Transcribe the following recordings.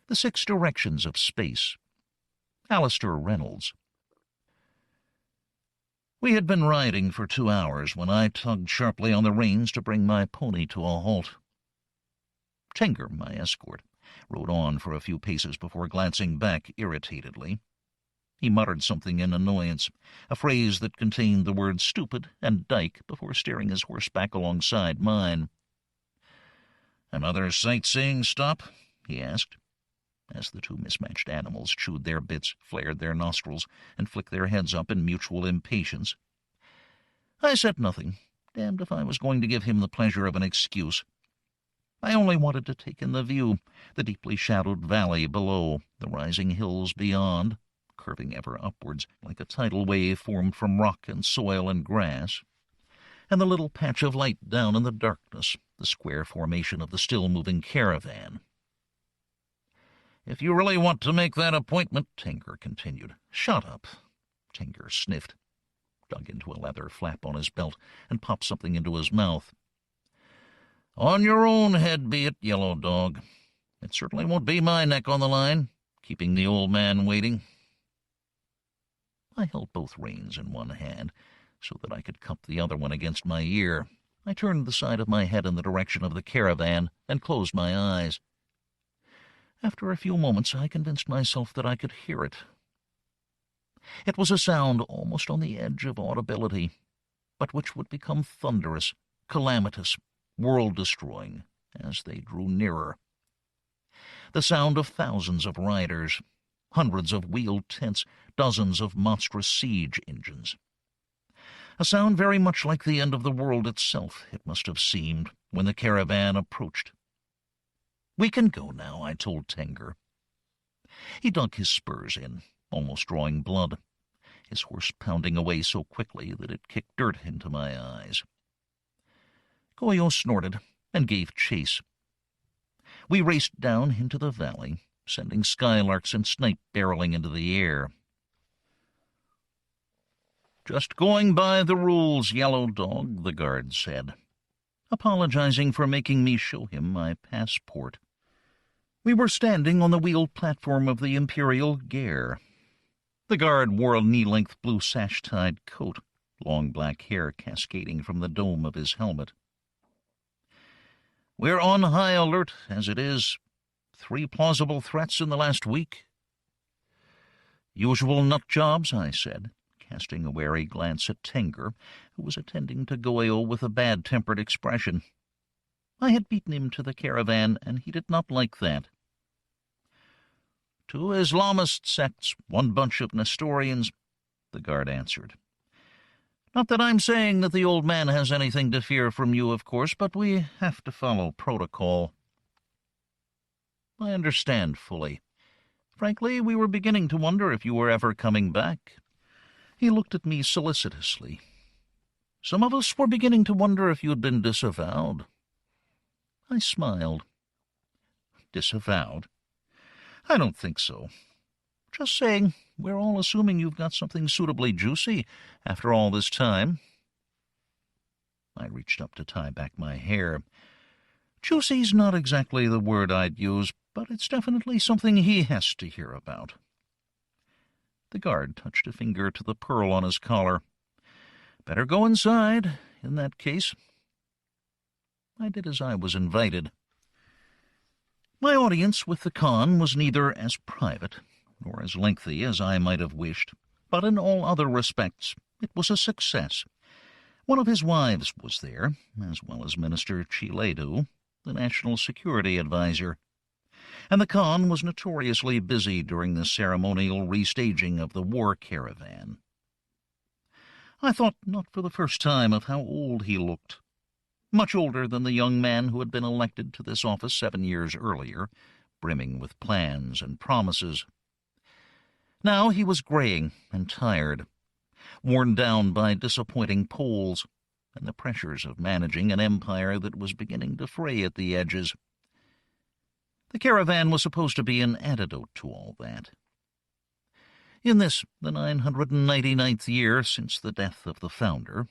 The Six Directions of Space. Alastair Reynolds. We had been riding for 2 hours when I tugged sharply on the reins to bring my pony to a halt. Tenger, my escort, rode on for a few paces before glancing back irritatedly. He muttered something in annoyance, a phrase that contained the words stupid and dyke, before steering his horse back alongside mine. "Another sightseeing stop?" he asked, as the two mismatched animals chewed their bits, flared their nostrils, and flicked their heads up in mutual impatience. I said nothing, damned if I was going to give him the pleasure of an excuse. I only wanted to take in the view, the deeply shadowed valley below, the rising hills beyond, curving ever upwards like a tidal wave formed from rock and soil and grass, and the little patch of light down in the darkness, the square formation of the still-moving caravan. "If you really want to make that appointment," Tenger continued. "Shut up," Tenger sniffed, dug into a leather flap on his belt, and popped something into his mouth. "On your own head be it, Yellow Dog. It certainly won't be my neck on the line, keeping the old man waiting." I held both reins in one hand, so that I could cup the other one against my ear. I turned the side of my head in the direction of the caravan and closed my eyes. After a few moments I convinced myself that I could hear it. It was a sound almost on the edge of audibility, but which would become thunderous, calamitous, world-destroying as they drew nearer. The sound of thousands of riders, hundreds of wheeled tents, dozens of monstrous siege engines. A sound very much like the end of the world itself, it must have seemed, when the caravan approached. "We can go now," I told Tenger. He dug his spurs in, almost drawing blood, his horse pounding away so quickly that it kicked dirt into my eyes. Goyo snorted and gave chase. We raced down into the valley, sending skylarks and snipe barreling into the air. "Just going by the rules, Yellow Dog," the guard said, apologizing for making me show him my passport. We were standing on the wheeled platform of the Imperial Gare. The guard wore a knee-length blue sash-tied coat, long black hair cascading from the dome of his helmet. "We're on high alert, as it is. 3 plausible threats in the last week." "Usual nut jobs," I said, casting a wary glance at Tenger, who was attending to Goyo with a bad-tempered expression. I had beaten him to the caravan, and he did not like that. "2 Islamist sects, 1 bunch of Nestorians," the guard answered. "Not that I'm saying that the old man has anything to fear from you, of course, but we have to follow protocol." "I understand fully. Frankly, we were beginning to wonder if you were ever coming back." He looked at me solicitously. "Some of us were beginning to wonder if you had been disavowed." I smiled. "Disavowed? I don't think so. Just saying, we're all assuming you've got something suitably juicy after all this time." I reached up to tie back my hair. "Juicy's not exactly the word I'd use, but it's definitely something he has to hear about." The guard touched a finger to the pearl on his collar. "Better go inside, in that case." I did as I was invited. My audience with the Khan was neither as private nor as lengthy as I might have wished, but in all other respects it was a success. One of his wives was there, as well as Minister Chiledu, the National Security Advisor, and the Khan was notoriously busy during the ceremonial restaging of the war caravan. I thought not for the first time of how old he looked. Much older than the young man who had been elected to this office 7 years earlier, brimming with plans and promises. Now he was graying and tired, worn down by disappointing polls and the pressures of managing an empire that was beginning to fray at the edges. The caravan was supposed to be an antidote to all that. In this, the 999th year since the death of the founder,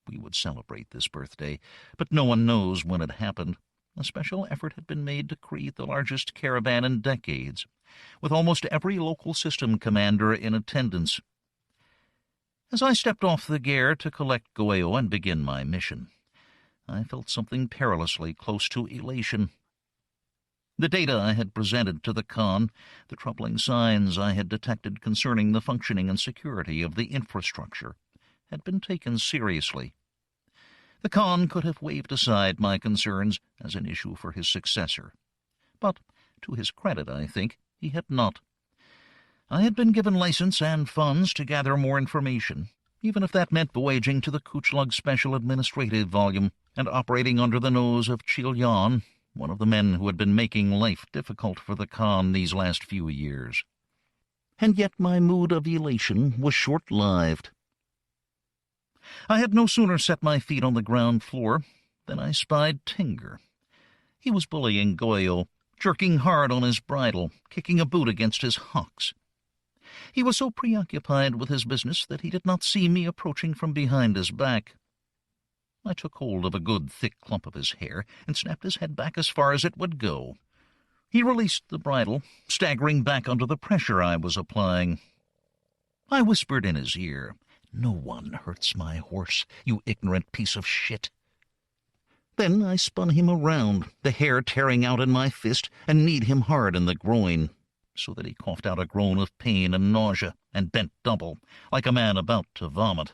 we would celebrate this birthday, but no one knows when it happened, a special effort had been made to create the largest caravan in decades, with almost every local system commander in attendance. As I stepped off the gear to collect Goeo and begin my mission, I felt something perilously close to elation. The data I had presented to the Khan, the troubling signs I had detected concerning the functioning and security of the infrastructure, had been taken seriously. The Khan could have waved aside my concerns as an issue for his successor. But, to his credit, I think, he had not. I had been given license and funds to gather more information, even if that meant voyaging to the Kuchlug Special Administrative Volume and operating under the nose of Chil Yan, one of the men who had been making life difficult for the Khan these last few years. And yet my mood of elation was short-lived. I had no sooner set my feet on the ground floor than I spied Tinger. He was bullying Goyo, jerking hard on his bridle, kicking a boot against his hocks. He was so preoccupied with his business that he did not see me approaching from behind his back. I took hold of a good thick clump of his hair and snapped his head back as far as it would go. He released the bridle, staggering back under the pressure I was applying. I whispered in his ear, "No one hurts my horse, you ignorant piece of shit." Then I spun him around, the hair tearing out in my fist, and kneed him hard in the groin, so that he coughed out a groan of pain and nausea, and bent double, like a man about to vomit.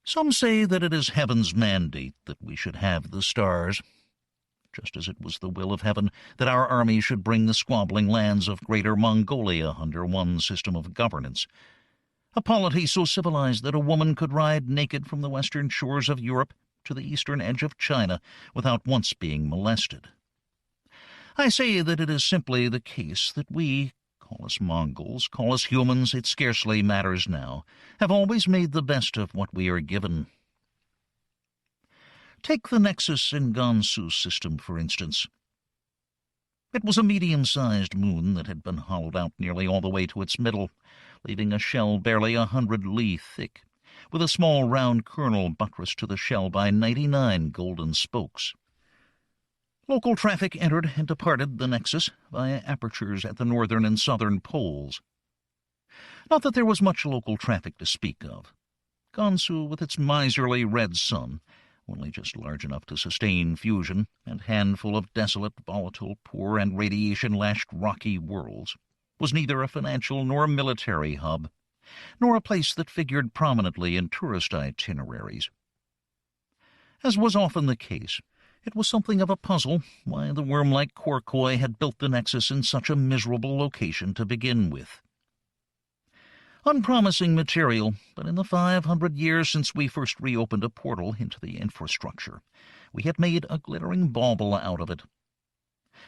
Some say that it is heaven's mandate that we should have the stars, just as it was the will of heaven that our army should bring the squabbling lands of Greater Mongolia under one system of governance, a polity so civilized that a woman could ride naked from the western shores of Europe to the eastern edge of China without once being molested. I say that it is simply the case that we, call us Mongols, call us humans, it scarcely matters now, have always made the best of what we are given. Take the Nexus in Gansu's system, for instance. It was a medium-sized moon that had been hollowed out nearly all the way to its middle, leaving a shell barely 100 li thick, with a small round kernel buttressed to the shell by 99 golden spokes. Local traffic entered and departed the Nexus via apertures at the northern and southern poles. Not that there was much local traffic to speak of. Gansu, with its miserly red sun, only just large enough to sustain fusion, and handful of desolate, volatile, poor, and radiation-lashed rocky worlds, was neither a financial nor military hub, nor a place that figured prominently in tourist itineraries. As was often the case, it was something of a puzzle why the worm-like Korkoi had built the Nexus in such a miserable location to begin with. Unpromising material, but in the 500 years since we first reopened a portal into the infrastructure, we had made a glittering bauble out of it.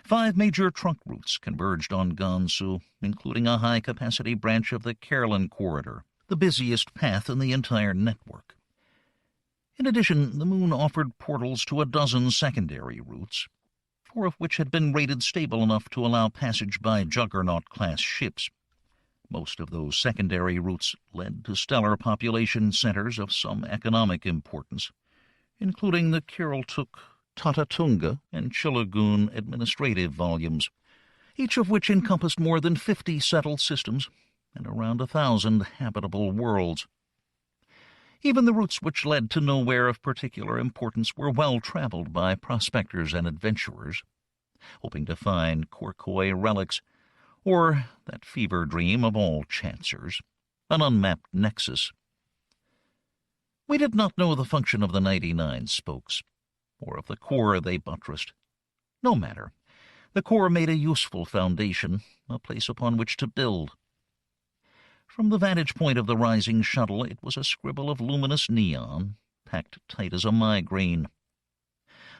5 major trunk routes converged on Gansu, including a high-capacity branch of the Caroline Corridor, the busiest path in the entire network. In addition, the moon offered portals to a dozen secondary routes, 4 of which had been rated stable enough to allow passage by Juggernaut-class ships. Most of those secondary routes led to stellar population centers of some economic importance, including the Kiriltuk, Tatatunga, and Chilagoon administrative volumes, each of which encompassed more than 50 settled systems and around 1,000 habitable worlds. Even the routes which led to nowhere of particular importance were well traveled by prospectors and adventurers, hoping to find Korkoi relics, or that fever dream of all chancers, an unmapped nexus. We did not know the function of the 99 spokes, or of the core they buttressed. No matter. The core made a useful foundation, a place upon which to build. From the vantage point of the rising shuttle, it was a scribble of luminous neon, packed tight as a migraine.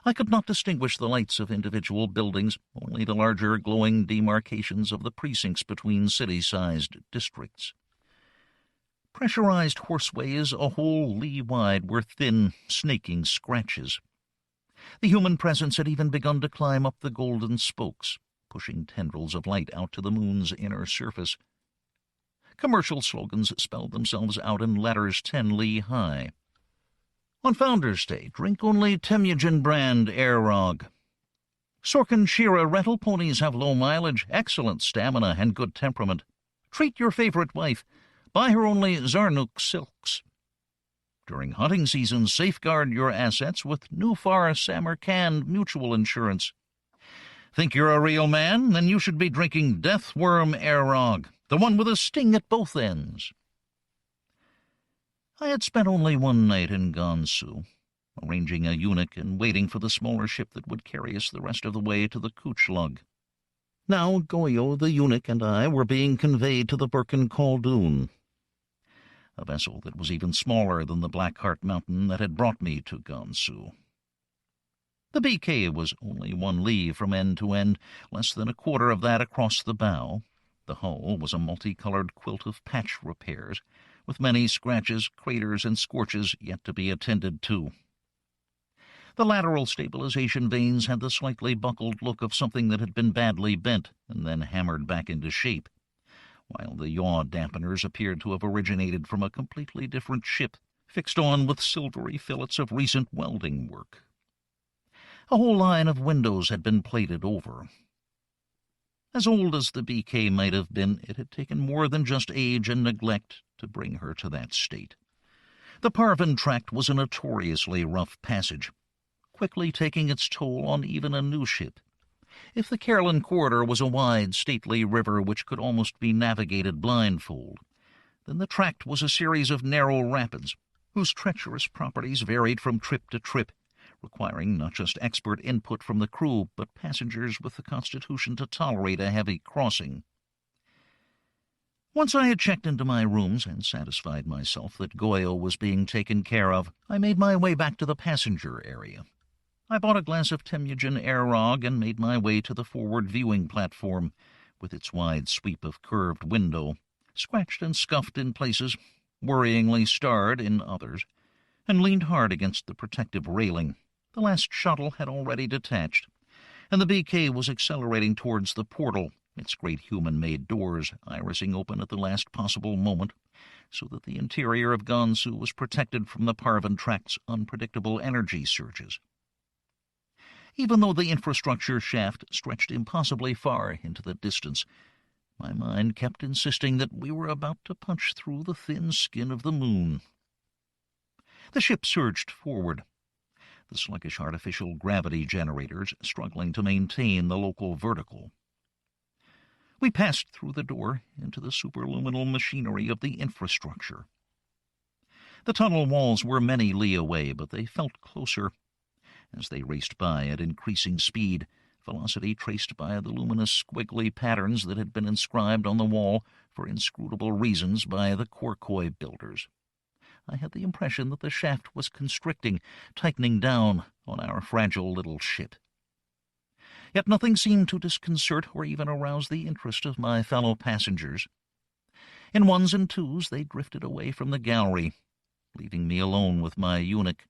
I could not distinguish the lights of individual buildings, only the larger glowing demarcations of the precincts between city-sized districts. Pressurized horseways a whole li wide were thin, snaking scratches. The human presence had even begun to climb up the golden spokes, pushing tendrils of light out to the moon's inner surface. Commercial slogans spelled themselves out in letters 10 li high. On Founder's Day, drink only Temujin brand Air-Rog. Sorkin Shira rental ponies have low mileage, excellent stamina, and good temperament. Treat your favorite wife. Buy her only Zarnuk silks. During hunting season, safeguard your assets with Nufar Samarkand mutual insurance. Think you're a real man? Then you should be drinking Deathworm Air-Rog, the one with a sting at both ends. I had spent only one night in Gansu, arranging a eunuch and waiting for the smaller ship that would carry us the rest of the way to the Kuchlug. Now Goyo, the eunuch, and I were being conveyed to the Birken Khaldun, a vessel that was even smaller than the Blackheart Mountain that had brought me to Gansu. The BK was only 1 li from end to end, less than a quarter of that across the bow. The hull was a multicolored quilt of patch repairs, with many scratches, craters, and scorches yet to be attended to. The lateral stabilization vanes had the slightly buckled look of something that had been badly bent and then hammered back into shape, while the yaw dampeners appeared to have originated from a completely different ship, fixed on with silvery fillets of recent welding work. A whole line of windows had been plated over. As old as the BK might have been, it had taken more than just age and neglect to bring her to that state. The Parvin Tract was a notoriously rough passage, quickly taking its toll on even a new ship. If the Caroline Corridor was a wide, stately river which could almost be navigated blindfold, then the tract was a series of narrow rapids, whose treacherous properties varied from trip to trip, requiring not just expert input from the crew, but passengers with the constitution to tolerate a heavy crossing. Once I had checked into my rooms and satisfied myself that Goyo was being taken care of, I made my way back to the passenger area. I bought a glass of Temujin Air-Rog and made my way to the forward viewing platform, with its wide sweep of curved window, scratched and scuffed in places, worryingly starred in others, and leaned hard against the protective railing. The last shuttle had already detached, and the BK was accelerating towards the portal, its great human-made doors irising open at the last possible moment, so that the interior of Gansu was protected from the Parvin Tract's unpredictable energy surges. Even though the infrastructure shaft stretched impossibly far into the distance, my mind kept insisting that we were about to punch through the thin skin of the moon. The ship surged forward, the sluggish artificial gravity generators struggling to maintain the local vertical. We passed through the door into the superluminal machinery of the infrastructure. The tunnel walls were many li away, but they felt closer as they raced by at increasing speed, velocity traced by the luminous squiggly patterns that had been inscribed on the wall for inscrutable reasons by the Korkoi builders. I had the impression that the shaft was constricting, tightening down on our fragile little ship. Yet nothing seemed to disconcert or even arouse the interest of my fellow passengers. In ones and twos they drifted away from the gallery, leaving me alone with my eunuch.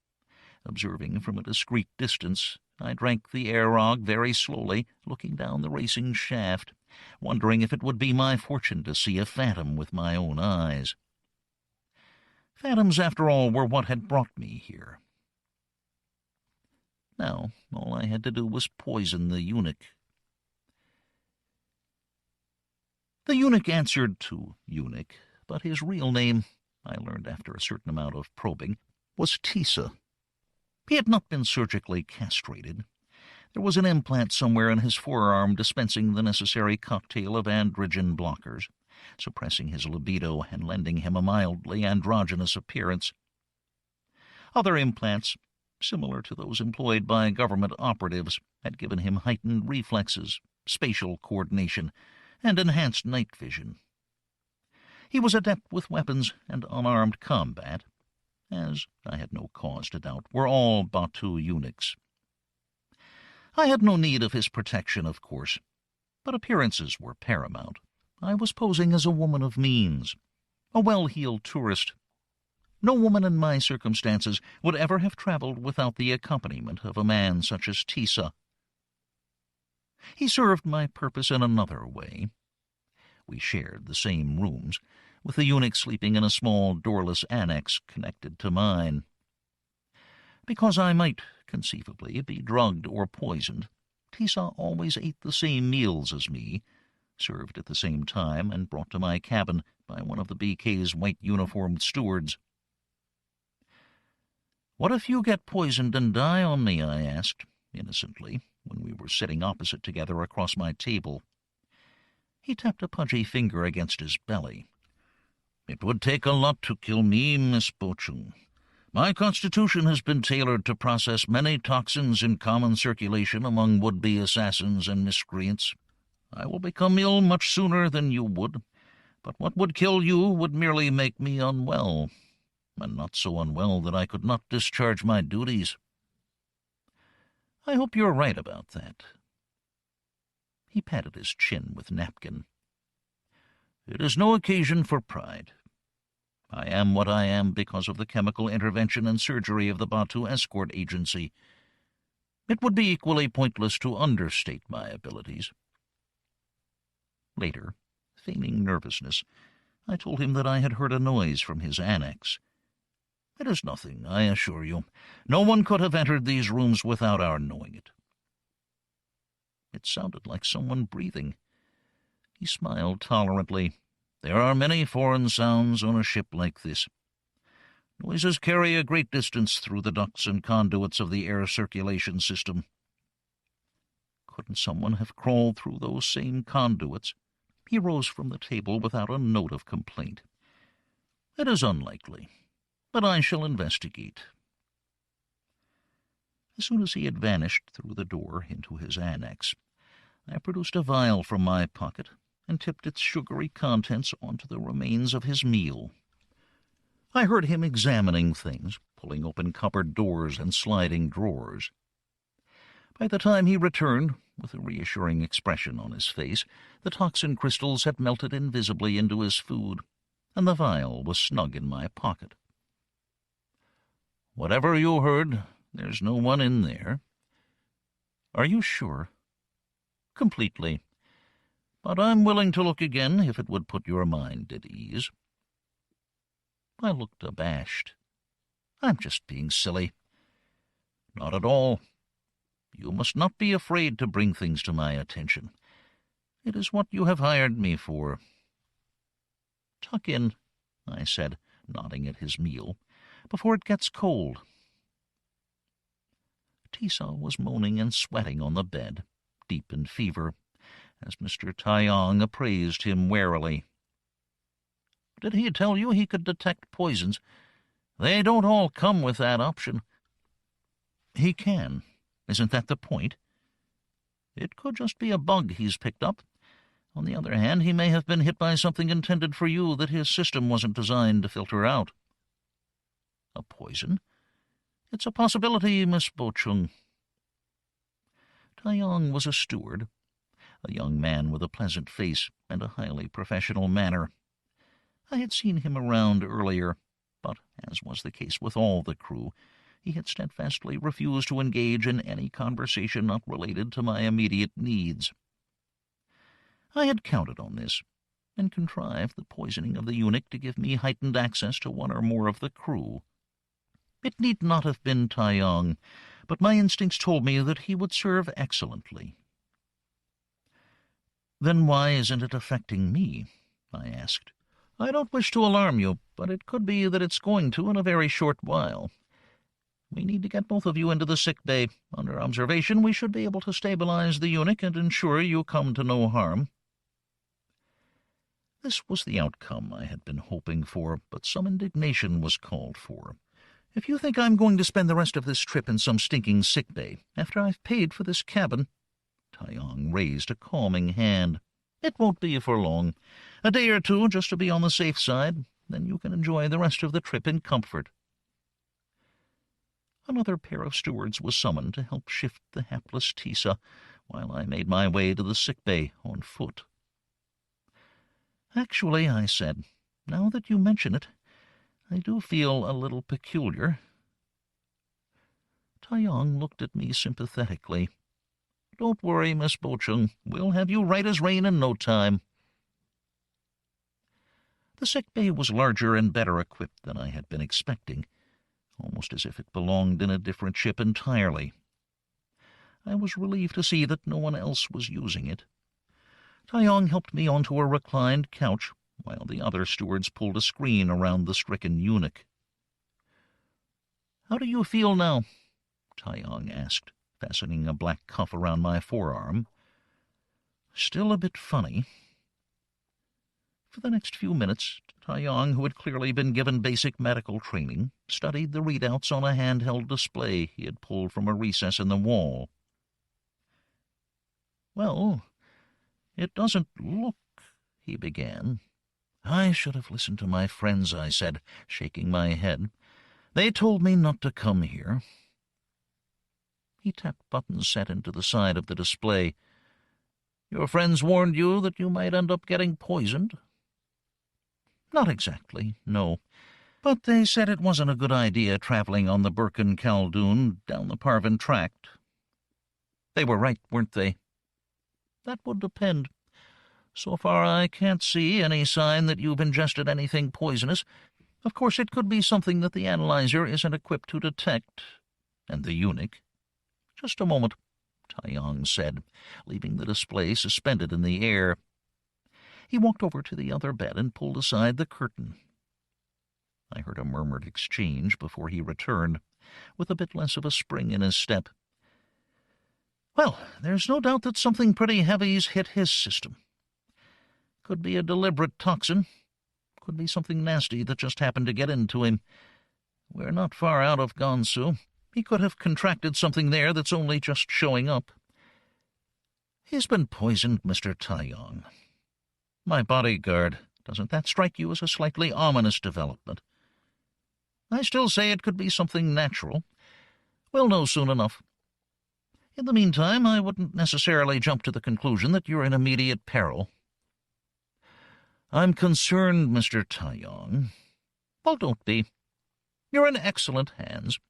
Observing from a discreet distance, I drank the Air-Rog very slowly, looking down the racing shaft, wondering if it would be my fortune to see a phantom with my own eyes. Phantoms, after all, were what had brought me here. Now, all I had to do was poison the eunuch. The eunuch answered to eunuch, but his real name, I learned after a certain amount of probing, was Tisa. He had not been surgically castrated. There was an implant somewhere in his forearm dispensing the necessary cocktail of androgen blockers, suppressing his libido and lending him a mildly androgynous appearance. Other implants, similar to those employed by government operatives, had given him heightened reflexes, spatial coordination, and enhanced night vision. He was adept with weapons and unarmed combat, as I had no cause to doubt were all Batu eunuchs. I had no need of his protection, of course, but appearances were paramount. I was posing as a woman of means, a well-heeled tourist. No woman in my circumstances would ever have traveled without the accompaniment of a man such as Tisa. He served my purpose in another way. We shared the same rooms, with the eunuch sleeping in a small doorless annex connected to mine. Because I might, conceivably, be drugged or poisoned, Tisa always ate the same meals as me, served at the same time and brought to my cabin by one of the BK's white-uniformed stewards. "What if you get poisoned and die on me?" I asked, innocently, when we were sitting opposite together across my table. He tapped a pudgy finger against his belly. "It would take a lot to kill me, Miss Beauchamp. My constitution has been tailored to process many toxins in common circulation among would-be assassins and miscreants. I will become ill much sooner than you would, but what would kill you would merely make me unwell, and not so unwell that I could not discharge my duties. I hope you're right about that." He patted his chin with napkin. "It is no occasion for pride. I am what I am because of the chemical intervention and surgery of the Batu Escort Agency. It would be equally pointless to understate my abilities." Later, feigning nervousness, I told him that I had heard a noise from his annex. "It is nothing, I assure you. No one could have entered these rooms without our knowing it." It sounded like someone breathing. He smiled tolerantly. "There are many foreign sounds on a ship like this. Noises carry a great distance through the ducts and conduits of the air circulation system." Couldn't someone have crawled through those same conduits? He rose from the table without a note of complaint. "It is unlikely, but I shall investigate." As soon as he had vanished through the door into his annex, I produced a vial from my pocket and tipped its sugary contents onto the remains of his meal. I heard him examining things, pulling open cupboard doors and sliding drawers. By the time he returned, with a reassuring expression on his face, the toxin crystals had melted invisibly into his food, and the vial was snug in my pocket. "Whatever you heard, there's no one in there." "Are you sure?" "Completely. But I'm willing to look again if it would put your mind at ease." I looked abashed. "I'm just being silly." "Not at all. You must not be afraid to bring things to my attention. It is what you have hired me for." "Tuck in," I said, nodding at his meal, "before it gets cold." Tisa was moaning and sweating on the bed, deep in fever, as Mr. Taiyong appraised him warily. "Did he tell you he could detect poisons? They don't all come with that option." "He can. Isn't that the point?" "It could just be a bug he's picked up. On the other hand, he may have been hit by something intended for you that his system wasn't designed to filter out." "A poison?" "It's a possibility, Miss Beauchamp." Taiyong was a steward, a young man with a pleasant face and a highly professional manner. I had seen him around earlier, but, as was the case with all the crew, he had steadfastly refused to engage in any conversation not related to my immediate needs. I had counted on this, and contrived the poisoning of the eunuch to give me heightened access to one or more of the crew. It need not have been Taiyong, but my instincts told me that he would serve excellently. "Then why isn't it affecting me?" I asked. "I don't wish to alarm you, but it could be that it's going to in a very short while. We need to get both of you into the sick bay. Under observation, we should be able to stabilize the eunuch and ensure you come to no harm." This was the outcome I had been hoping for, but some indignation was called for. "If you think I'm going to spend the rest of this trip in some stinking sick bay, after I've paid for this cabin—" Taiyong raised a calming hand. "It won't be for long. A day or two just to be on the safe side. Then you can enjoy the rest of the trip in comfort." Another pair of stewards was summoned to help shift the hapless Tisa, while I made my way to the sick bay on foot. "Actually," I said, "now that you mention it, I do feel a little peculiar." Taiyong looked at me sympathetically. "Don't worry, Miss Beauchamp. We'll have you right as rain in no time." The sick bay was larger and better equipped than I had been expecting. almost as if it belonged in a different ship entirely. I was relieved to see that no one else was using it. Taeyong helped me onto a reclined couch, while the other stewards pulled a screen around the stricken eunuch. "How do you feel now?" Taeyong asked, fastening a black cuff around my forearm. "Still a bit funny." For the next few minutes, Taeyong, who had clearly been given basic medical training, studied the readouts on a handheld display he had pulled from a recess in the wall. "Well, it doesn't look," he began. "I should have listened to my friends," I said, shaking my head. "They told me not to come here." He tapped buttons set into the side of the display. "Your friends warned you that you might end up getting poisoned?" "Not exactly, no. But they said it wasn't a good idea traveling on the Birkin Khaldun down the Parvin Tract." "They were right, weren't they?" "That would depend. So far I can't see any sign that you've ingested anything poisonous. Of course, it could be something that the analyzer isn't equipped to detect." And the eunuch— "Just a moment," Taeyong said, leaving the display suspended in the air. He walked over to the other bed and pulled aside the curtain. I heard a murmured exchange before he returned, with a bit less of a spring in his step. "Well, there's no doubt that something pretty heavy's hit his system. Could be a deliberate toxin. Could be something nasty that just happened to get into him. We're not far out of Gansu. He could have contracted something there that's only just showing up. He's been poisoned, Mr. Taeyong. My bodyguard. Doesn't that strike you as a slightly ominous development? I still say it could be something natural. We'll know soon enough. In the meantime, I wouldn't necessarily jump to the conclusion that you're in immediate peril." "I'm concerned, Mr. Taeyong." "Well, don't be. You're in excellent hands."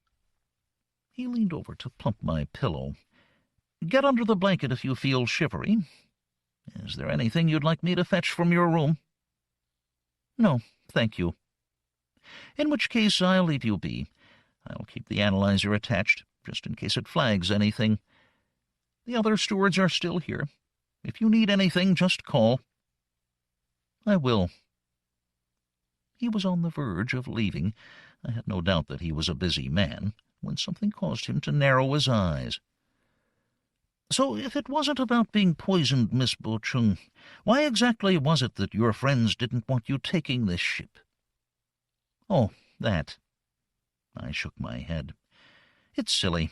He leaned over to plump my pillow. "Get under the blanket if you feel shivery. Is there anything you'd like me to fetch from your room?" "No, thank you." "In which case I'll leave you be. I'll keep the analyzer attached, just in case it flags anything. The other stewards are still here. If you need anything, just call." "I will." He was on the verge of leaving. I had no doubt that he was a busy man, when something caused him to narrow his eyes. "So if it wasn't about being poisoned, Miss Bo-chung, why exactly was it that your friends didn't want you taking this ship?" "Oh, that." I shook my head. "It's silly.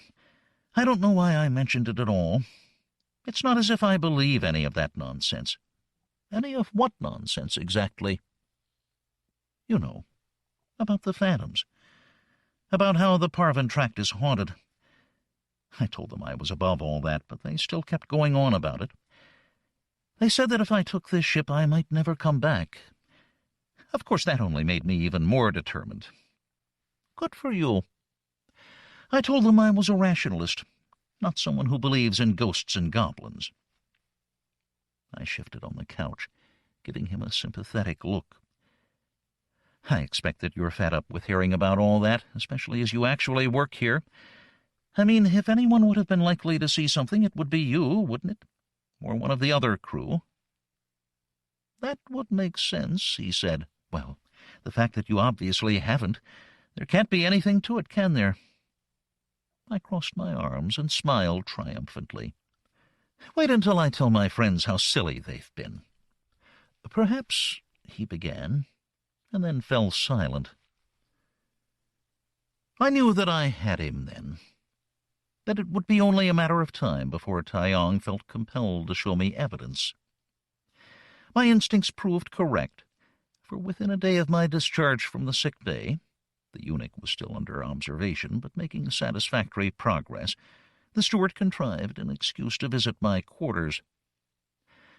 I don't know why I mentioned it at all. It's not as if I believe any of that nonsense." "Any of what nonsense, exactly?" "You know, about the phantoms. About how the Parvin Tract is haunted." I told them I was above all that, but they still kept going on about it. They said that if I took this ship I might never come back. Of course, that only made me even more determined. Good for you. I told them I was a rationalist, not someone who believes in ghosts and goblins. I shifted on the couch, giving him a sympathetic look. "I expect that you're fed up with hearing about all that, especially as you actually work here. I mean, if anyone would have been likely to see something, it would be you, wouldn't it? Or one of the other crew." "That would make sense," he said. "Well, the fact that you obviously haven't, there can't be anything to it, can there?" I crossed my arms and smiled triumphantly. "Wait until I tell my friends how silly they've been." "Perhaps," he began, and then fell silent. I knew that I had him then, that it would be only a matter of time before Taeyong felt compelled to show me evidence. My instincts proved correct, for within a day of my discharge from the sick bay, the eunuch was still under observation, but making satisfactory progress, the steward contrived an excuse to visit my quarters.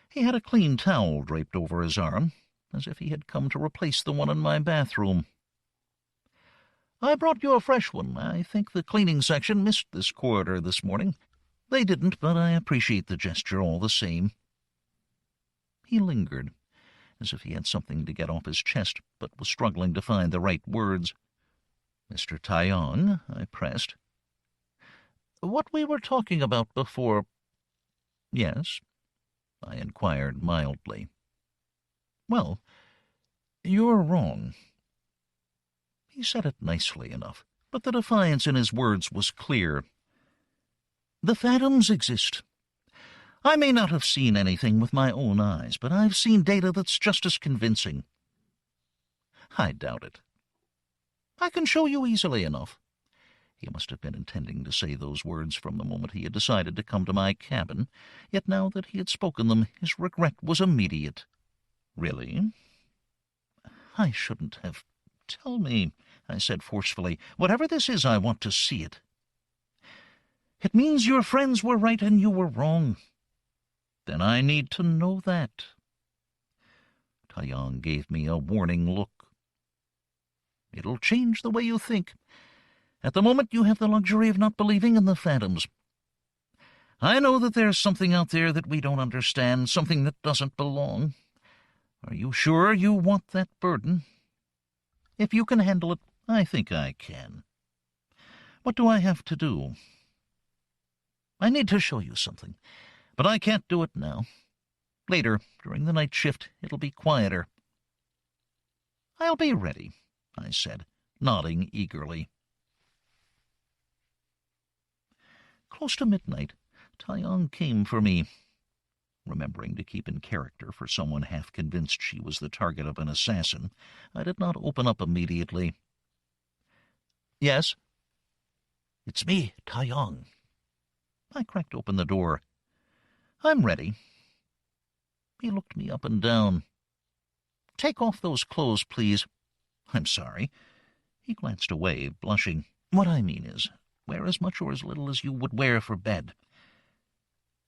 He had a clean towel draped over his arm, as if he had come to replace the one in my bathroom. "I brought you a fresh one. I think the cleaning section missed this corridor this morning. They didn't, but I appreciate the gesture all the same." He lingered, as if he had something to get off his chest, but was struggling to find the right words. Mr. Taiyong, I pressed. What we were talking about before— Yes, I inquired mildly. Well, you're wrong. He said it nicely enough, but the defiance in his words was clear. The phantoms exist. I may not have seen anything with my own eyes, but I've seen data that's just as convincing. I doubt it. I can show you easily enough. He must have been intending to say those words from the moment he had decided to come to my cabin, yet now that he had spoken them, his regret was immediate. Really? I shouldn't have. Tell me, I said forcefully. Whatever this is, I want to see it. It means your friends were right and you were wrong. Then I need to know that. Taiyong gave me a warning look. It'll change the way you think. At the moment, you have the luxury of not believing in the phantoms. I know that there's something out there that we don't understand, something that doesn't belong. Are you sure you want that burden? If you can handle it, I think I can. What do I have to do? I need to show you something, but I can't do it now. Later, during the night shift, it'll be quieter. I'll be ready, I said, nodding eagerly. Close to midnight, Taiyong came for me. Remembering to keep in character for someone half convinced she was the target of an assassin, I did not open up immediately. Yes? It's me, Taiyong. I cracked open the door. I'm ready. He looked me up and down. Take off those clothes, please. I'm sorry. He glanced away, blushing. What I mean is, wear as much or as little as you would wear for bed.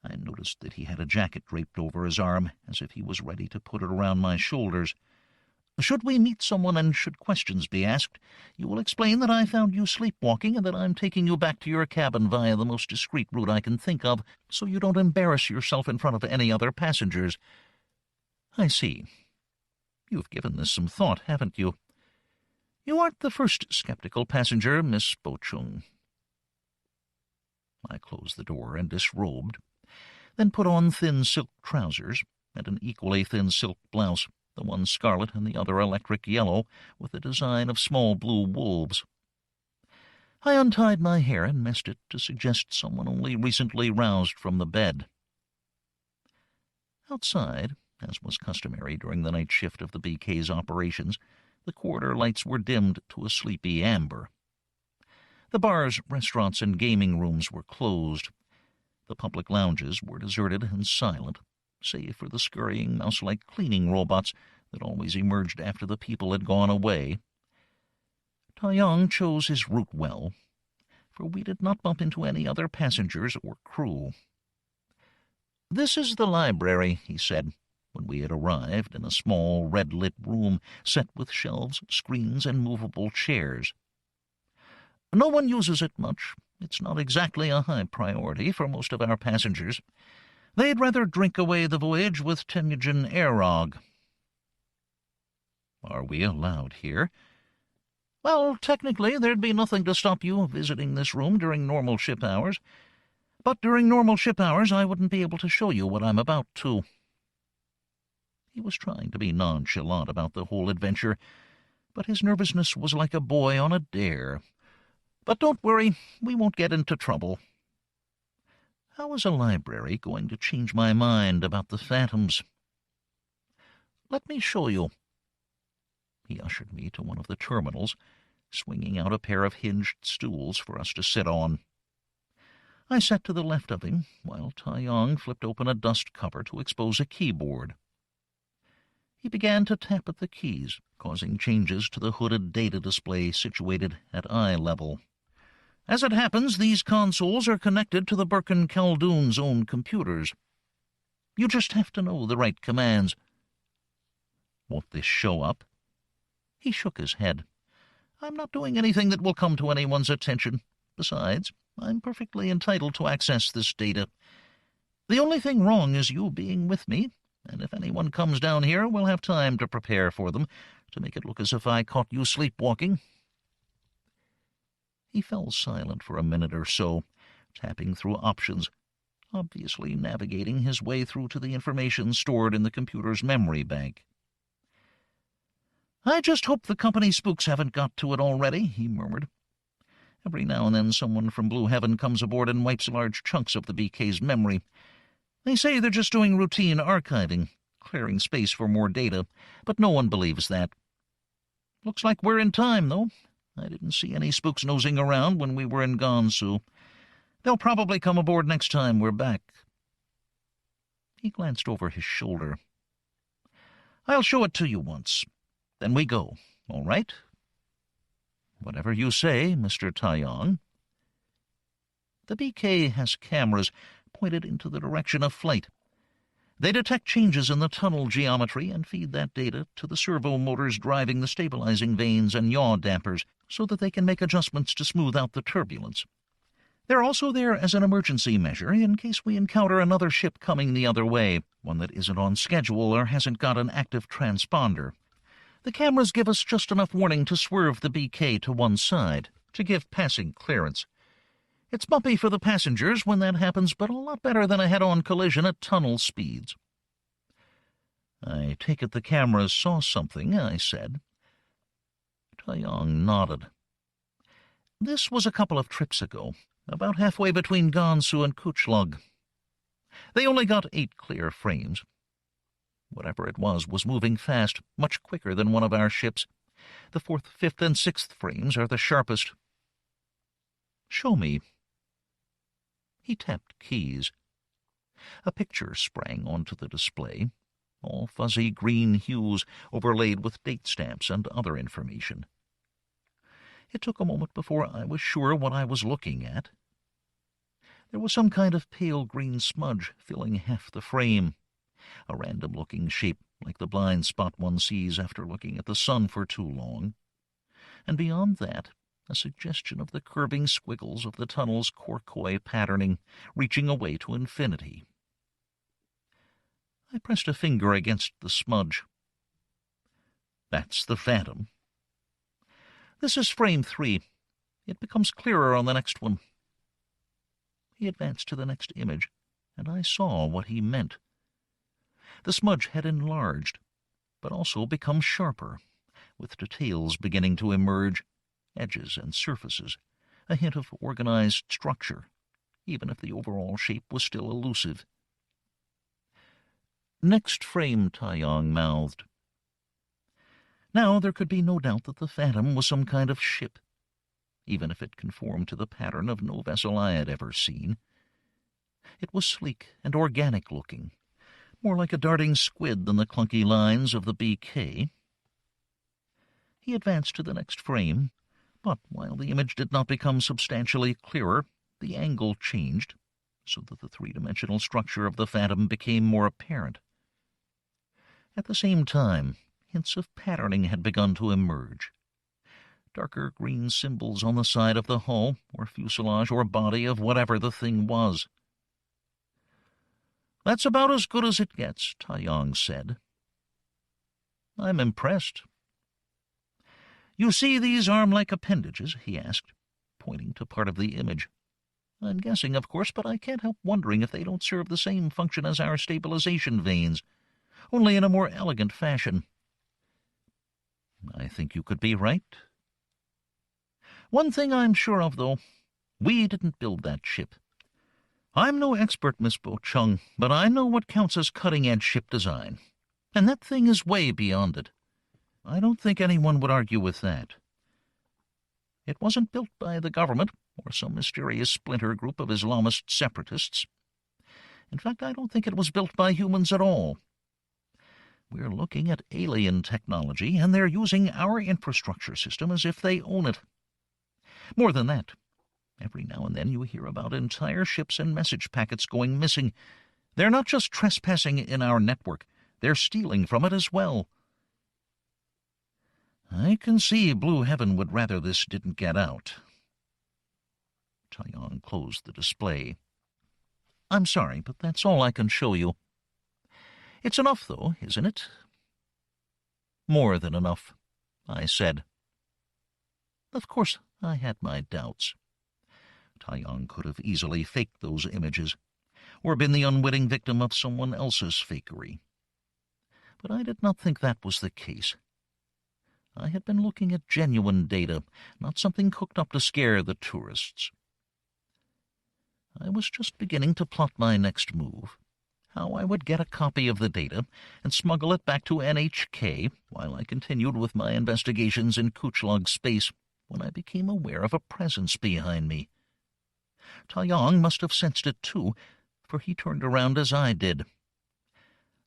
I noticed that he had a jacket draped over his arm, as if he was ready to put it around my shoulders. Should we meet someone and should questions be asked, you will explain that I found you sleepwalking and that I'm taking you back to your cabin via the most discreet route I can think of, so you don't embarrass yourself in front of any other passengers. I see. You've given this some thought, haven't you? You aren't the first skeptical passenger, Miss Bo-chung. I closed the door and disrobed, then put on thin silk trousers and an equally thin silk blouse, the one scarlet and the other electric yellow, with a design of small blue wolves. I untied my hair and messed it to suggest someone only recently roused from the bed. Outside, as was customary during the night shift of the BK's operations, the corridor lights were dimmed to a sleepy amber. The bars, restaurants, and gaming rooms were closed. The public lounges were deserted and silent, save for the scurrying mouse-like cleaning robots that always emerged after the people had gone away. Taiyong chose his route well, for we did not bump into any other passengers or crew. "This is the library," he said, when we had arrived in a small red-lit room set with shelves, screens, and movable chairs. "No one uses it much. It's not exactly a high priority for most of our passengers. They'd rather drink away the voyage with Temujin Airog." "Are we allowed here?" "Well, technically, there'd be nothing to stop you visiting this room during normal ship hours. But during normal ship hours, I wouldn't be able to show you what I'm about to." He was trying to be nonchalant about the whole adventure, but his nervousness was like a boy on a dare. "But don't worry, we won't get into trouble." How is a library going to change my mind about the phantoms? "Let me show you." He ushered me to one of the terminals, swinging out a pair of hinged stools for us to sit on. I sat to the left of him, while Taiyong flipped open a dust cover to expose a keyboard. He began to tap at the keys, causing changes to the hooded data display situated at eye level. "As it happens, these consoles are connected to the Birkin Khaldoon's own computers. You just have to know the right commands." "Won't this show up?" He shook his head. "I'm not doing anything that will come to anyone's attention. Besides, I'm perfectly entitled to access this data. The only thing wrong is you being with me, and if anyone comes down here, we'll have time to prepare for them, to make it look as if I caught you sleepwalking." He fell silent for a minute or so, tapping through options, obviously navigating his way through to the information stored in the computer's memory bank. "I just hope the company spooks haven't got to it already," he murmured. "Every now and then someone from Blue Heaven comes aboard and wipes large chunks of the BK's memory. They say they're just doing routine archiving, clearing space for more data, but no one believes that. Looks like we're in time, though. I didn't see any spooks nosing around when we were in Gansu. They'll probably come aboard next time we're back." He glanced over his shoulder. "I'll show it to you once. Then we go, all right?" "Whatever you say, Mr. Taiyong." The BK has cameras pointed into the direction of flight. They detect changes in the tunnel geometry and feed that data to the servo motors driving the stabilizing vanes and yaw dampers so that they can make adjustments to smooth out the turbulence. They're also there as an emergency measure in case we encounter another ship coming the other way, one that isn't on schedule or hasn't got an active transponder. The cameras give us just enough warning to swerve the BK to one side, to give passing clearance. It's bumpy for the passengers when that happens, but a lot better than a head-on collision at tunnel speeds. "I take it the cameras saw something," I said. Taiyong nodded. "This was a couple of trips ago, about halfway between Gansu and Kuchlug. They only got 8 clear frames. Whatever it was moving fast, much quicker than one of our ships. The 4th, 5th, and 6th frames are the sharpest." "Show me." He tapped keys. A picture sprang onto the display, all fuzzy green hues overlaid with date stamps and other information. It took a moment before I was sure what I was looking at. There was some kind of pale green smudge filling half the frame, a random-looking shape like the blind spot one sees after looking at the sun for too long, and beyond that, a suggestion of the curving squiggles of the tunnel's Korkoi patterning, reaching away to infinity. I pressed a finger against the smudge. "That's the Phantom." "This is frame 3. It becomes clearer on the next one." He advanced to the next image, and I saw what he meant. The smudge had enlarged, but also become sharper, with details beginning to emerge, edges and surfaces, a hint of organized structure, even if the overall shape was still elusive. "Next frame," Taiyong mouthed. Now there could be no doubt that the Phantom was some kind of ship, even if it conformed to the pattern of no vessel I had ever seen. It was sleek and organic-looking, more like a darting squid than the clunky lines of the BK. He advanced to the next frame, but while the image did not become substantially clearer, the angle changed, so that the three-dimensional structure of the Phantom became more apparent. At the same time, hints of patterning had begun to emerge. Darker green symbols on the side of the hull, or fuselage, or body of whatever the thing was. "That's about as good as it gets," Taiyong said. "I'm impressed." "You see these arm-like appendages?" he asked, pointing to part of the image. "I'm guessing, of course, but I can't help wondering if they don't serve the same function as our stabilization vanes, only in a more elegant fashion." "I think you could be right." "One thing I'm sure of, though. We didn't build that ship. I'm no expert, Miss Bo-chung, but I know what counts as cutting-edge ship design, and that thing is way beyond it. I don't think anyone would argue with that. It wasn't built by the government or some mysterious splinter group of Islamist separatists. In fact, I don't think it was built by humans at all. We're looking at alien technology, and they're using our infrastructure system as if they own it. More than that, every now and then you hear about entire ships and message packets going missing. They're not just trespassing in our network, they're stealing from it as well. I can see Blue Heaven would rather this didn't get out." Taiyong closed the display. "I'm sorry, but that's all I can show you." "It's enough, though, isn't it?" "More than enough," I said. "Of course, I had my doubts. Taiyang could have easily faked those images, or been the unwitting victim of someone else's fakery. But I did not think that was the case. I had been looking at genuine data, not something cooked up to scare the tourists. I was just beginning to plot my next move, how I would get a copy of the data and smuggle it back to NHK while I continued with my investigations in Kuchlog space, when I became aware of a presence behind me. Taiyang must have sensed it too, for he turned around as I did.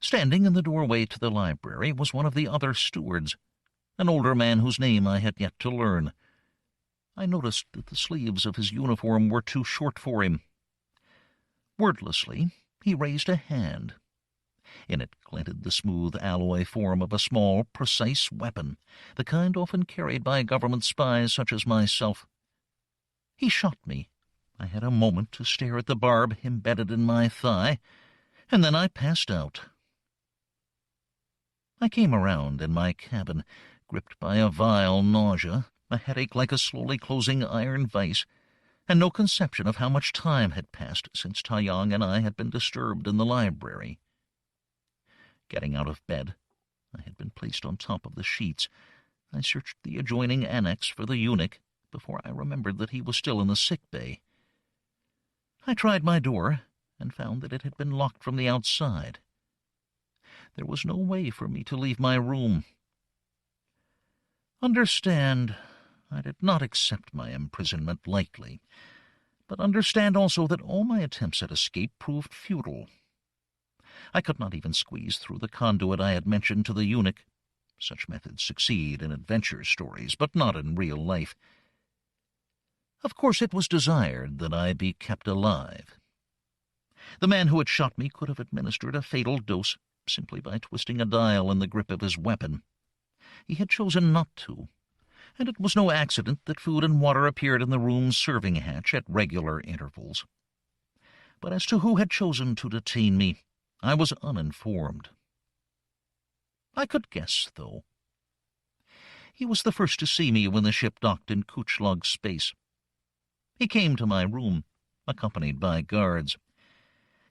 Standing in the doorway to the library was one of the other stewards, an older man whose name I had yet to learn. I noticed that the sleeves of his uniform were too short for him. Wordlessly, he raised a hand. In it glinted the smooth alloy form of a small, precise weapon, the kind often carried by government spies such as myself. He shot me. I had a moment to stare at the barb embedded in my thigh, and then I passed out. I came around in my cabin, gripped by a vile nausea, a headache like a slowly closing iron vise, and no conception of how much time had passed since Taiyang and I had been disturbed in the library. Getting out of bed, I had been placed on top of the sheets. I searched the adjoining annex for the eunuch before I remembered that he was still in the sick bay. I tried my door and found that it had been locked from the outside. There was no way for me to leave my room. Understand, I did not accept my imprisonment lightly, but understand also that all my attempts at escape proved futile. I could not even squeeze through the conduit I had mentioned to the eunuch. Such methods succeed in adventure stories, but not in real life. Of course, it was desired that I be kept alive. The man who had shot me could have administered a fatal dose simply by twisting a dial in the grip of his weapon. He had chosen not to, and it was no accident that food and water appeared in the room's serving hatch at regular intervals. But as to who had chosen to detain me, I was uninformed. I could guess, though. He was the first to see me when the ship docked in Kuchlog space. He came to my room, accompanied by guards.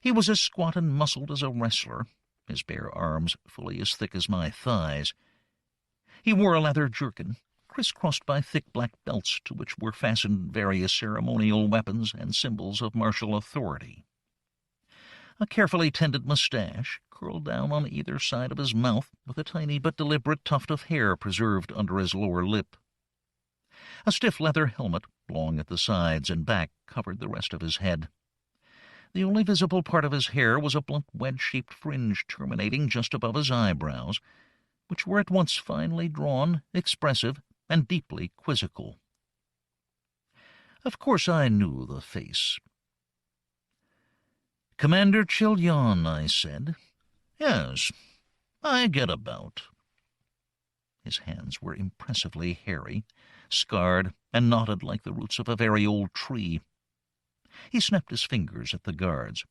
He was as squat and muscled as a wrestler, his bare arms fully as thick as my thighs. He wore a leather jerkin, crisscrossed by thick black belts to which were fastened various ceremonial weapons and symbols of martial authority. A carefully tended mustache curled down on either side of his mouth, with a tiny but deliberate tuft of hair preserved under his lower lip. A stiff leather helmet, long at the sides and back, covered the rest of his head. The only visible part of his hair was a blunt wedge-shaped fringe terminating just above his eyebrows, which were at once finely drawn, expressive, and deeply quizzical. Of course I knew the face. "Commander Chilyon," I said. "Yes, I get about." His hands were impressively hairy, scarred, and knotted like the roots of a very old tree. He snapped his fingers at the guards.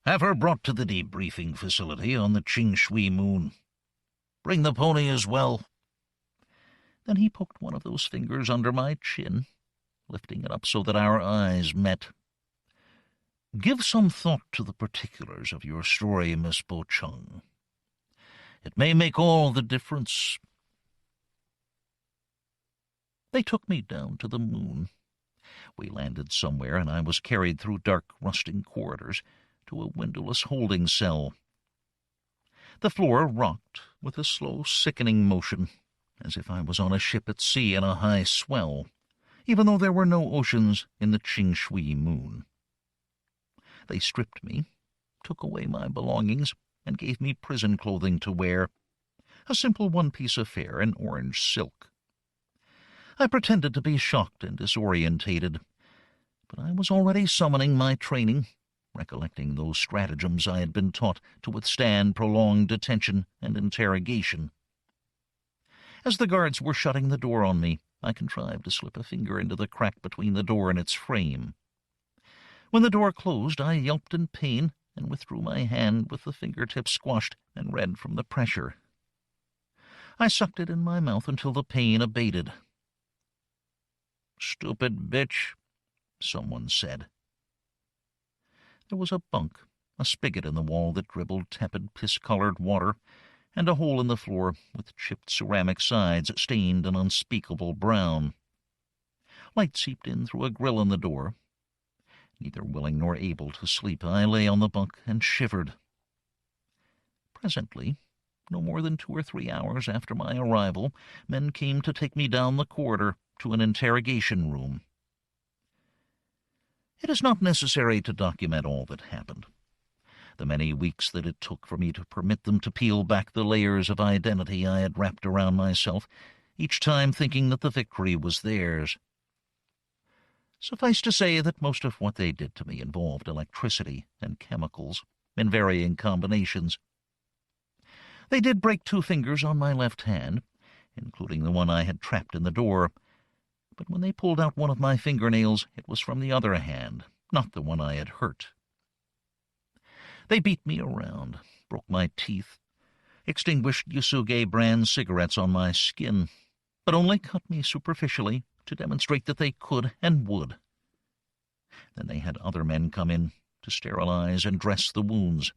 "Have her brought to the debriefing facility on the Qingshui moon. Bring the pony as well." Then he poked one of those fingers under my chin, lifting it up so that our eyes met. "Give some thought to the particulars of your story, Miss Bo-chung. It may make all the difference." They took me down to the moon. We landed somewhere, and I was carried through dark, rusting corridors to a windowless holding cell. The floor rocked with a slow, sickening motion, as if I was on a ship at sea in a high swell, even though there were no oceans in the Qingshui moon. They stripped me, took away my belongings, and gave me prison clothing to wear, a simple one-piece affair in orange silk. I pretended to be shocked and disorientated, but I was already summoning my training, recollecting those stratagems I had been taught to withstand prolonged detention and interrogation. As the guards were shutting the door on me, I contrived to slip a finger into the crack between the door and its frame. When the door closed, I yelped in pain and withdrew my hand with the fingertip squashed and red from the pressure. I sucked it in my mouth until the pain abated. "Stupid bitch," someone said. There was a bunk, a spigot in the wall that dribbled tepid, piss-colored water, and a hole in the floor with chipped ceramic sides stained an unspeakable brown. Light seeped in through a grill in the door. Neither willing nor able to sleep, I lay on the bunk and shivered. Presently, no more than 2 or 3 hours after my arrival, men came to take me down the corridor to an interrogation room. It is not necessary to document all that happened. The many weeks that it took for me to permit them to peel back the layers of identity I had wrapped around myself, each time thinking that the victory was theirs. Suffice to say that most of what they did to me involved electricity and chemicals in varying combinations. They did break 2 fingers on my left hand, including the one I had trapped in the door, but when they pulled out one of my fingernails, it was from the other hand, not the one I had hurt. They beat me around, broke my teeth, extinguished Yusuge brand cigarettes on my skin, but only cut me superficially to demonstrate that they could and would. Then they had other men come in to sterilize and dress the wounds.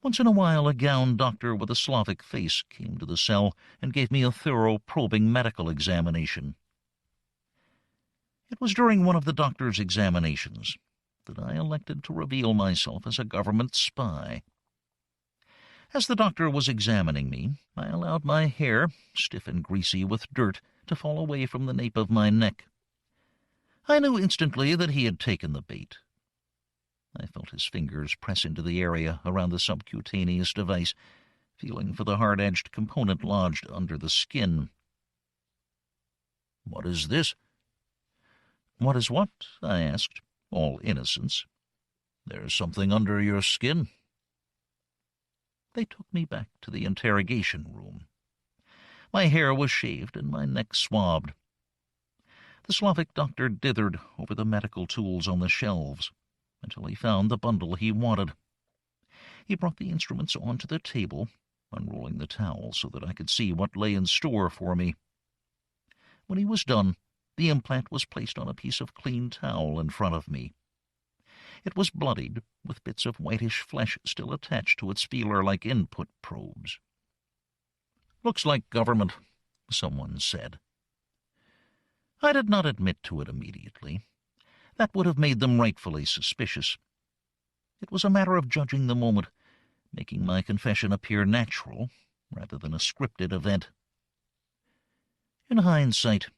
Once in a while a gowned doctor with a Slavic face came to the cell and gave me a thorough, probing medical examination. It was during one of the doctor's examinations that I elected to reveal myself as a government spy. As the doctor was examining me, I allowed my hair, stiff and greasy with dirt, to fall away from the nape of my neck. I knew instantly that he had taken the bait. I felt his fingers press into the area around the subcutaneous device, feeling for the hard-edged component lodged under the skin. "What is this?" "What is what?" I asked, all innocence. "There's something under your skin." They took me back to the interrogation room. My hair was shaved and my neck swabbed. The Slavic doctor dithered over the medical tools on the shelves until he found the bundle he wanted. He brought the instruments onto the table, unrolling the towel so that I could see what lay in store for me. When he was done, the implant was placed on a piece of clean towel in front of me. It was bloodied, with bits of whitish flesh still attached to its feeler-like input probes. "Looks like government," someone said. I did not admit to it immediately. That would have made them rightfully suspicious. It was a matter of judging the moment, making my confession appear natural rather than a scripted event. In hindsight,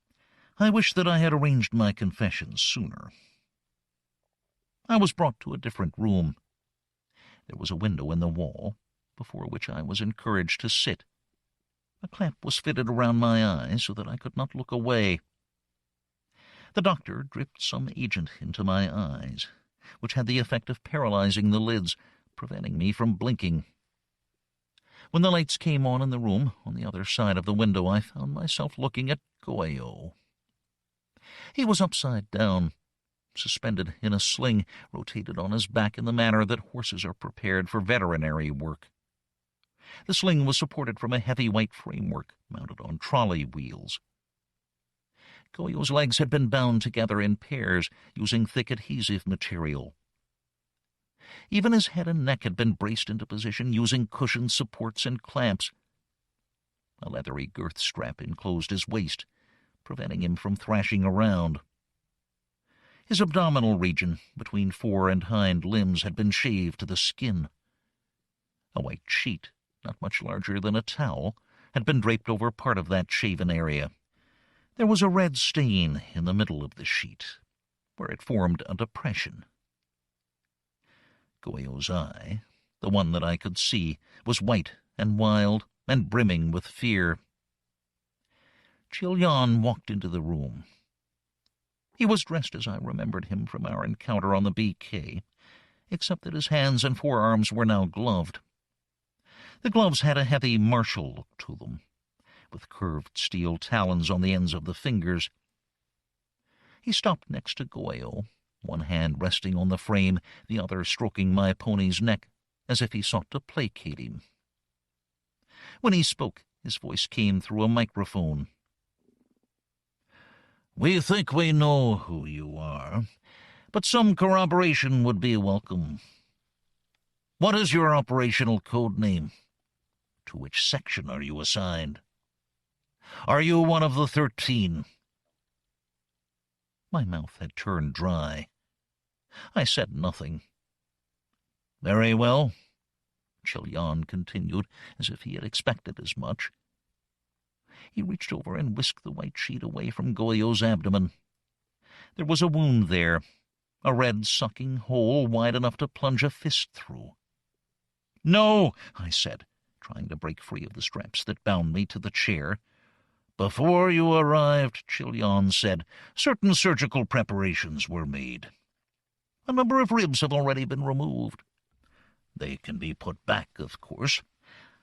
I wish that I had arranged my confession sooner. I was brought to a different room. There was a window in the wall, before which I was encouraged to sit. A clamp was fitted around my eyes so that I could not look away. The doctor dripped some agent into my eyes, which had the effect of paralyzing the lids, preventing me from blinking. When the lights came on in the room on the other side of the window, I found myself looking at Goyo. He was upside down, suspended in a sling, rotated on his back in the manner that horses are prepared for veterinary work. The sling was supported from a heavy white framework mounted on trolley wheels. Goyo's legs had been bound together in pairs using thick adhesive material. Even his head and neck had been braced into position using cushioned supports and clamps. A leathery girth strap enclosed his waist, preventing him from thrashing around. His abdominal region, between fore and hind limbs, had been shaved to the skin. A white sheet, not much larger than a towel, had been draped over part of that shaven area. There was a red stain in the middle of the sheet, where it formed a depression. Goyo's eye, the one that I could see, was white and wild and brimming with fear. Chilyan walked into the room. He was dressed as I remembered him from our encounter on the BK, except that his hands and forearms were now gloved. The gloves had a heavy martial look to them, with curved steel talons on the ends of the fingers. He stopped next to Goyo, one hand resting on the frame, the other stroking my pony's neck, as if he sought to placate him. When he spoke, his voice came through a microphone. We think we know who you are, but some corroboration would be welcome. What is your operational code name? To which section are you assigned? Are you one of the 13? My mouth had turned dry. I said nothing. Very well, Chilyan continued, as if he had expected as much. He reached over and whisked the white sheet away from Goyo's abdomen. There was a wound there, a red sucking hole wide enough to plunge a fist through. No, I said, trying to break free of the straps that bound me to the chair. Before you arrived, Chilyan said, certain surgical preparations were made. A number of ribs have already been removed. They can be put back, of course,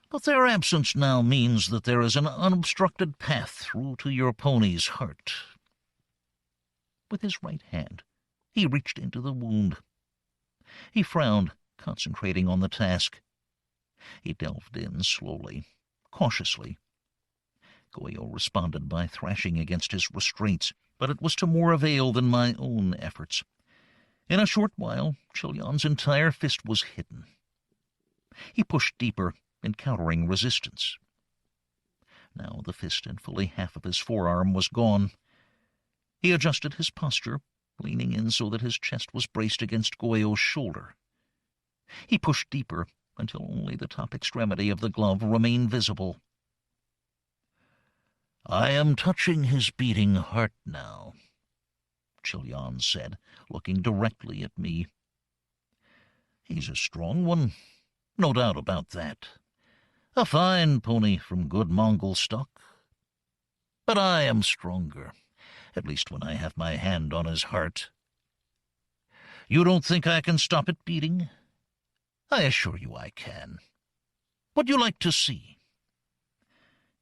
but their absence now means that there is an unobstructed path through to your pony's heart. With his right hand, he reached into the wound. He frowned, concentrating on the task. He delved in slowly, cautiously. Goyo responded by thrashing against his restraints, but it was to more avail than my own efforts. In a short while, Chilyan's entire fist was hidden. He pushed deeper, encountering resistance. Now the fist and fully half of his forearm was gone. He adjusted his posture, leaning in so that his chest was braced against Goyo's shoulder. He pushed deeper until only the top extremity of the glove remained visible. I am touching his beating heart now, Chilyan said, looking directly at me. He's a strong one, no doubt about that. A fine pony from good Mongol stock. But I am stronger, at least when I have my hand on his heart. You don't think I can stop it beating? I assure you I can. Would you like to see?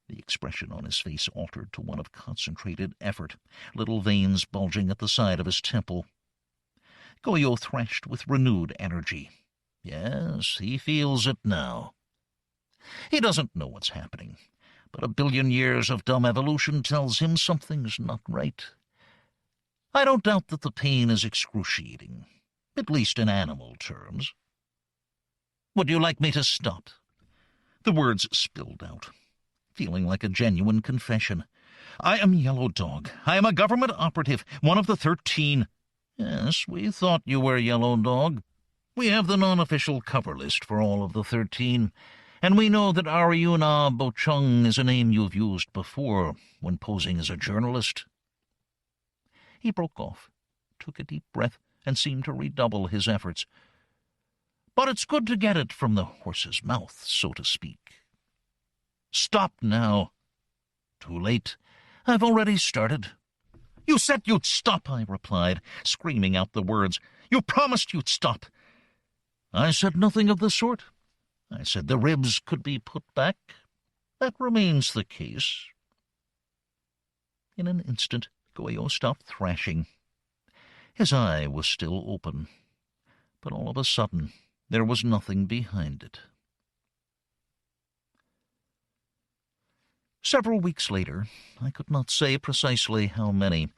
The expression on his face altered to one of concentrated effort, little veins bulging at the side of his temple. Goyo thrashed with renewed energy. Yes, he feels it now. He doesn't know what's happening, but a billion years of dumb evolution tells him something's not right. I don't doubt that the pain is excruciating, at least in animal terms. Would you like me to stop? The words spilled out, feeling like a genuine confession. I am Yellow Dog. I am a government operative, one of the 13. Yes, we thought you were Yellow Dog. We have the non-official cover list for all of the 13, and we know that Aryuna Bochung is a name you've used before when posing as a journalist. He broke off, took a deep breath, and seemed to redouble his efforts. But it's good to get it from the horse's mouth, so to speak. Stop now. Too late. I've already started. You said you'd stop, I replied, screaming out the words. You promised you'd stop. I said nothing of the sort. I said the ribs could be put back. That remains the case. In an instant, Goyo stopped thrashing. His eye was still open, but all of a sudden there was nothing behind it. Several weeks later, I could not say precisely how many,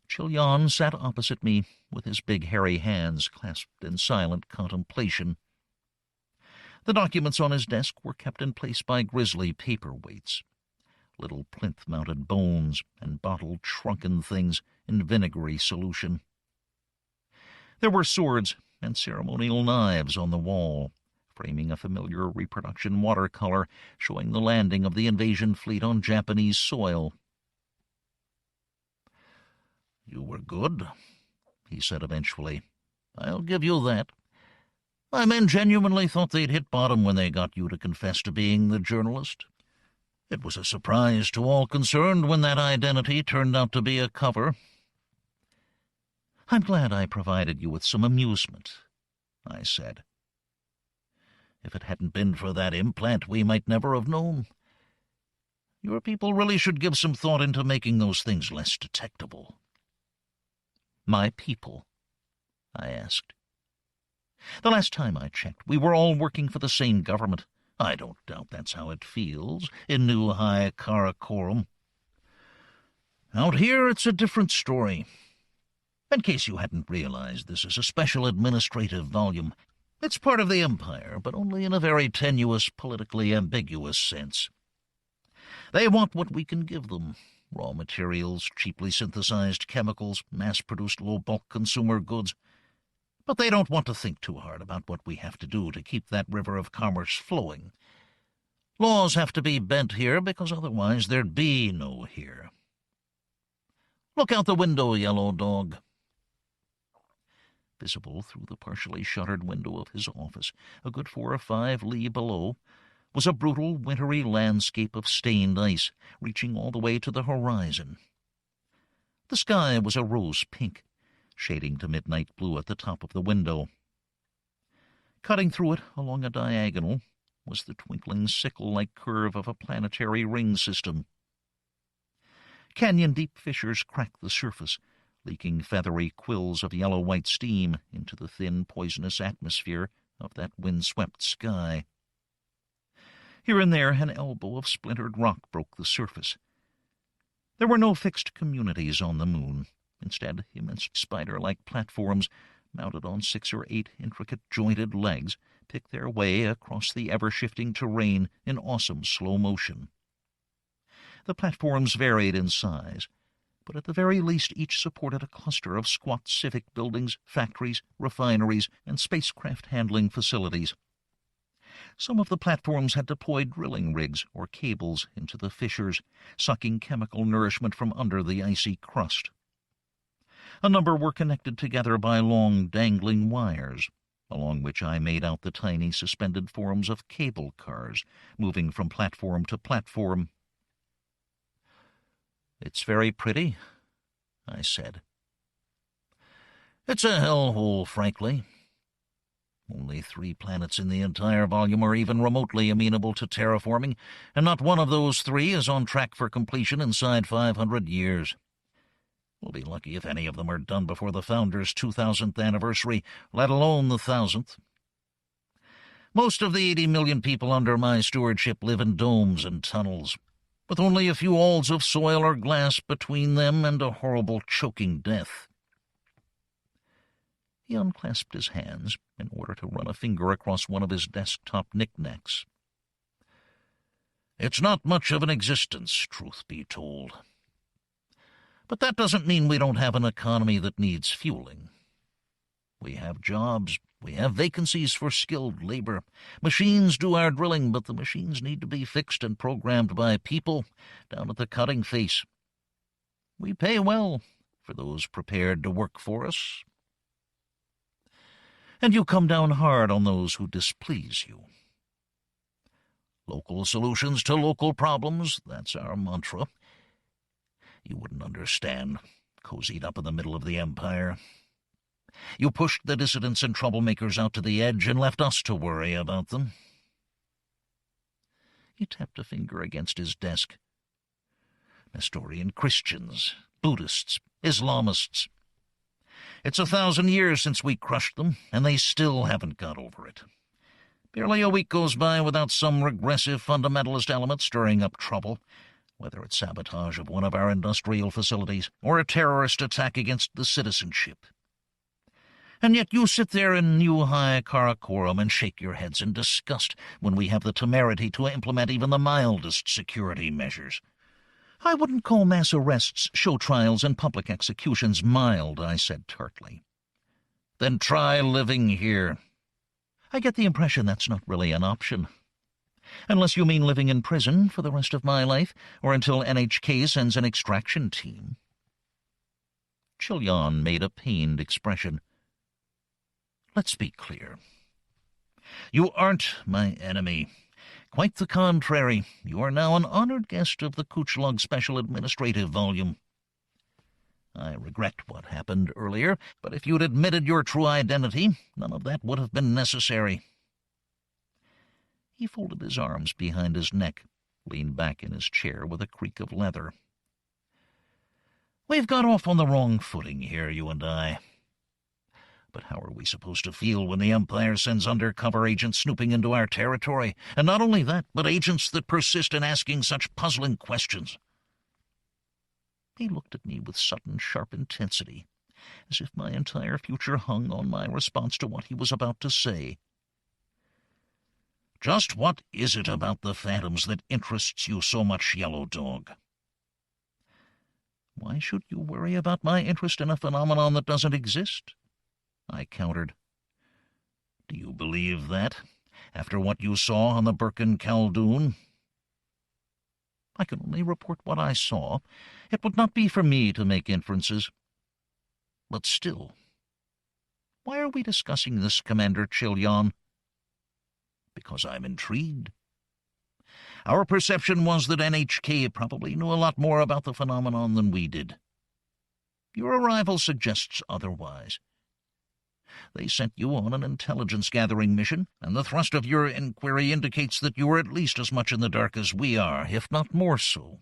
Chilyan sat opposite me with his big hairy hands clasped in silent contemplation. The documents on his desk were kept in place by grisly paperweights, little plinth-mounted bones and bottled shrunken things in vinegary solution. There were swords and ceremonial knives on the wall, framing a familiar reproduction watercolor showing the landing of the invasion fleet on Japanese soil. You were good, he said eventually. I'll give you that. My men genuinely thought they'd hit bottom when they got you to confess to being the journalist. It was a surprise to all concerned when that identity turned out to be a cover. I'm glad I provided you with some amusement, I said. If it hadn't been for that implant, we might never have known. Your people really should give some thought into making those things less detectable. My people? I asked. The last time I checked, we were all working for the same government. I don't doubt that's how it feels in New High Karakorum. Out here, it's a different story. In case you hadn't realized, this is a special administrative volume. It's part of the Empire, but only in a very tenuous, politically ambiguous sense. They want what we can give them. Raw materials, cheaply synthesized chemicals, mass-produced low-bulk consumer goods. But they don't want to think too hard about what we have to do to keep that river of commerce flowing. Laws have to be bent here, because otherwise there'd be no here. Look out the window, Yellow Dog. Visible through the partially shuttered window of his office, a good 4 or 5 li below, was a brutal, wintry landscape of stained ice, reaching all the way to the horizon. The sky was a rose-pink, shading to midnight blue at the top of the window. Cutting through it, along a diagonal, was the twinkling sickle-like curve of a planetary ring system. Canyon-deep fissures cracked the surface, leaking feathery quills of yellow-white steam into the thin, poisonous atmosphere of that wind-swept sky. Here and there an elbow of splintered rock broke the surface. There were no fixed communities on the moon. Instead, immense spider-like platforms, mounted on 6 or 8 intricate jointed legs, picked their way across the ever-shifting terrain in awesome slow motion. The platforms varied in size, but at the very least each supported a cluster of squat civic buildings, factories, refineries, and spacecraft handling facilities. Some of the platforms had deployed drilling rigs or cables into the fissures, sucking chemical nourishment from under the icy crust. A number were connected together by long, dangling wires, along which I made out the tiny suspended forms of cable cars, moving from platform to platform. "It's very pretty," I said. "It's a hellhole, frankly. Only 3 planets in the entire volume are even remotely amenable to terraforming, and not one of those 3 is on track for completion inside 500 years. We'll be lucky if any of them are done before the Founders' 2000th anniversary, let alone the 1000th. Most of the 80 million people under my stewardship live in domes and tunnels, with only a few alls of soil or glass between them and a horrible choking death." He unclasped his hands in order to run a finger across one of his desktop knickknacks. "It's not much of an existence, truth be told. But that doesn't mean we don't have an economy that needs fueling. We have jobs, we have vacancies for skilled labor. Machines do our drilling, but the machines need to be fixed and programmed by people down at the cutting face. We pay well for those prepared to work for us. And you come down hard on those who displease you. Local solutions to local problems, that's our mantra. You wouldn't understand, cozied up in the middle of the Empire. You pushed the dissidents and troublemakers out to the edge and left us to worry about them." He tapped a finger against his desk. "Nestorian Christians, Buddhists, Islamists. It's 1,000 years since we crushed them, and they still haven't got over it. Barely a week goes by without some regressive fundamentalist element stirring up trouble, whether it's sabotage of one of our industrial facilities or a terrorist attack against the citizenship. And yet you sit there in New High Karakoram and shake your heads in disgust when we have the temerity to implement even the mildest security measures. I wouldn't call mass arrests, show trials, and public executions mild," I said tartly. "Then try living here." "I get the impression that's not really an option. Unless you mean living in prison for the rest of my life, or until NHK sends an extraction team." Chilyan made a pained expression. "Let's be clear. You aren't my enemy. Quite the contrary. You are now an honored guest of the Kuchlug Special Administrative Volume. I regret what happened earlier, but if you'd admitted your true identity, none of that would have been necessary." He folded his arms behind his neck, leaned back in his chair with a creak of leather. "We've got off on the wrong footing here, you and I. But how are we supposed to feel when the Empire sends undercover agents snooping into our territory? And not only that, but agents that persist in asking such puzzling questions." He looked at me with sudden, sharp intensity, as if my entire future hung on my response to what he was about to say. "Just what is it about the phantoms that interests you so much, Yellow Dog?" "Why should you worry about my interest in a phenomenon that doesn't exist?" I countered. "Do you believe that, after what you saw on the Birkin Khaldoon?" "I can only report what I saw. It would not be for me to make inferences." "But still, why are we discussing this, Commander Chilyon?" "Because I'm intrigued. Our perception was that NHK probably knew a lot more about the phenomenon than we did. Your arrival suggests otherwise. They sent you on an intelligence-gathering mission, and the thrust of your inquiry indicates that you are at least as much in the dark as we are, if not more so."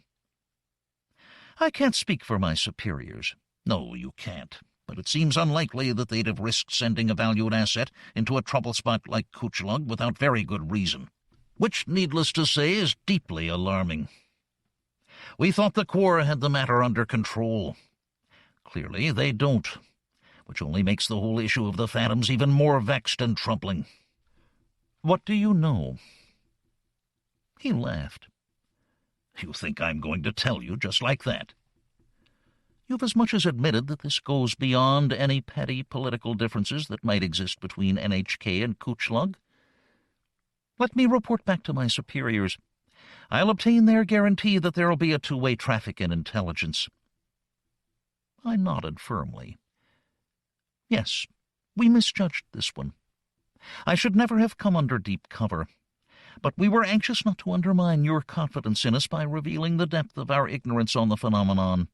"I can't speak for my superiors." "No, you can't. But it seems unlikely that they'd have risked sending a valued asset into a trouble spot like Kuchlug without very good reason, which, needless to say, is deeply alarming. We thought the Corps had the matter under control. Clearly they don't, which only makes the whole issue of the phantoms even more vexed and troubling." "What do you know?" He laughed. "You think I'm going to tell you just like that?" "You've as much as admitted that this goes beyond any petty political differences that might exist between NHK and Kuchlug. Let me report back to my superiors. I'll obtain their guarantee that there'll be a two-way traffic in intelligence." I nodded firmly. "Yes, we misjudged this one. I should never have come under deep cover, but we were anxious not to undermine your confidence in us by revealing the depth of our ignorance on the phenomenon.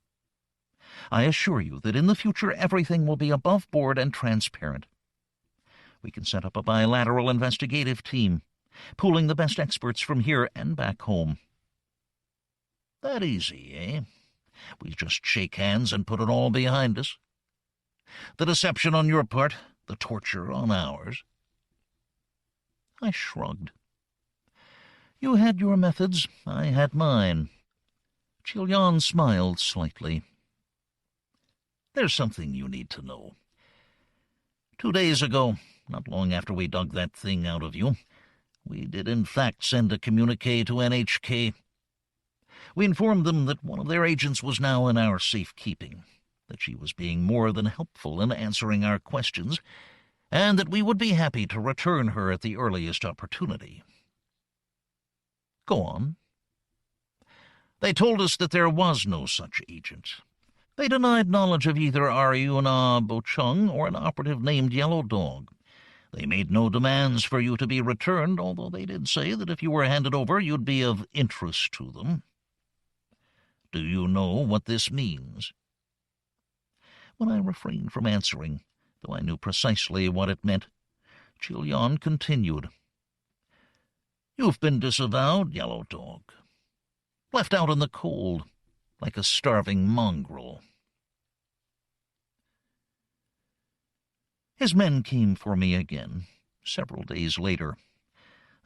I assure you that in the future everything will be above board and transparent. We can set up a bilateral investigative team, pooling the best experts from here and back home." "That easy, eh? We just shake hands and put it all behind us? The deception on your part, the torture on ours?" I shrugged. "You had your methods, I had mine." Chilyon smiled slightly. "There's something you need to know. 2 days ago, not long after we dug that thing out of you, we did in fact send a communique to NHK. We informed them that one of their agents was now in our safekeeping, that she was being more than helpful in answering our questions, and that we would be happy to return her at the earliest opportunity." "Go on." "They told us that there was no such agent. They denied knowledge of either Aryuna Bochung or an operative named Yellow Dog. They made no demands for you to be returned, although they did say that if you were handed over, you'd be of interest to them. Do you know what this means?" When I refrained from answering, though I knew precisely what it meant, Chilyon continued. "You've been disavowed, Yellow Dog. Left out in the cold, like a starving mongrel." His men came for me again, several days later.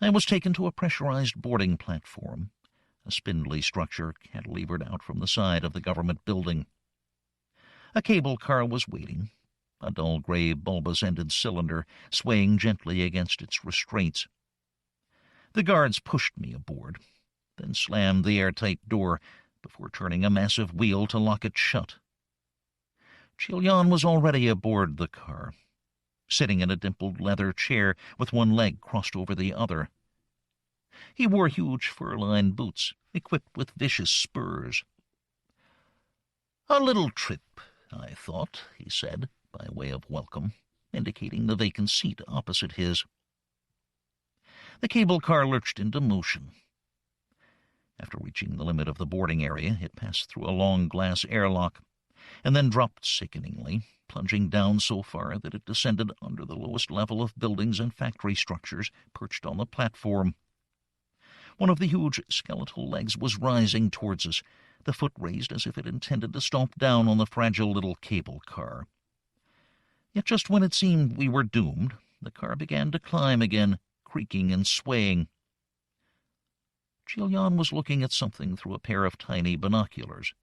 I was taken to a pressurized boarding platform, a spindly structure cantilevered out from the side of the government building. A cable car was waiting, a dull gray bulbous-ended cylinder swaying gently against its restraints. The guards pushed me aboard, then slammed the airtight door before turning a massive wheel to lock it shut. Chilyon was already aboard the car, sitting in a dimpled leather chair with one leg crossed over the other. He wore huge fur-lined boots, equipped with vicious spurs. "A little trip, I thought," he said, by way of welcome, indicating the vacant seat opposite his. The cable car lurched into motion. After reaching the limit of the boarding area, it passed through a long glass airlock, and then dropped sickeningly, plunging down so far that it descended under the lowest level of buildings and factory structures perched on the platform. One of the huge skeletal legs was rising towards us, the foot raised as if it intended to stomp down on the fragile little cable car. Yet just when it seemed we were doomed, the car began to climb again, creaking and swaying. Chilyon was looking at something through a pair of tiny binoculars.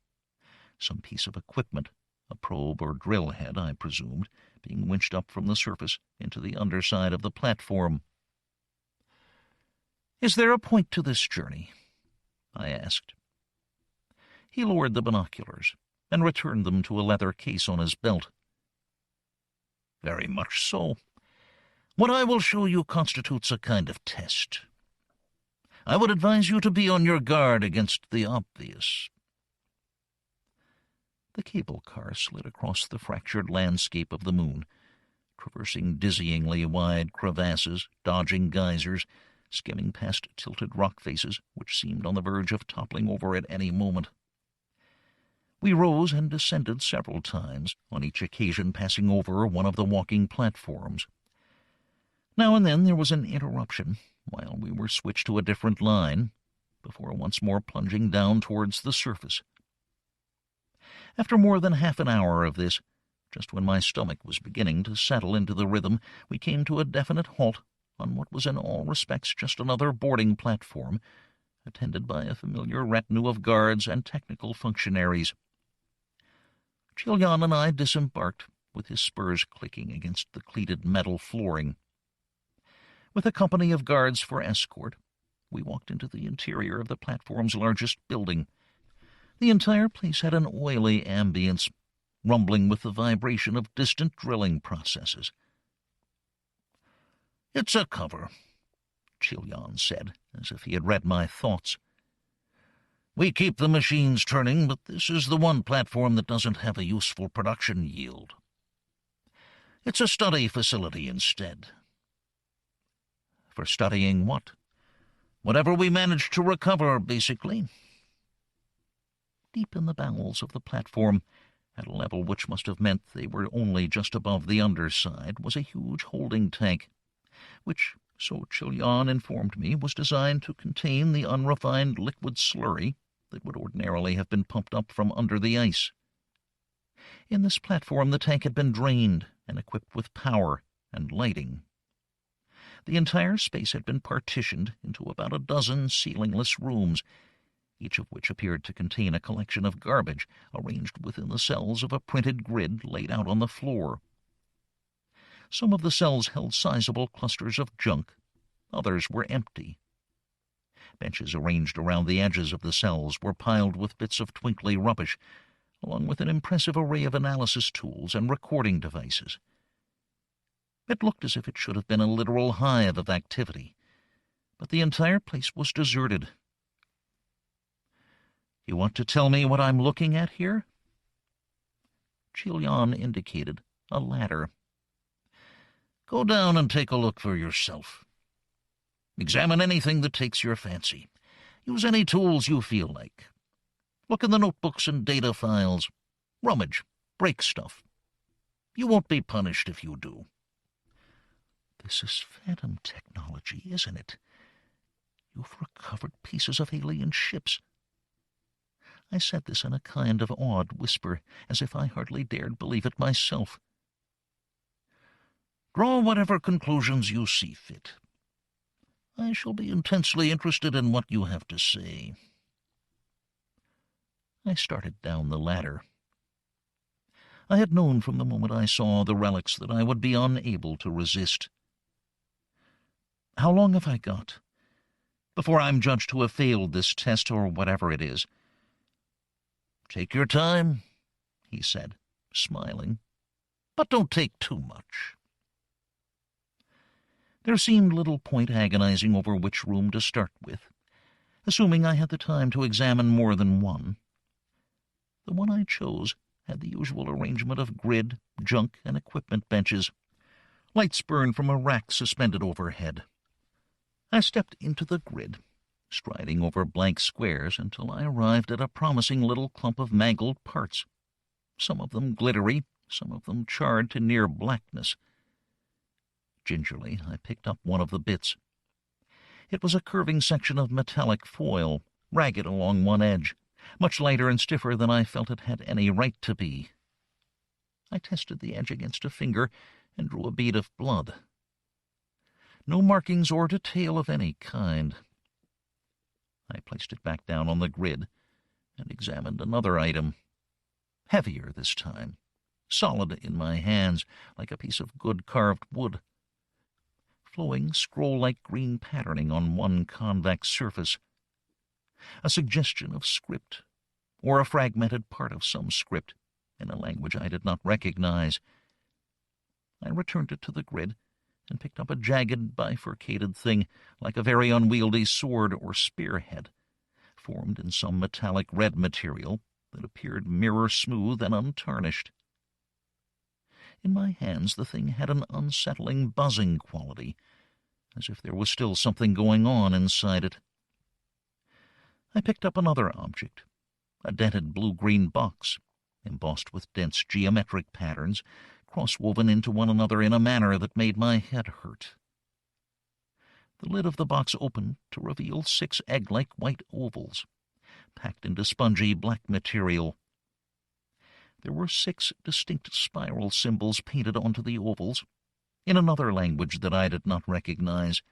Some piece of equipment, a probe or drill head, I presumed, being winched up from the surface into the underside of the platform. "Is there a point to this journey?" I asked. He lowered the binoculars and returned them to a leather case on his belt. "Very much so. What I will show you constitutes a kind of test. I would advise you to be on your guard against the obvious." The cable car slid across the fractured landscape of the moon, traversing dizzyingly wide crevasses, dodging geysers, skimming past tilted rock faces which seemed on the verge of toppling over at any moment. We rose and descended several times, on each occasion passing over one of the walking platforms. Now and then there was an interruption, while we were switched to a different line, before once more plunging down towards the surface. After more than half an hour of this, just when my stomach was beginning to settle into the rhythm, we came to a definite halt on what was in all respects just another boarding platform, attended by a familiar retinue of guards and technical functionaries. Chilyan and I disembarked, with his spurs clicking against the cleated metal flooring. With a company of guards for escort, we walked into the interior of the platform's largest building. The entire place had an oily ambience, rumbling with the vibration of distant drilling processes. "It's a cover," Chilyan said, as if he had read my thoughts. "We keep the machines turning, but this is the one platform that doesn't have a useful production yield. It's a study facility instead." "For studying what?" "Whatever we manage to recover, basically." Deep in the bowels of the platform, at a level which must have meant they were only just above the underside, was a huge holding tank, which, so Chilyan informed me, was designed to contain the unrefined liquid slurry that would ordinarily have been pumped up from under the ice. In this platform the tank had been drained and equipped with power and lighting. The entire space had been partitioned into about a dozen ceilingless rooms, each of which appeared to contain a collection of garbage arranged within the cells of a printed grid laid out on the floor. Some of the cells held sizable clusters of junk, others were empty. Benches arranged around the edges of the cells were piled with bits of twinkly rubbish, along with an impressive array of analysis tools and recording devices. It looked as if it should have been a literal hive of activity, but the entire place was deserted. "You want to tell me what I'm looking at here?" Chilyan indicated a ladder. "Go down and take a look for yourself. Examine anything that takes your fancy. Use any tools you feel like. Look in the notebooks and data files. Rummage, break stuff. You won't be punished if you do." "This is phantom technology, isn't it? You've recovered pieces of alien ships." I said this in a kind of awed whisper, as if I hardly dared believe it myself. "Draw whatever conclusions you see fit. I shall be intensely interested in what you have to say." I started down the ladder. I had known from the moment I saw the relics that I would be unable to resist. "How long have I got before I'm judged to have failed this test or whatever it is?" "Take your time," he said, smiling, "but don't take too much." There seemed little point agonizing over which room to start with, assuming I had the time to examine more than one. The one I chose had the usual arrangement of grid, junk, and equipment benches. Lights burned from a rack suspended overhead. I stepped into the grid, striding over blank squares until I arrived at a promising little clump of mangled parts, some of them glittery, some of them charred to near blackness. Gingerly, I picked up one of the bits. It was a curving section of metallic foil, ragged along one edge, much lighter and stiffer than I felt it had any right to be. I tested the edge against a finger and drew a bead of blood. No markings or detail of any kind. I placed it back down on the grid and examined another item. heavier this time, solid in my hands like a piece of good carved wood, flowing scroll-like green patterning on one convex surface, a suggestion of script, or a fragmented part of some script in a language I did not recognize. I returned it to the grid and picked up a jagged, bifurcated thing like a very unwieldy sword or spearhead, formed in some metallic red material that appeared mirror-smooth and untarnished. In my hands the thing had an unsettling buzzing quality, as if there was still something going on inside it. I picked up another object, a dented blue-green box, embossed with dense geometric patterns, cross-woven into one another in a manner that made my head hurt. The lid of the box opened to reveal 6 egg-like white ovals, packed into spongy black material. There were 6 distinct spiral symbols painted onto the ovals, in another language that I did not recognize.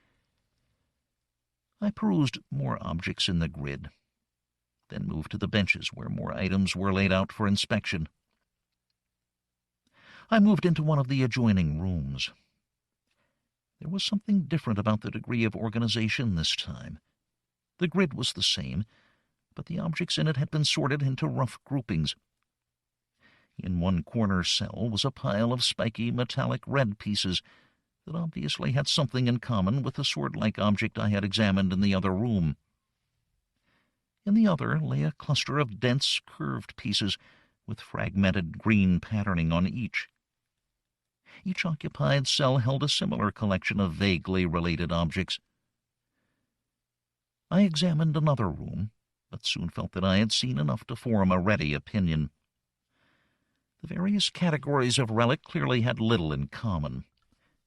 I perused more objects in the grid, then moved to the benches where more items were laid out for inspection. I moved into one of the adjoining rooms. There was something different about the degree of organization this time. The grid was the same, but the objects in it had been sorted into rough groupings. In one corner cell was a pile of spiky metallic red pieces that obviously had something in common with the sword-like object I had examined in the other room. In the other lay a cluster of dense, curved pieces with fragmented green patterning on each. Each occupied cell held a similar collection of vaguely related objects. I examined another room, but soon felt that I had seen enough to form a ready opinion. The various categories of relic clearly had little in common,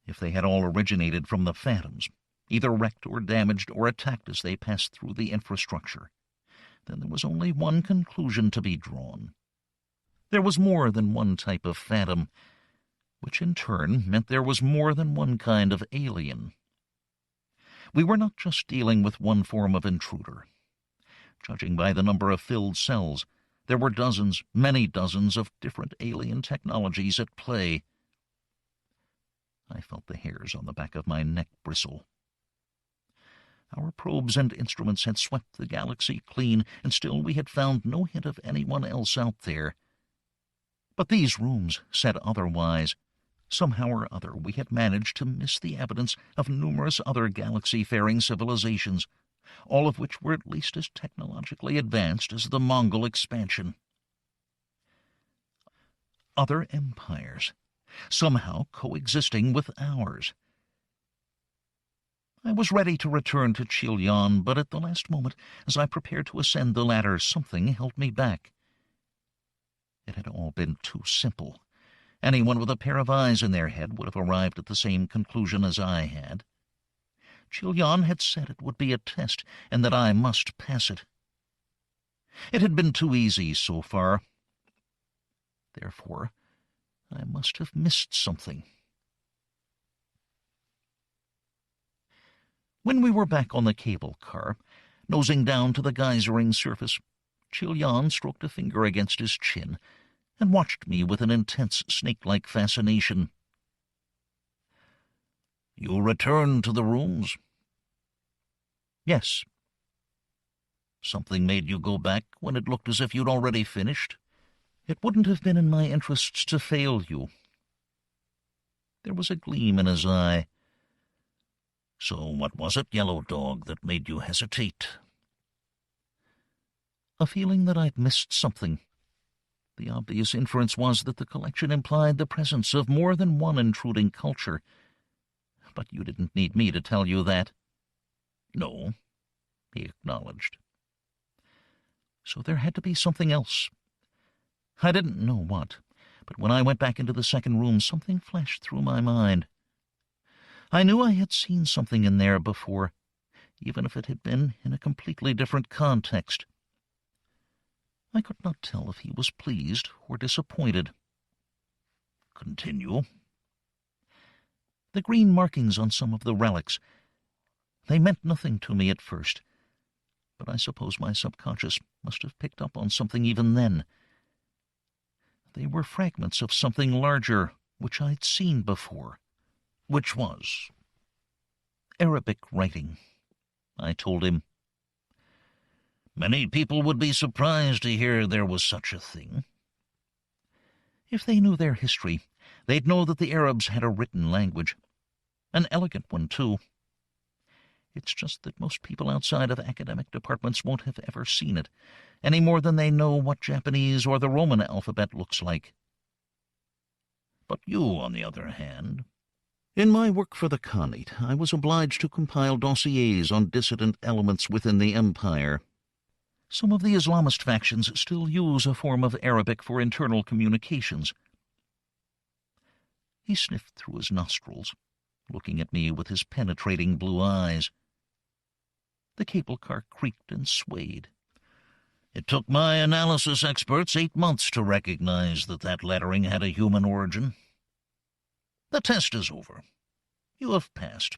if they had all originated from the phantoms, either wrecked or damaged or attacked as they passed through the infrastructure. Then there was only one conclusion to be drawn. There was more than one type of phantom, which in turn meant there was more than one kind of alien. We were not just dealing with one form of intruder. Judging by the number of filled cells, there were dozens, many dozens of different alien technologies at play. I felt the hairs on the back of my neck bristle. Our probes and instruments had swept the galaxy clean, and still we had found no hint of anyone else out there. But these rooms said otherwise. Somehow or other we had managed to miss the evidence of numerous other galaxy-faring civilizations, all of which were at least as technologically advanced as the Mongol expansion. Other empires, somehow coexisting with ours. I was ready to return to Chilion, but at the last moment, as I prepared to ascend the ladder, something held me back. It had all been too simple. Anyone with a pair of eyes in their head would have arrived at the same conclusion as I had. Chilion had said it would be a test, and that I must pass it. It had been too easy so far. Therefore, I must have missed something. When we were back on the cable car, nosing down to the geysering surface, Chilion stroked a finger against his chin and watched me with an intense snake-like fascination. "You returned to the rooms?" "Yes." "Something made you go back when it looked as if you'd already finished?" "It wouldn't have been in my interests to fail you." There was a gleam in his eye. "So what was it, Yellow Dog, that made you hesitate?" A feeling that I'd missed something. The obvious inference was that the collection implied the presence of more than one intruding culture. But you didn't need me to tell you that. "No," he acknowledged. So there had to be something else. I didn't know what, but when I went back into the second room, something flashed through my mind. I knew I had seen something in there before, even if it had been in a completely different context. I could not tell if he was pleased or disappointed. "Continue." "The green markings on some of the relics. They meant nothing to me at first, but I suppose my subconscious must have picked up on something even then. They were fragments of something larger, which I'd seen before. Which was Arabic writing, I told him. Many people would be surprised to hear there was such a thing. If they knew their history, they'd know that the Arabs had a written language. An elegant one, too. It's just that most people outside of academic departments won't have ever seen it, any more than they know what Japanese or the Roman alphabet looks like. But you, on the other hand... In my work for the Khanate, I was obliged to compile dossiers on dissident elements within the empire. Some of the Islamist factions still use a form of Arabic for internal communications. He sniffed through his nostrils, looking at me with his penetrating blue eyes. The cable car creaked and swayed. It took my analysis experts 8 months to recognize that lettering had a human origin. The test is over. You have passed.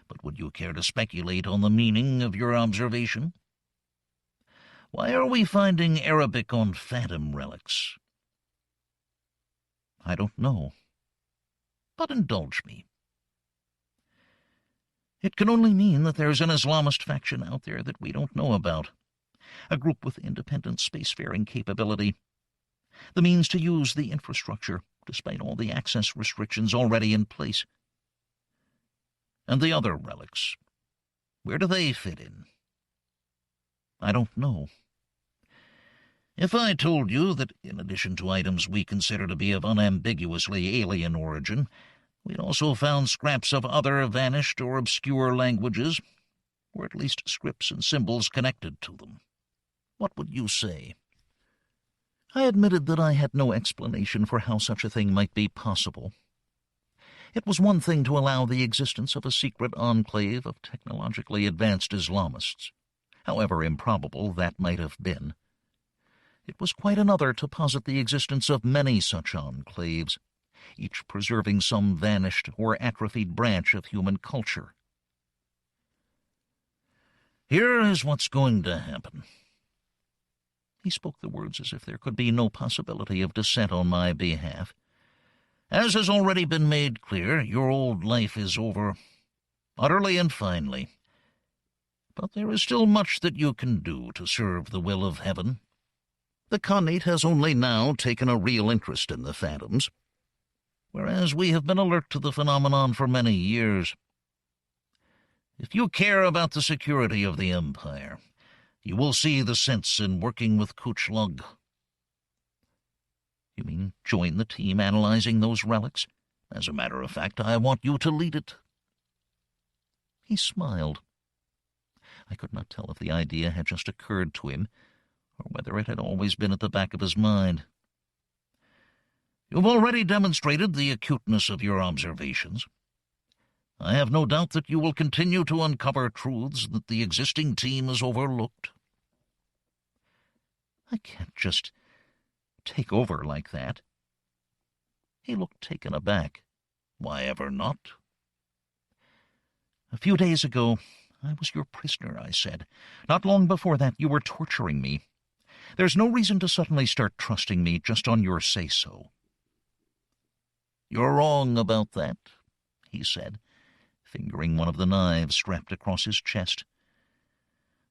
But would you care to speculate on the meaning of your observation? Why are we finding Arabic on phantom relics? I don't know. But indulge me. It can only mean that there's an Islamist faction out there that we don't know about. A group with independent spacefaring capability. The means to use the infrastructure, despite all the access restrictions already in place. And the other relics, where do they fit in? I don't know. If I told you that, in addition to items we consider to be of unambiguously alien origin, we'd also found scraps of other vanished or obscure languages, or at least scripts and symbols connected to them, what would you say? I admitted that I had no explanation for how such a thing might be possible. It was one thing to allow the existence of a secret enclave of technologically advanced Islamists, however improbable that might have been. It was quite another to posit the existence of many such enclaves, each preserving some vanished or atrophied branch of human culture. Here is what's going to happen. He spoke the words as if there could be no possibility of dissent on my behalf. As has already been made clear, your old life is over, utterly and finally. But there is still much that you can do to serve the will of heaven. The Khanate has only now taken a real interest in the phantoms, whereas we have been alert to the phenomenon for many years. If you care about the security of the Empire, you will see the sense in working with Kuch Lug. You mean join the team analyzing those relics? As a matter of fact, I want you to lead it. He smiled. I could not tell if the idea had just occurred to him, or whether it had always been at the back of his mind. You've already demonstrated the acuteness of your observations. I have no doubt that you will continue to uncover truths that the existing team has overlooked. I can't just take over like that. He looked taken aback. Why ever not? A few days ago, I was your prisoner, I said. Not long before that, you were torturing me. There's no reason to suddenly start trusting me just on your say-so. You're wrong about that, he said, fingering one of the knives strapped across his chest.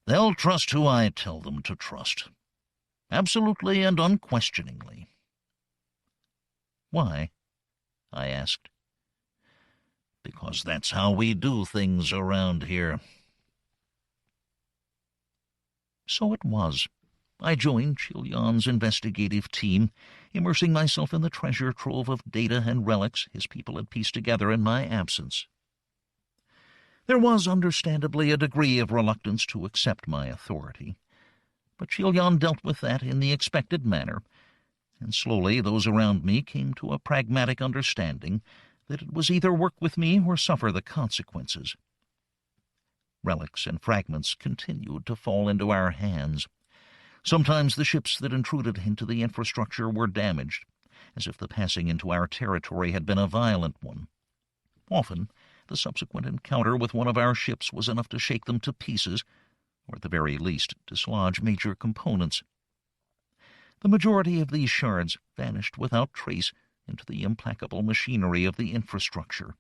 They'll trust who I tell them to trust. Absolutely and unquestioningly. Why? I asked. Because that's how we do things around here. So it was. I joined Chilyan's investigative team, immersing myself in the treasure trove of data and relics his people had pieced together in my absence. There was, understandably, a degree of reluctance to accept my authority, but Chilyan dealt with that in the expected manner, and slowly those around me came to a pragmatic understanding that it was either work with me or suffer the consequences. Relics and fragments continued to fall into our hands. Sometimes the ships that intruded into the infrastructure were damaged, as if the passing into our territory had been a violent one. Often, the subsequent encounter with one of our ships was enough to shake them to pieces, or at the very least dislodge major components. The majority of these shards vanished without trace into the implacable machinery of the infrastructure.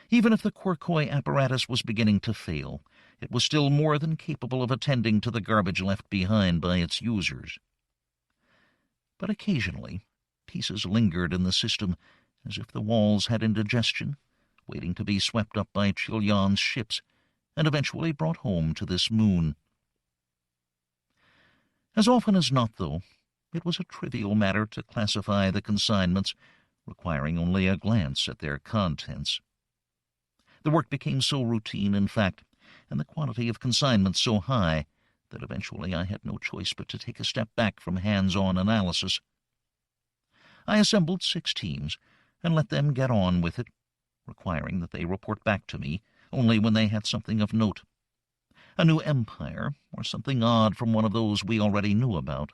Even if the Quirkoi apparatus was beginning to fail, it was still more than capable of attending to the garbage left behind by its users. But occasionally, pieces lingered in the system as if the walls had indigestion, waiting to be swept up by Chilyan's ships and eventually brought home to this moon. As often as not, though, it was a trivial matter to classify the consignments, requiring only a glance at their contents. The work became so routine, in fact, and the quantity of consignments so high, that eventually I had no choice but to take a step back from hands-on analysis. I assembled 6 teams and let them get on with it, requiring that they report back to me only when they had something of note. A new empire, or something odd from one of those we already knew about.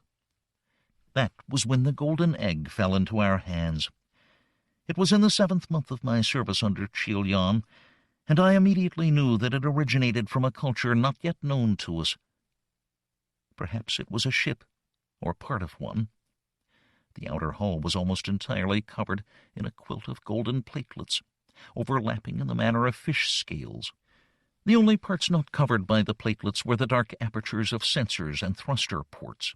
That was when the golden egg fell into our hands. It was in the 7th month of my service under Chilyan, and I immediately knew that it originated from a culture not yet known to us. Perhaps it was a ship, or part of one. The outer hull was almost entirely covered in a quilt of golden platelets, overlapping in the manner of fish scales. The only parts not covered by the platelets were the dark apertures of sensors and thruster ports,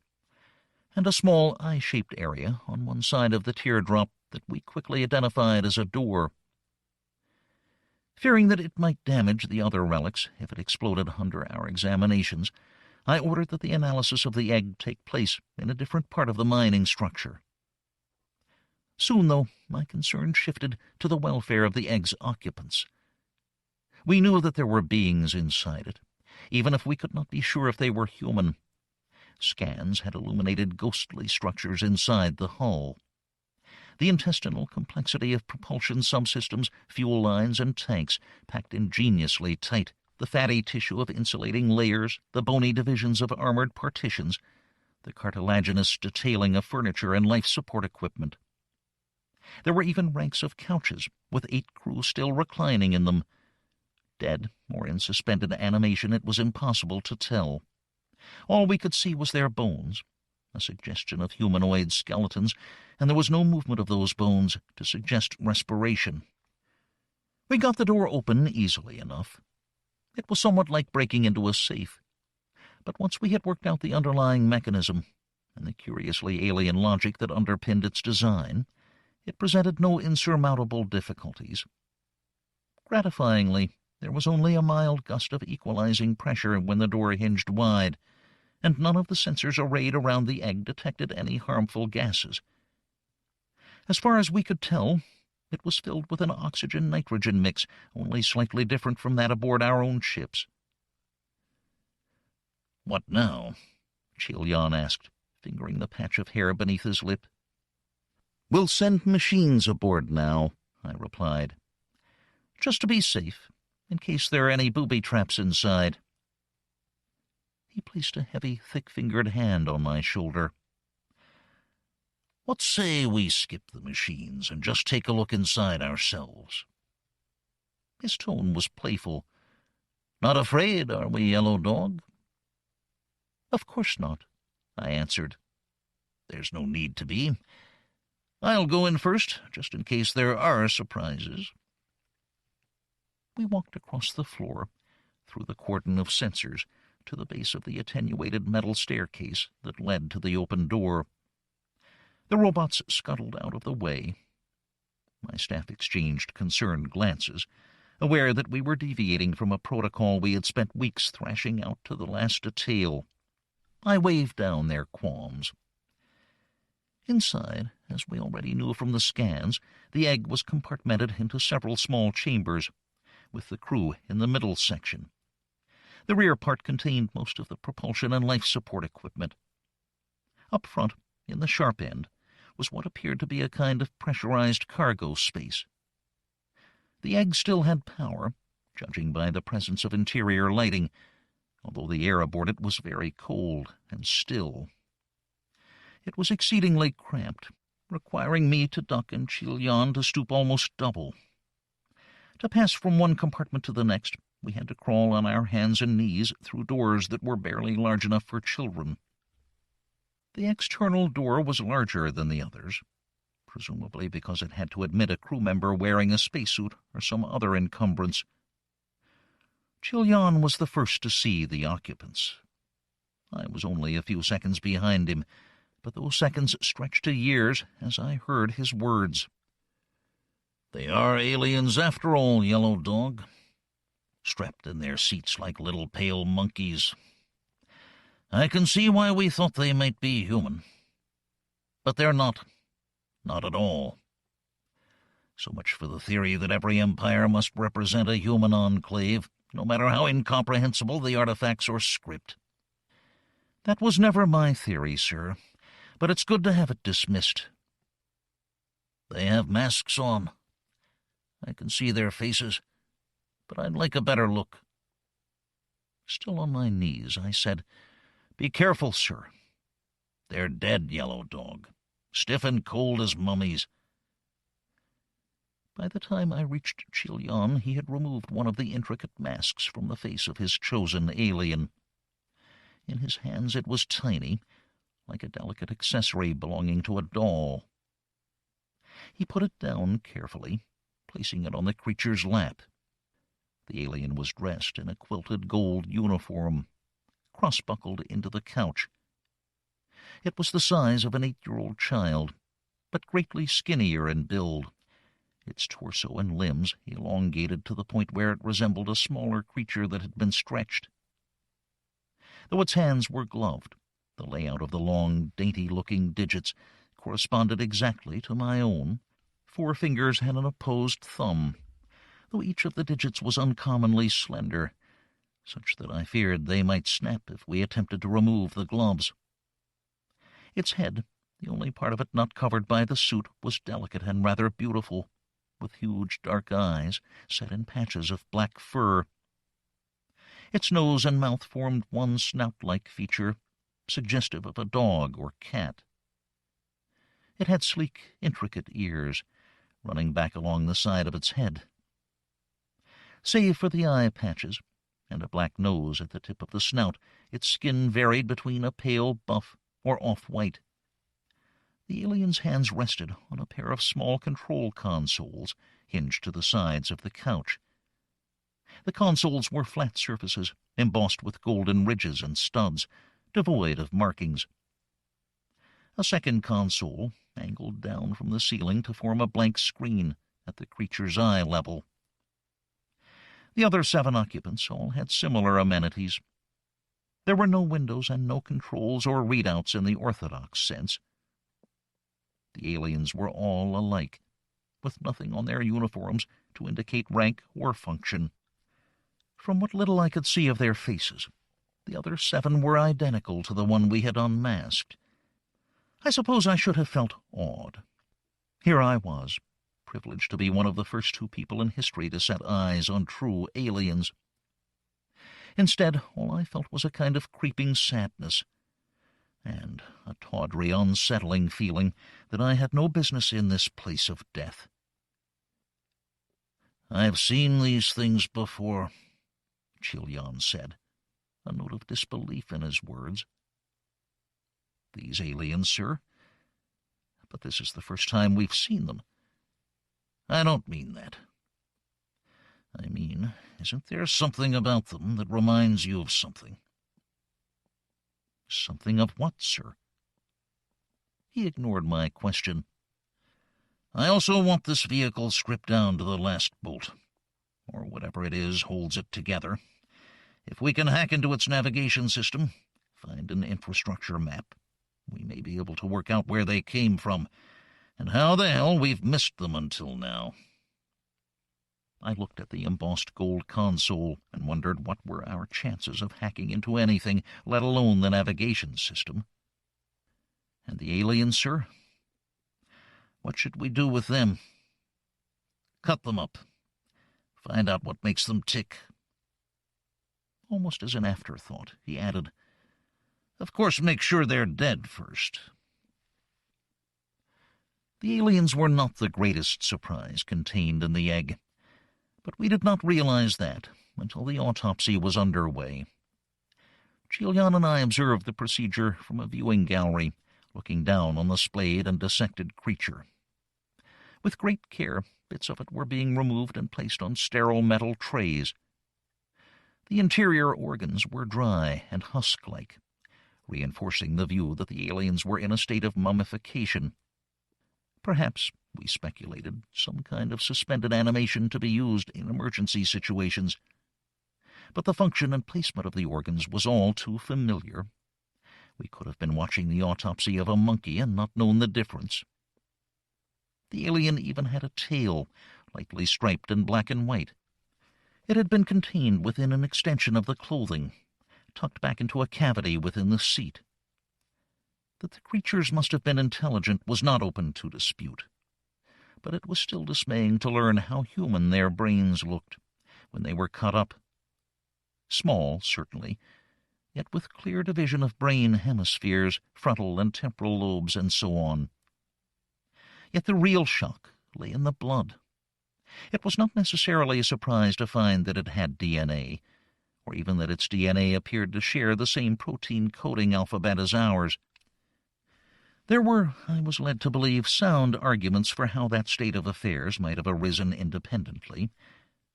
and a small eye-shaped area on one side of the teardrop that we quickly identified as a door. Fearing that it might damage the other relics if it exploded under our examinations, I ordered that the analysis of the egg take place in a different part of the mining structure. Soon, though, my concern shifted to the welfare of the egg's occupants. We knew that there were beings inside it, even if we could not be sure if they were human. Scans had illuminated ghostly structures inside the hull. The intestinal complexity of propulsion subsystems, fuel lines, and tanks packed ingeniously tight, the fatty tissue of insulating layers, the bony divisions of armored partitions, the cartilaginous detailing of furniture and life support equipment. There were even ranks of couches, with 8 crew still reclining in them. Dead or in suspended animation, it was impossible to tell. All we could see was their bones, a suggestion of humanoid skeletons, and there was no movement of those bones to suggest respiration. We got the door open easily enough. It was somewhat like breaking into a safe, but once we had worked out the underlying mechanism and the curiously alien logic that underpinned its design, it presented no insurmountable difficulties. Gratifyingly, there was only a mild gust of equalizing pressure when the door hinged wide, and none of the sensors arrayed around the egg detected any harmful gases. As far as we could tell, it was filled with an oxygen-nitrogen mix, only slightly different from that aboard our own ships. "What now?" Chilyan asked, fingering the patch of hair beneath his lip. "We'll send machines aboard now," I replied. "Just to be safe, in case there are any booby traps inside." He placed a heavy, thick-fingered hand on my shoulder. "What say we skip the machines and just take a look inside ourselves?" His tone was playful. "Not afraid, are we, Yellow Dog?" "Of course not," I answered. "There's no need to be. I'll go in first, just in case there are surprises." We walked across the floor, through the cordon of sensors, to the base of the attenuated metal staircase that led to the open door. The robots scuttled out of the way. My staff exchanged concerned glances, aware that we were deviating from a protocol we had spent weeks thrashing out to the last detail. I waved down their qualms. Inside, as we already knew from the scans, the egg was compartmented into several small chambers, with the crew in the middle section. The rear part contained most of the propulsion and life support equipment. Up front, in the sharp end, was what appeared to be a kind of pressurized cargo space. The egg still had power, judging by the presence of interior lighting, although the air aboard it was very cold and still. It was exceedingly cramped, requiring me to duck and Chilyan to stoop almost double. To pass from one compartment to the next, we had to crawl on our hands and knees through doors that were barely large enough for children. The external door was larger than the others, presumably because it had to admit a crew member wearing a spacesuit or some other encumbrance. Chilion was the first to see the occupants. I was only a few seconds behind him, but those seconds stretched to years as I heard his words. "They are aliens after all, Yellow Dog, strapped in their seats like little pale monkeys. I can see why we thought they might be human. But they're not. Not at all. So much for the theory that every empire must represent a human enclave, no matter how incomprehensible the artifacts or script. That was never my theory, sir, but it's good to have it dismissed. They have masks on. I can see their faces, but I'd like a better look." Still on my knees, I said, "Be careful, sir. They're dead, Yellow Dog, stiff and cold as mummies." By the time I reached Chilion, he had removed one of the intricate masks from the face of his chosen alien. In his hands it was tiny, like a delicate accessory belonging to a doll. He put it down carefully, placing it on the creature's lap. The alien was dressed in a quilted gold uniform, cross-buckled into the couch. It was the size of an 8-year-old child, but greatly skinnier in build, its torso and limbs elongated to the point where it resembled a smaller creature that had been stretched. Though its hands were gloved, the layout of the long, dainty-looking digits corresponded exactly to my own. 4 fingers had an opposed thumb, though each of the digits was uncommonly slender, such that I feared they might snap if we attempted to remove the gloves. Its head, the only part of it not covered by the suit, was delicate and rather beautiful, with huge dark eyes set in patches of black fur. Its nose and mouth formed one snout-like feature, suggestive of a dog or cat. It had sleek, intricate ears, running back along the side of its head. Save for the eye patches and a black nose at the tip of the snout, its skin varied between a pale buff or off-white. The alien's hands rested on a pair of small control consoles hinged to the sides of the couch. The consoles were flat surfaces, embossed with golden ridges and studs, devoid of markings. A second console angled down from the ceiling to form a blank screen at the creature's eye level. The other 7 occupants all had similar amenities. There were no windows and no controls or readouts in the orthodox sense. The aliens were all alike, with nothing on their uniforms to indicate rank or function. From what little I could see of their faces, the other 7 were identical to the one we had unmasked. I suppose I should have felt awed. Here I was, privileged to be one of the first 2 people in history to set eyes on true aliens. Instead, all I felt was a kind of creeping sadness, and a tawdry, unsettling feeling that I had no business in this place of death. "I've seen these things before," Chilion said, a note of disbelief in his words. "These aliens, sir? But this is the first time we've seen them." "I don't mean that. I mean, isn't there something about them that reminds you of something?" "Something of what, sir?" He ignored my question. "I also want this vehicle stripped down to the last bolt, or whatever it is holds it together. If we can hack into its navigation system, find an infrastructure map, we may be able to work out where they came from, and how the hell we've missed them until now." I looked at the embossed gold console and wondered what were our chances of hacking into anything, let alone the navigation system. And the aliens, sir? What should we do with them? "Cut them up. Find out what makes them tick." Almost as an afterthought, he added, "Of course, make sure they're dead first." The aliens were not the greatest surprise contained in the egg, but we did not realize that until the autopsy was underway. Chilion and I observed the procedure from a viewing gallery, looking down on the splayed and dissected creature. With great care, bits of it were being removed and placed on sterile metal trays. The interior organs were dry and husk-like, reinforcing the view that the aliens were in a state of mummification. Perhaps, we speculated, some kind of suspended animation to be used in emergency situations. But the function and placement of the organs was all too familiar. We could have been watching the autopsy of a monkey and not known the difference. The alien even had a tail, lightly striped in black and white. It had been contained within an extension of the clothing, tucked back into a cavity within the seat. That the creatures must have been intelligent was not open to dispute, but it was still dismaying to learn how human their brains looked when they were cut up. Small, certainly, yet with clear division of brain hemispheres, frontal and temporal lobes, and so on. Yet the real shock lay in the blood. It was not necessarily a surprise to find that it had DNA, or even that its DNA appeared to share the same protein coding alphabet as ours. There were, I was led to believe, sound arguments for how that state of affairs might have arisen independently,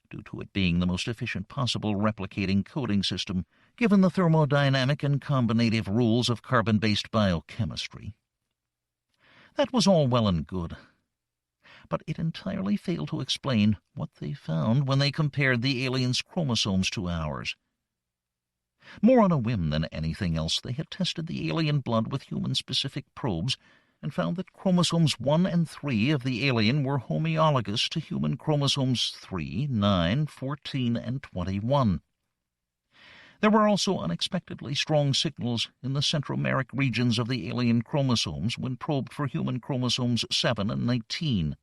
due to it being the most efficient possible replicating coding system, given the thermodynamic and combinative rules of carbon-based biochemistry. That was all well and good, but it entirely failed to explain what they found when they compared the aliens' chromosomes to ours. More on a whim than anything else, they had tested the alien blood with human-specific probes and found that chromosomes 1 and 3 of the alien were homologous to human chromosomes 3, 9, 14, and 21. There were also unexpectedly strong signals in the centromeric regions of the alien chromosomes when probed for human chromosomes 7 and 19.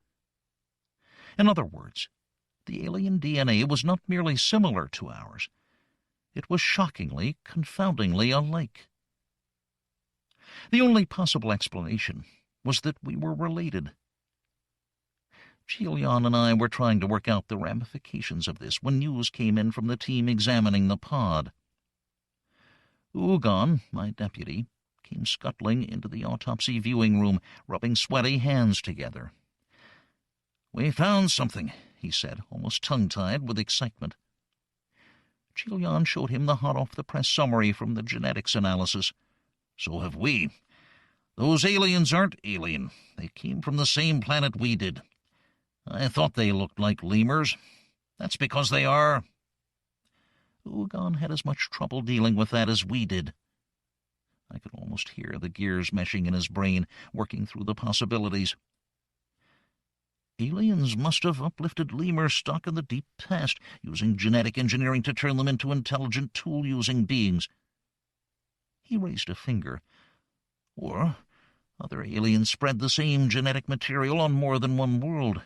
In other words, the alien DNA was not merely similar to ours. It was shockingly, confoundingly alike. The only possible explanation was that we were related. Chilion and I were trying to work out the ramifications of this when news came in from the team examining the pod. Ugon, my deputy, came scuttling into the autopsy viewing room, rubbing sweaty hands together. "We found something," he said, almost tongue-tied with excitement. Chilion showed him the hot-off-the-press summary from the genetics analysis. "So have we. Those aliens aren't alien. They came from the same planet we did. I thought they looked like lemurs. That's because they are." Ugon had as much trouble dealing with that as we did. I could almost hear the gears meshing in his brain, working through the possibilities. Aliens must have uplifted lemur stock in the deep past, using genetic engineering to turn them into intelligent tool-using beings. He raised a finger. Or other aliens spread the same genetic material on more than one world.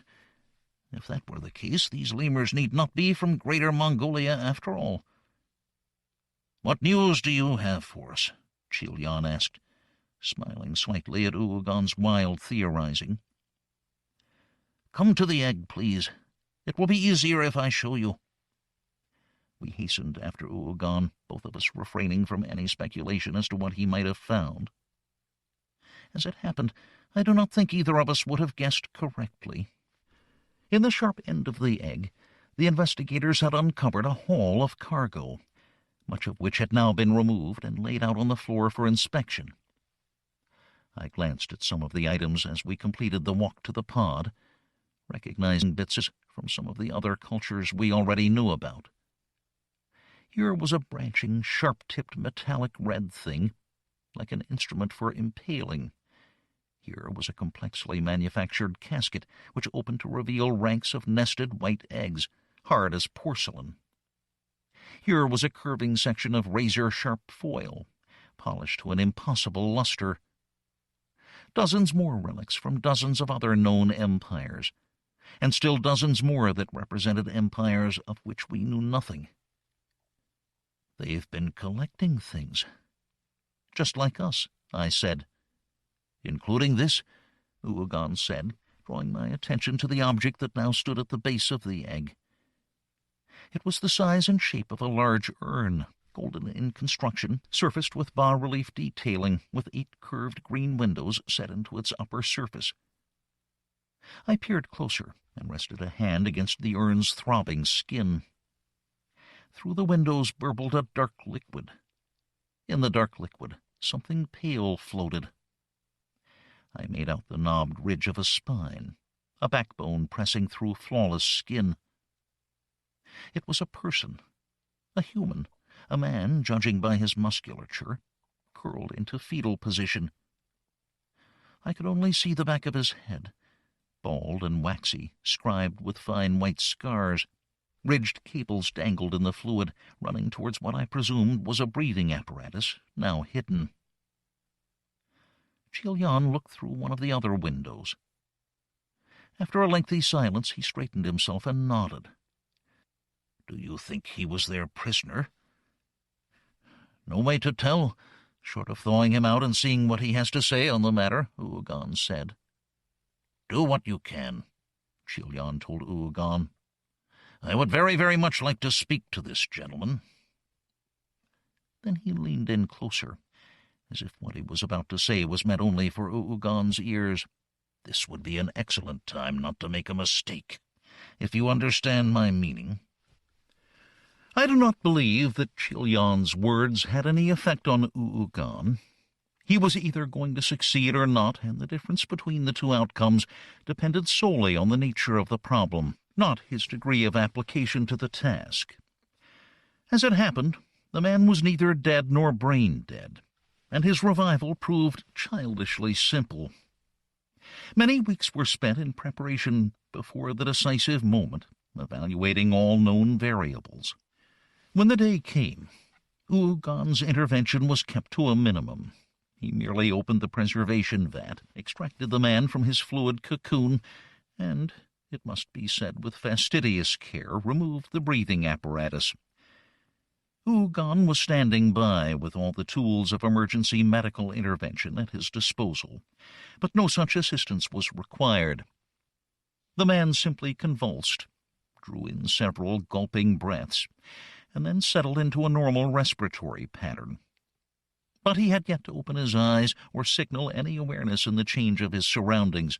If that were the case, these lemurs need not be from Greater Mongolia after all. "What news do you have for us?" Chilion asked, smiling slightly at Ugon's wild theorizing. "Come to the egg, please. It will be easier if I show you." We hastened after Ugon, both of us refraining from any speculation as to what he might have found. As it happened, I do not think either of us would have guessed correctly. In the sharp end of the egg, the investigators had uncovered a haul of cargo, much of which had now been removed and laid out on the floor for inspection. I glanced at some of the items as we completed the walk to the pod, recognizing bits from some of the other cultures we already knew about. Here was a branching, sharp-tipped metallic red thing, like an instrument for impaling. Here was a complexly manufactured casket, which opened to reveal ranks of nested white eggs, hard as porcelain. Here was a curving section of razor-sharp foil, polished to an impossible luster. Dozens more relics from dozens of other known empires, and still dozens more that represented empires of which we knew nothing. "They've been collecting things. Just like us," I said. "Including this," Ugon said, drawing my attention to the object that now stood at the base of the egg. It was the size and shape of a large urn, golden in construction, surfaced with bas-relief detailing, with 8 curved green windows set into its upper surface. I peered closer and rested a hand against the urn's throbbing skin. Through the windows burbled a dark liquid. In the dark liquid, something pale floated. I made out the knobbed ridge of a spine, a backbone pressing through flawless skin. It was a person, a human, a man, judging by his musculature, curled into fetal position. I could only see the back of his head, bald and waxy, scribed with fine white scars. Ridged cables dangled in the fluid, running towards what I presumed was a breathing apparatus, now hidden. Chilian looked through one of the other windows. After a lengthy silence, he straightened himself and nodded. "Do you think he was their prisoner?" "No way to tell, short of thawing him out and seeing what he has to say on the matter," Uugan said. "Do what you can," Chilian told Uugan. "I would very, very much like to speak to this gentleman." Then he leaned in closer, as if what he was about to say was meant only for Uugan's ears. "This would be an excellent time not to make a mistake, if you understand my meaning." I do not believe that Chilian's words had any effect on Uugan. He was either going to succeed or not, and the difference between the two outcomes depended solely on the nature of the problem, not his degree of application to the task. As it happened, the man was neither dead nor brain-dead, and his revival proved childishly simple. Many weeks were spent in preparation before the decisive moment, evaluating all known variables. When the day came, Uugan's intervention was kept to a minimum. He merely opened the preservation vat, extracted the man from his fluid cocoon, and, it must be said with fastidious care, removed the breathing apparatus. Uugan was standing by with all the tools of emergency medical intervention at his disposal, but no such assistance was required. The man simply convulsed, drew in several gulping breaths, and then settled into a normal respiratory pattern. But he had yet to open his eyes or signal any awareness in the change of his surroundings.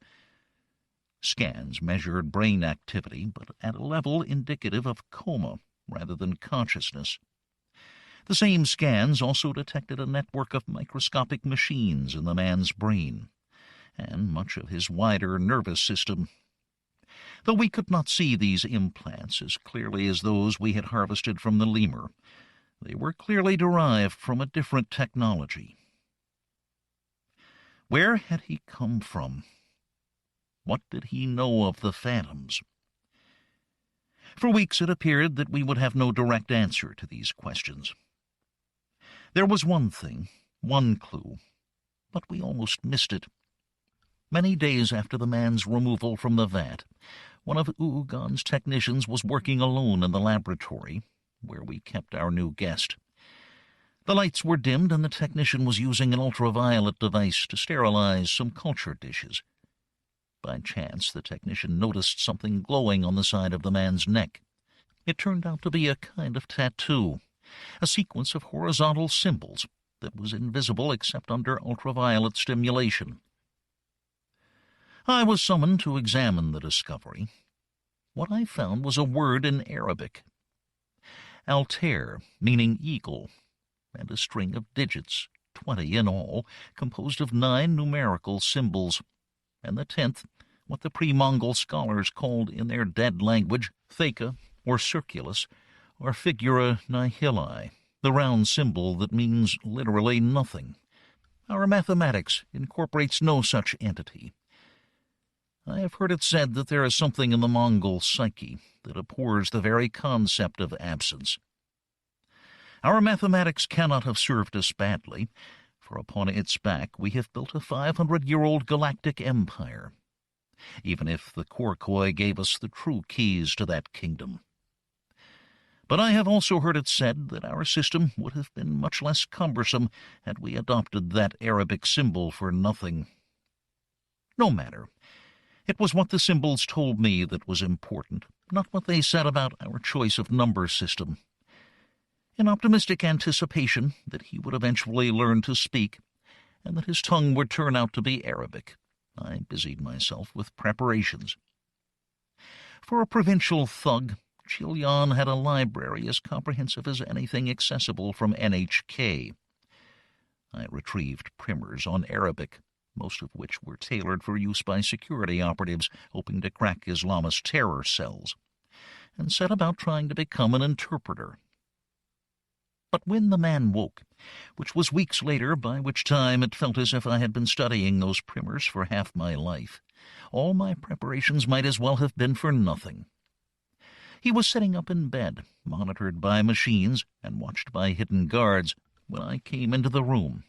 Scans measured brain activity, but at a level indicative of coma rather than consciousness. The same scans also detected a network of microscopic machines in the man's brain, and much of his wider nervous system. Though we could not see these implants as clearly as those we had harvested from the lemur, they were clearly derived from a different technology. Where had he come from? What did he know of the phantoms? For weeks it appeared that we would have no direct answer to these questions. There was one thing, one clue, but we almost missed it. Many days after the man's removal from the vat, one of Uugan's technicians was working alone in the laboratory, where we kept our new guest. The lights were dimmed, and the technician was using an ultraviolet device to sterilize some culture dishes. By chance, the technician noticed something glowing on the side of the man's neck. It turned out to be a kind of tattoo, a sequence of horizontal symbols that was invisible except under ultraviolet stimulation. I was summoned to examine the discovery. What I found was a word in Arabic. Altair, meaning eagle, and a string of digits, 20 in all, composed of 9 numerical symbols, and the 10th, what the pre-Mongol scholars called in their dead language Theka, or circulus, or figura nihili, the round symbol that means literally nothing. Our mathematics incorporates no such entity. I have heard it said that there is something in the Mongol psyche that abhors the very concept of absence. Our mathematics cannot have served us badly, for upon its back we have built a 500-year-old galactic empire, even if the Korkoi gave us the true keys to that kingdom. But I have also heard it said that our system would have been much less cumbersome had we adopted that Arabic symbol for nothing. No matter. It was what the symbols told me that was important, not what they said about our choice of number system. In optimistic anticipation that he would eventually learn to speak, and that his tongue would turn out to be Arabic, I busied myself with preparations. For a provincial thug, Chilian had a library as comprehensive as anything accessible from NHK. I retrieved primers on Arabic, most of which were tailored for use by security operatives hoping to crack Islamist terror cells, and set about trying to become an interpreter. But when the man woke, which was weeks later, by which time it felt as if I had been studying those primers for half my life, all my preparations might as well have been for nothing. He was sitting up in bed, monitored by machines and watched by hidden guards, when I came into the room.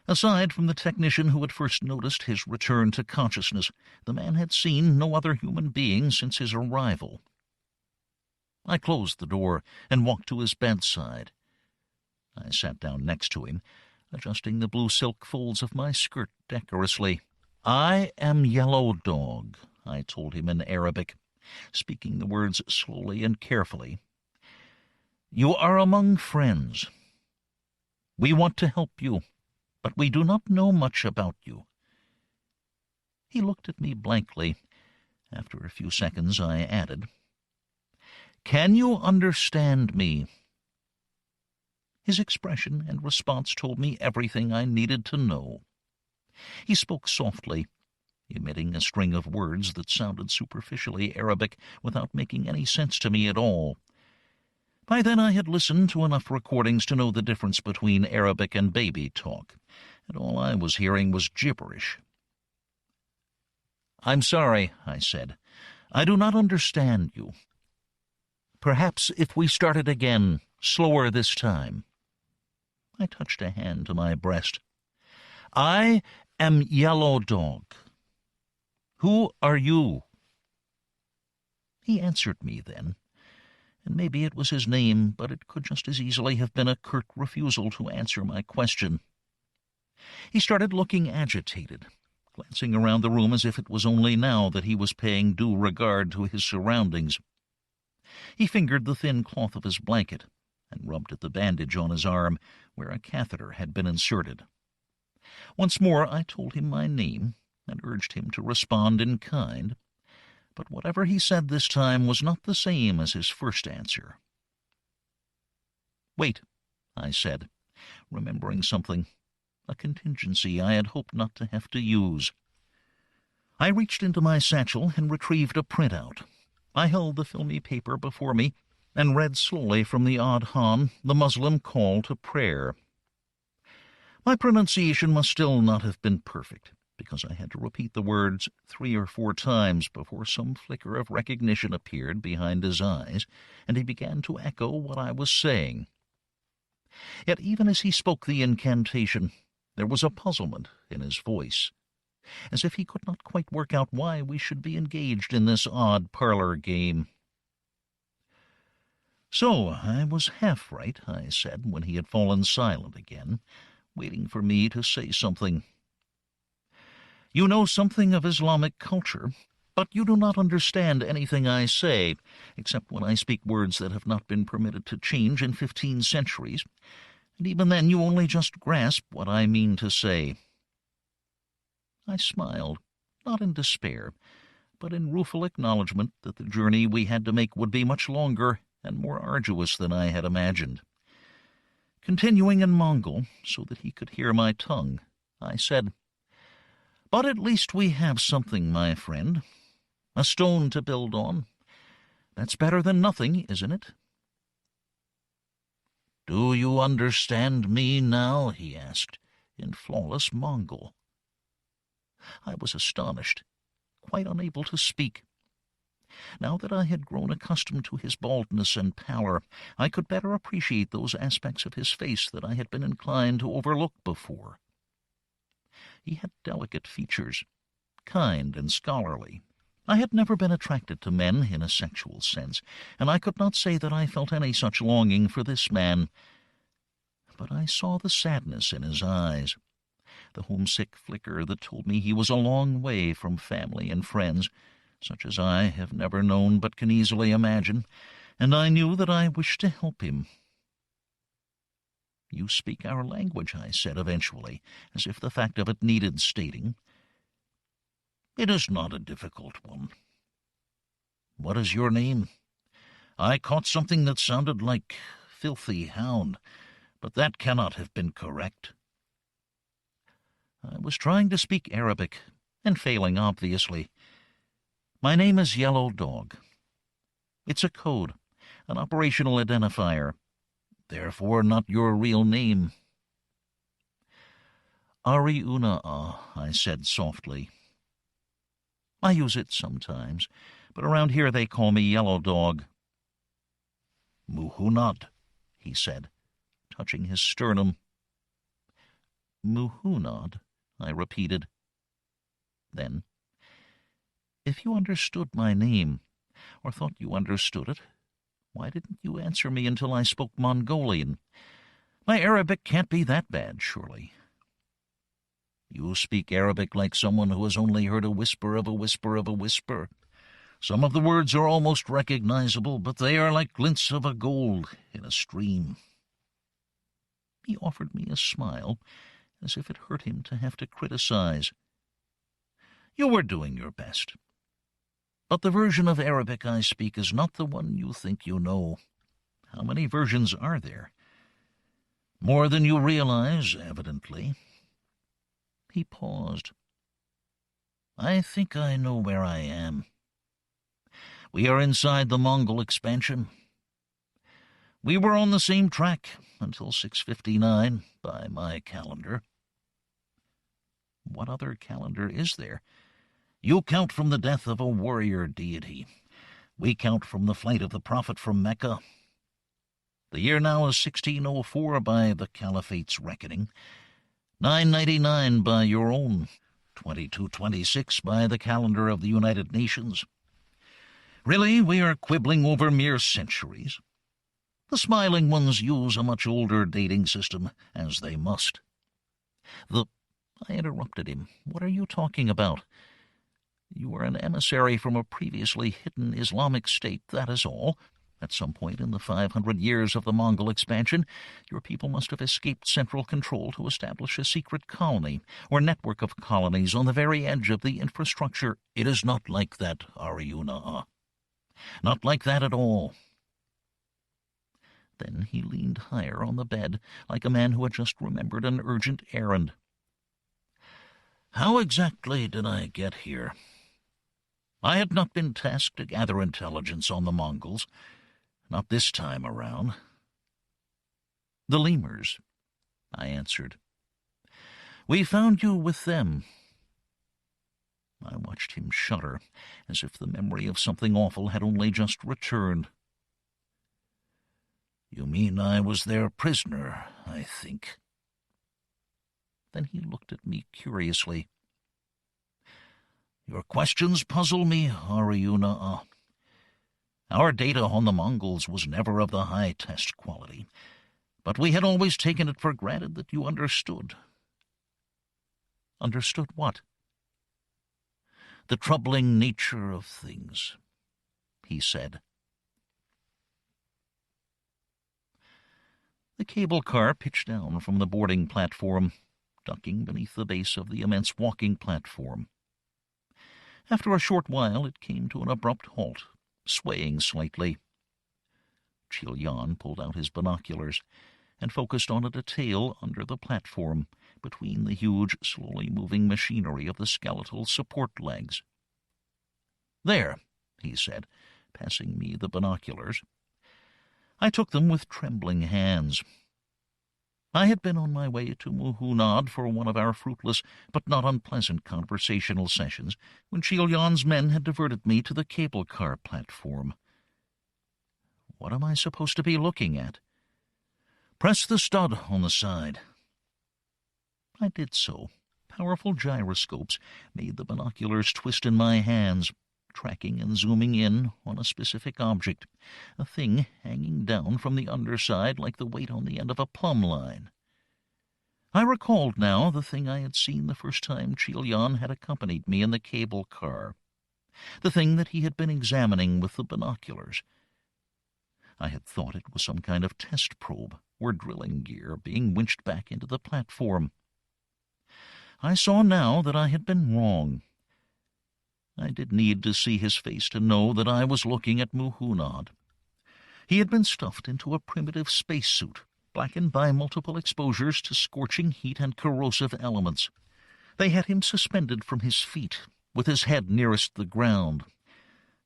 Aside from the technician who had first noticed his return to consciousness, the man had seen no other human being since his arrival. I closed the door and walked to his bedside. I sat down next to him, adjusting the blue silk folds of my skirt decorously. "I am Yellow Dog," I told him in Arabic, speaking the words slowly and carefully. "You are among friends. We want to help you, but we do not know much about you." He looked at me blankly. After a few seconds I added, "Can you understand me?" His expression and response told me everything I needed to know. He spoke softly, emitting a string of words that sounded superficially Arabic without making any sense to me at all. By then I had listened to enough recordings to know the difference between Arabic and baby talk, and all I was hearing was gibberish. "I'm sorry," I said. "I do not understand you. Perhaps if we started again, slower this time." I touched a hand to my breast. "I am Yellow Dog. Who are you?" He answered me then, and maybe it was his name, but it could just as easily have been a curt refusal to answer my question. He started looking agitated, glancing around the room as if it was only now that he was paying due regard to his surroundings. He fingered the thin cloth of his blanket and rubbed at the bandage on his arm where a catheter had been inserted. Once more I told him my name and urged him to respond in kind, but whatever he said this time was not the same as his first answer. "Wait," I said, remembering something, a contingency I had hoped not to have to use. I reached into my satchel and retrieved a printout. I held the filmy paper before me and read slowly from the Adhan, the Muslim call to prayer. My pronunciation must still not have been perfect, because I had to repeat the words 3 or 4 times before some flicker of recognition appeared behind his eyes, and he began to echo what I was saying. Yet even as he spoke the incantation, there was a puzzlement in his voice, as if he could not quite work out why we should be engaged in this odd parlor game. "So I was half right," I said, when he had fallen silent again, waiting for me to say something. "You know something of Islamic culture, but you do not understand anything I say, except when I speak words that have not been permitted to change in 15 centuries, and even then you only just grasp what I mean to say." I smiled, not in despair, but in rueful acknowledgment that the journey we had to make would be much longer and more arduous than I had imagined. Continuing in Mongol, so that he could hear my tongue, I said, "But at least we have something, my friend. A stone to build on. That's better than nothing, isn't it?" "Do you understand me now?" he asked, in flawless Mongol. I was astonished, quite unable to speak. Now that I had grown accustomed to his baldness and pallor, I could better appreciate those aspects of his face that I had been inclined to overlook before. He had delicate features, kind and scholarly. I had never been attracted to men in a sexual sense, and I could not say that I felt any such longing for this man. But I saw the sadness in his eyes, the homesick flicker that told me he was a long way from family and friends, such as I have never known but can easily imagine, and I knew that I wished to help him. "You speak our language," I said eventually, as if the fact of it needed stating. "It is not a difficult one." "What is your name?" "I caught something that sounded like filthy hound, but that cannot have been correct." I was trying to speak Arabic, and failing obviously. "My name is Yellow Dog. It's a code, an operational identifier, therefore not your real name." "Ariuna," I said softly. "I use it sometimes, but around here they call me Yellow Dog." "Muhunad," he said, touching his sternum. "Muhunad," I repeated. Then, "If you understood my name, or thought you understood it, why didn't you answer me until I spoke Mongolian? My Arabic can't be that bad, surely." "You speak Arabic like someone who has only heard a whisper of a whisper of a whisper. Some of the words are almost recognizable, but they are like glints of a gold in a stream." He offered me a smile, as if it hurt him to have to criticize. "You were doing your best. But the version of Arabic I speak is not the one you think you know. How many versions are there?" "More than you realize, evidently." He paused. "I think I know where I am. We are inside the Mongol expansion. We were on the same track until 6:59 by my calendar." "What other calendar is there?" "You count from the death of a warrior deity. We count from the flight of the prophet from Mecca. The year now is 1604 by the Caliphate's reckoning, 999 by your own, 2226 by the calendar of the United Nations. Really, we are quibbling over mere centuries. The smiling ones use a much older dating system, as they must." I interrupted him. "What are you talking about? You are an emissary from a previously hidden Islamic state, that is all. At some point in the 500 years of the Mongol expansion, your people must have escaped central control to establish a secret colony or network of colonies on the very edge of the infrastructure." "It is not like that, Ariuna. Not like that at all." Then he leaned higher on the bed, like a man who had just remembered an urgent errand. "How exactly did I get here? I had not been tasked to gather intelligence on the Mongols, not this time around." "The lemurs," I answered. "We found you with them." I watched him shudder, as if the memory of something awful had only just returned. "You mean I was their prisoner, I think." Then he looked at me curiously. "Your questions puzzle me, Ariuna. Our data on the Mongols was never of the high test quality, but we had always taken it for granted that you understood." "Understood what?" "The troubling nature of things," he said. The cable car pitched down from the boarding platform, ducking beneath the base of the immense walking platform. After a short while it came to an abrupt halt, swaying slightly. Chil-Yan pulled out his binoculars and focused on a detail under the platform, between the huge, slowly moving machinery of the skeletal support legs. "There," he said, passing me the binoculars. I took them with trembling hands. I had been on my way to Muhunad for one of our fruitless but not unpleasant conversational sessions when Chil-Yan's men had diverted me to the cable car platform. What am I supposed to be looking at? "Press the stud on the side." I did so. Powerful gyroscopes made the binoculars twist in my hands, tracking and zooming in on a specific object, a thing hanging down from the underside like the weight on the end of a plumb line. I recalled now the thing I had seen the first time Chil-Yan had accompanied me in the cable car, the thing that he had been examining with the binoculars. I had thought it was some kind of test probe, were drilling gear being winched back into the platform. I saw now that I had been wrong. I did need to see his face to know that I was looking at Muhunad. He had been stuffed into a primitive spacesuit, blackened by multiple exposures to scorching heat and corrosive elements. They had him suspended from his feet, with his head nearest the ground.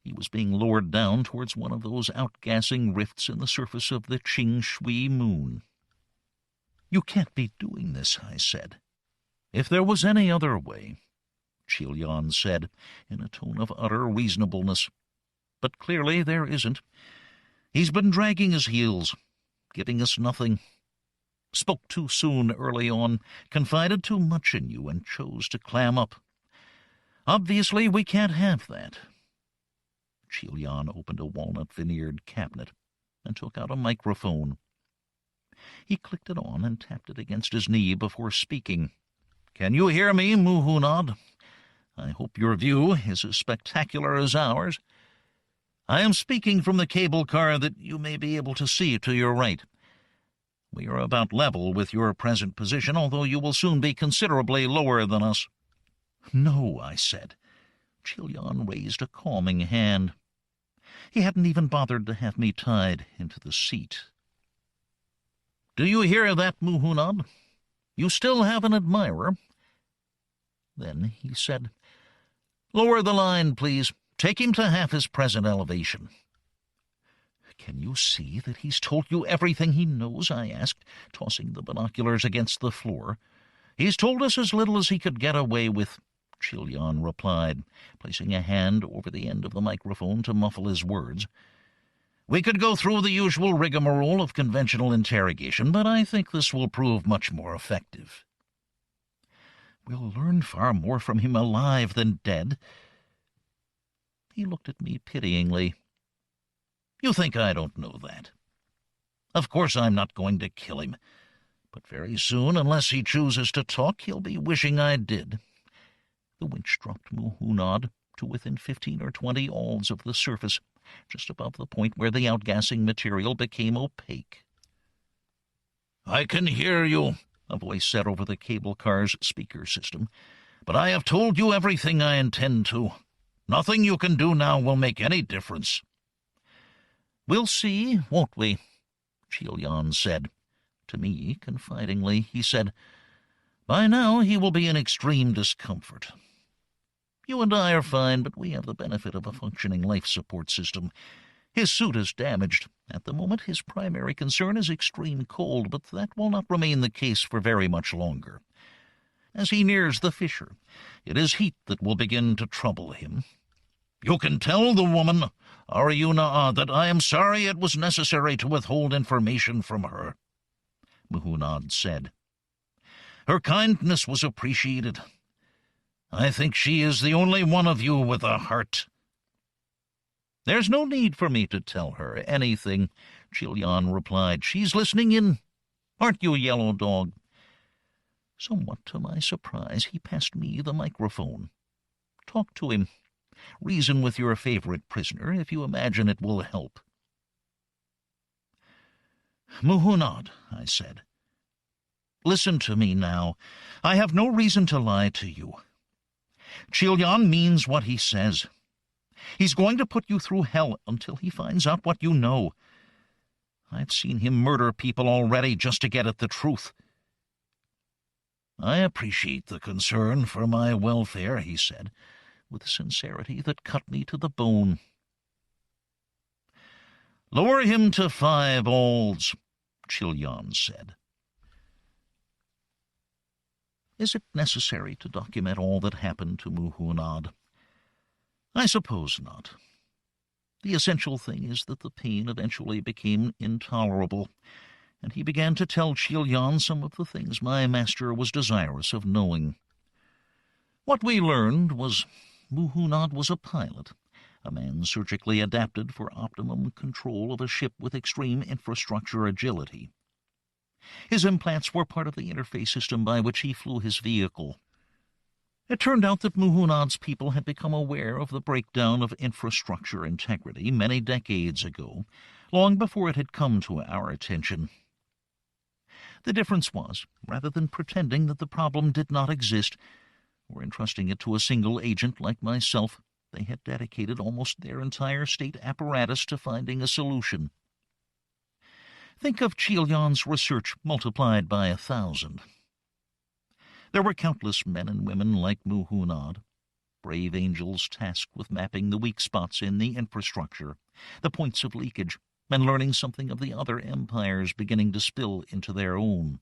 He was being lowered down towards one of those outgassing rifts in the surface of the Ching Shui moon. "You can't be doing this," I said. "If there was any other way," Chilian said, in a tone of utter reasonableness. "But clearly there isn't. He's been dragging his heels, giving us nothing. Spoke too soon early on, confided too much in you, and chose to clam up. Obviously, we can't have that." Chilian opened a walnut-veneered cabinet and took out a microphone. He clicked it on and tapped it against his knee before speaking. "Can you hear me, Muhunad? I hope your view is as spectacular as ours. I am speaking from the cable car that you may be able to see to your right. We are about level with your present position, although you will soon be considerably lower than us." "No," I said. Chilian raised a calming hand. He hadn't even bothered to have me tied into the seat. "Do you hear that, Muhunad? You still have an admirer." Then he said, "Lower the line, please. Take him to half his present elevation." "Can you see that he's told you everything he knows?" I asked, tossing the binoculars against the floor. "He's told us as little as he could get away with," Chilian replied, placing a hand over the end of the microphone to muffle his words. "We could go through the usual rigmarole of conventional interrogation, but I think this will prove much more effective." "We'll learn far more from him alive than dead." He looked at me pityingly. "You think I don't know that? Of course I'm not going to kill him, but very soon, unless he chooses to talk, he'll be wishing I did." The winch dropped Muhunad to within 15 or 20 alds of the surface, just above the point where the outgassing material became opaque. "I can hear you," a voice said over the cable car's speaker system, "but I have told you everything I intend to. Nothing you can do now will make any difference." "We'll see, won't we?" Chilian said. To me, confidingly, he said, "By now he will be in extreme discomfort. You and I are fine, but we have the benefit of a functioning life support system. His suit is damaged. At the moment, his primary concern is extreme cold, but that will not remain the case for very much longer. As he nears the fissure, it is heat that will begin to trouble him. You can tell the woman, Arjuna, that I am sorry it was necessary to withhold information from her," Muhunad said. "Her kindness was appreciated. I think she is the only one of you with a heart." "There's no need for me to tell her anything," Chilian replied. "She's listening in. Aren't you, Yellow Dog?" Somewhat to my surprise, he passed me the microphone. "Talk to him. Reason with your favorite prisoner if you imagine it will help." "Muhunad," I said, "listen to me now. I have no reason to lie to you. Chilian means what he says. He's going to put you through hell until he finds out what you know. I've seen him murder people already just to get at the truth." "I appreciate the concern for my welfare," he said, with sincerity that cut me to the bone. "Lower him to 5 alds," Chilian said. Is it necessary to document all that happened to Muhunad? I suppose not. The essential thing is that the pain eventually became intolerable, and he began to tell Chilian some of the things my master was desirous of knowing. What we learned was Muhunad was a pilot, a man surgically adapted for optimum control of a ship with extreme infrastructure agility. His implants were part of the interface system by which he flew his vehicle. It turned out that Muhunad's people had become aware of the breakdown of infrastructure integrity many decades ago, long before it had come to our attention. The difference was, rather than pretending that the problem did not exist, or entrusting it to a single agent like myself, they had dedicated almost their entire state apparatus to finding a solution. Think of Chilion's research multiplied by 1,000. There were countless men and women like Muhunad, brave angels tasked with mapping the weak spots in the infrastructure, the points of leakage, and learning something of the other empires beginning to spill into their own.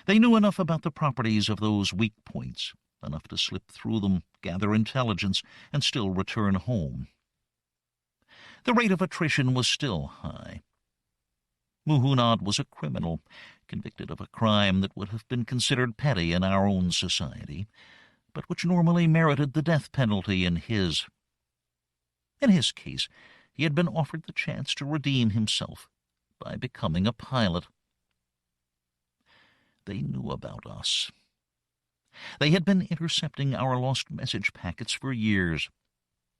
They knew enough about the properties of those weak points, enough to slip through them, gather intelligence, and still return home. The rate of attrition was still high. Muhunad was a criminal, convicted of a crime that would have been considered petty in our own society, but which normally merited the death penalty in his. In his case, he had been offered the chance to redeem himself by becoming a pilot. They knew about us. They had been intercepting our lost message packets for years,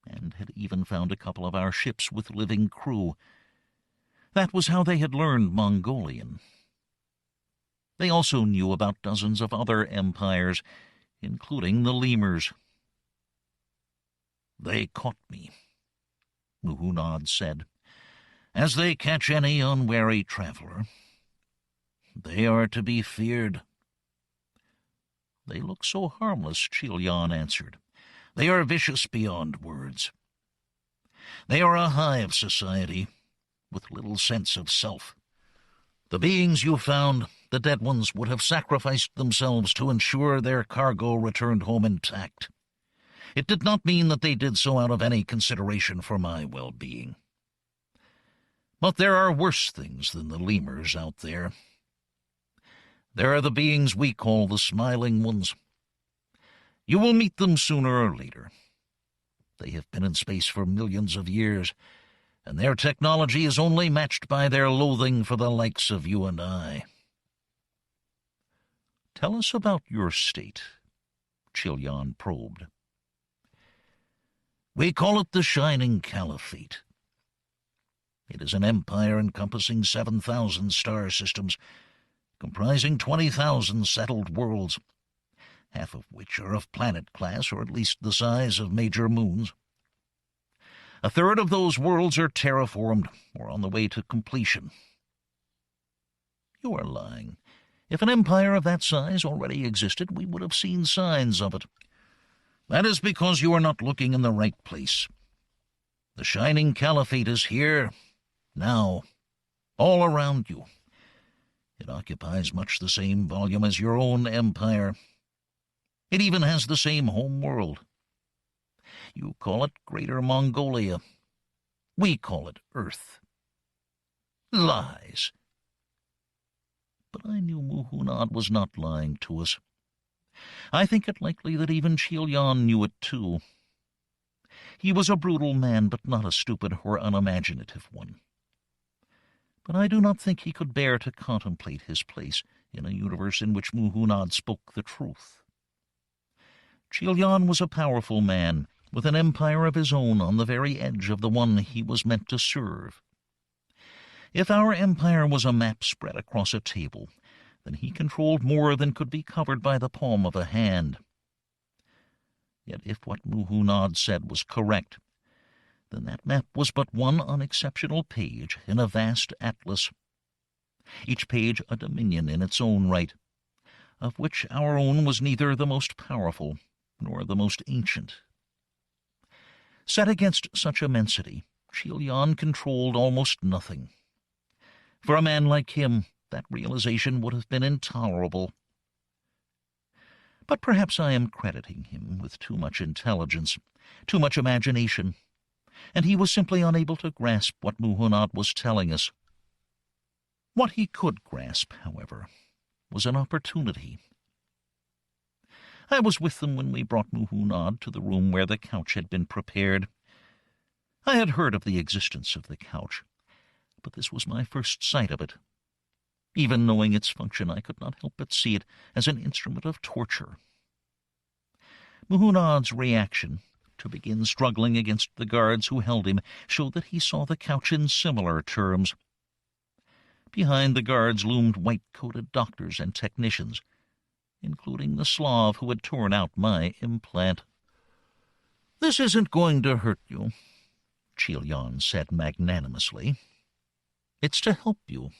and had even found a couple of our ships with living crew. That was how they had learned Mongolian. They also knew about dozens of other empires, including the lemurs. "They caught me," Muhunad said, "as they catch any unwary traveler. They are to be feared." "They look so harmless," Chilion answered. "They are vicious beyond words. They are a hive society, with little sense of self. The beings you found, the dead ones, would have sacrificed themselves to ensure their cargo returned home intact. It did not mean that they did so out of any consideration for my well-being. But there are worse things than the lemurs out there. There are the beings we call the Smiling Ones. You will meet them sooner or later. They have been in space for millions of years, and their technology is only matched by their loathing for the likes of you and I." "Tell us about your state," Chilion probed. "We call it the Shining Caliphate. It is an empire encompassing 7,000 star systems, comprising 20,000 settled worlds, half of which are of planet class, or at least the size of major moons. A third of those worlds are terraformed or on the way to completion." "You are lying. If an empire of that size already existed, we would have seen signs of it." "That is because you are not looking in the right place. The Shining Caliphate is here, now, all around you. It occupies much the same volume as your own empire. It even has the same home world. You call it Greater Mongolia. We call it Earth." "Lies." But I knew Muhunad was not lying to us. I think it likely that even Chilion knew it too. He was a brutal man, but not a stupid or unimaginative one. But I do not think he could bear to contemplate his place in a universe in which Muhunad spoke the truth. Chilion was a powerful man, with an empire of his own on the very edge of the one he was meant to serve. If our empire was a map spread across a table, then he controlled more than could be covered by the palm of a hand. Yet if what Muhunad said was correct, then that map was but one unexceptional page in a vast atlas, each page a dominion in its own right, of which our own was neither the most powerful nor the most ancient. Set against such immensity, Chilion controlled almost nothing. For a man like him, that realization would have been intolerable. But perhaps I am crediting him with too much intelligence, too much imagination, and he was simply unable to grasp what Muhunad was telling us. What he could grasp, however, was an opportunity. I was with them when we brought Muhunad to the room where the couch had been prepared. I had heard of the existence of the couch, but this was my first sight of it. Even knowing its function, I could not help but see it as an instrument of torture. Muhunad's reaction, to begin struggling against the guards who held him, showed that he saw the couch in similar terms. Behind the guards loomed white-coated doctors and technicians, including the Slav who had torn out my implant. "This isn't going to hurt you," Chilyan said magnanimously. "It's to help you."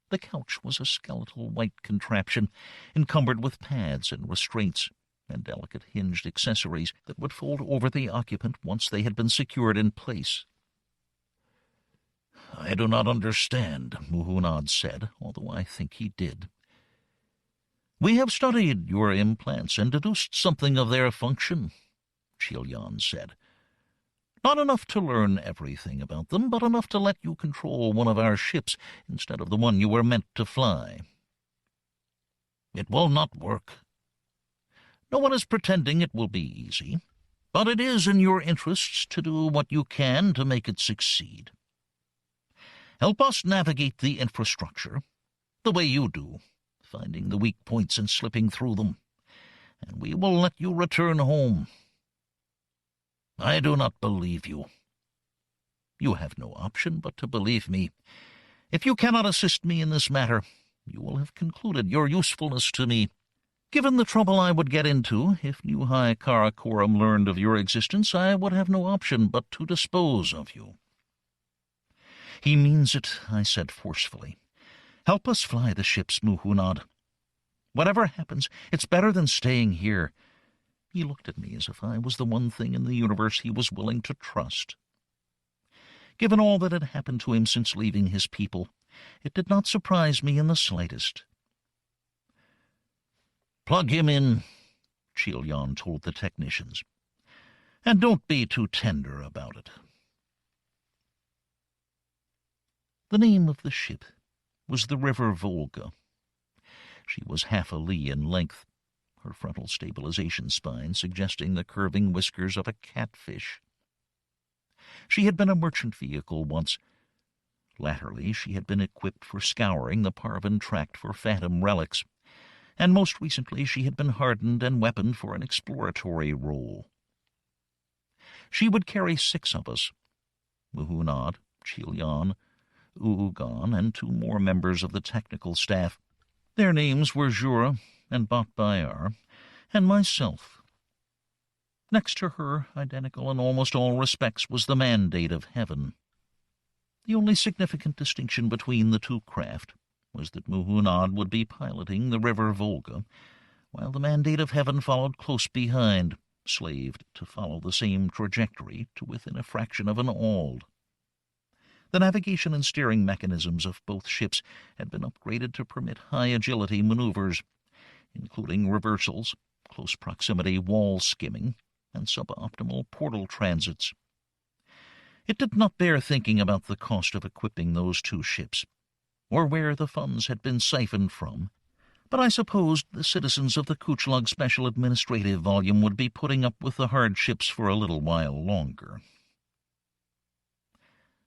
The couch was a skeletal white contraption, encumbered with pads and restraints and delicate hinged accessories that would fold over the occupant once they had been secured in place. "I do not understand," Muhunad said, although I think he did. "We have studied your implants and deduced something of their function," Chilyan said. "Not enough to learn everything about them, but enough to let you control one of our ships instead of the one you were meant to fly." "It will not work." "No one is pretending it will be easy, but it is in your interests to do what you can to make it succeed. Help us navigate the infrastructure, the way you do, finding the weak points and slipping through them, and we will let you return home." "I do not believe you." "You have no option but to believe me. If you cannot assist me in this matter, you will have concluded your usefulness to me. Given the trouble I would get into if New High Karakoram learned of your existence, I would have no option but to dispose of you." "He means it," I said forcefully. "Help us fly the ships, Muhunad. Whatever happens, it's better than staying here." He looked at me as if I was the one thing in the universe he was willing to trust. Given all that had happened to him since leaving his people, it did not surprise me in the slightest. "Plug him in," Chilyan told the technicians. "And don't be too tender about it." The name of the ship was the River Volga. She was half a li in length, her frontal stabilization spine suggesting the curving whiskers of a catfish. She had been a merchant vehicle once. Latterly, she had been equipped for scouring the Parvan tract for phantom relics, and most recently she had been hardened and weaponed for an exploratory role. She would carry 6 of us, Muhunad, Chilyan, Uugan, and 2 more members of the technical staff. Their names were Jura and Batbayar, and myself. Next to her, identical in almost all respects, was the Mandate of Heaven. The only significant distinction between the 2 craft was that Muhunad would be piloting the River Volga, while the Mandate of Heaven followed close behind, slaved to follow the same trajectory to within a fraction of an auld. The navigation and steering mechanisms of both ships had been upgraded to permit high agility maneuvers, including reversals, close proximity wall skimming, and suboptimal portal transits. It did not bear thinking about the cost of equipping those 2 ships, or where the funds had been siphoned from, but I supposed the citizens of the Kuchlug Special Administrative Volume would be putting up with the hardships for a little while longer.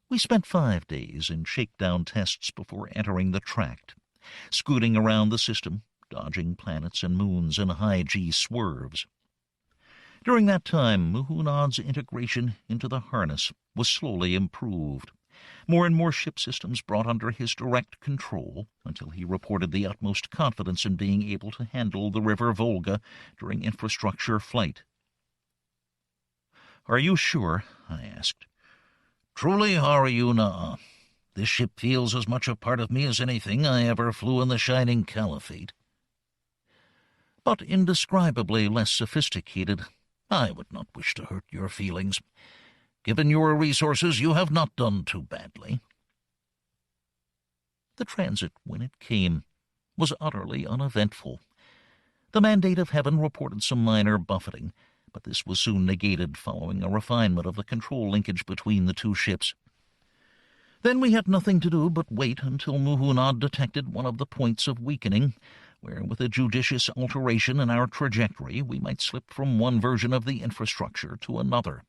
We spent 5 days in shakedown tests before entering the tract, scooting around the system, dodging planets and moons in high-G swerves. During that time, Muhunad's integration into the harness was slowly improved. More and more ship systems brought under his direct control until he reported the utmost confidence in being able to handle the River Volga during infrastructure flight. "Are you sure?" I asked. "Truly, Hariyuna. This ship feels as much a part of me as anything I ever flew in the Shining Caliphate. But indescribably less sophisticated. I would not wish to hurt your feelings. Given your resources, you have not done too badly." The transit, when it came, was utterly uneventful. The Mandate of Heaven reported some minor buffeting, but this was soon negated following a refinement of the control linkage between the 2 ships. Then we had nothing to do but wait until Muhunad detected one of the points of weakening, where with a judicious alteration in our trajectory we might slip from one version of the infrastructure to another.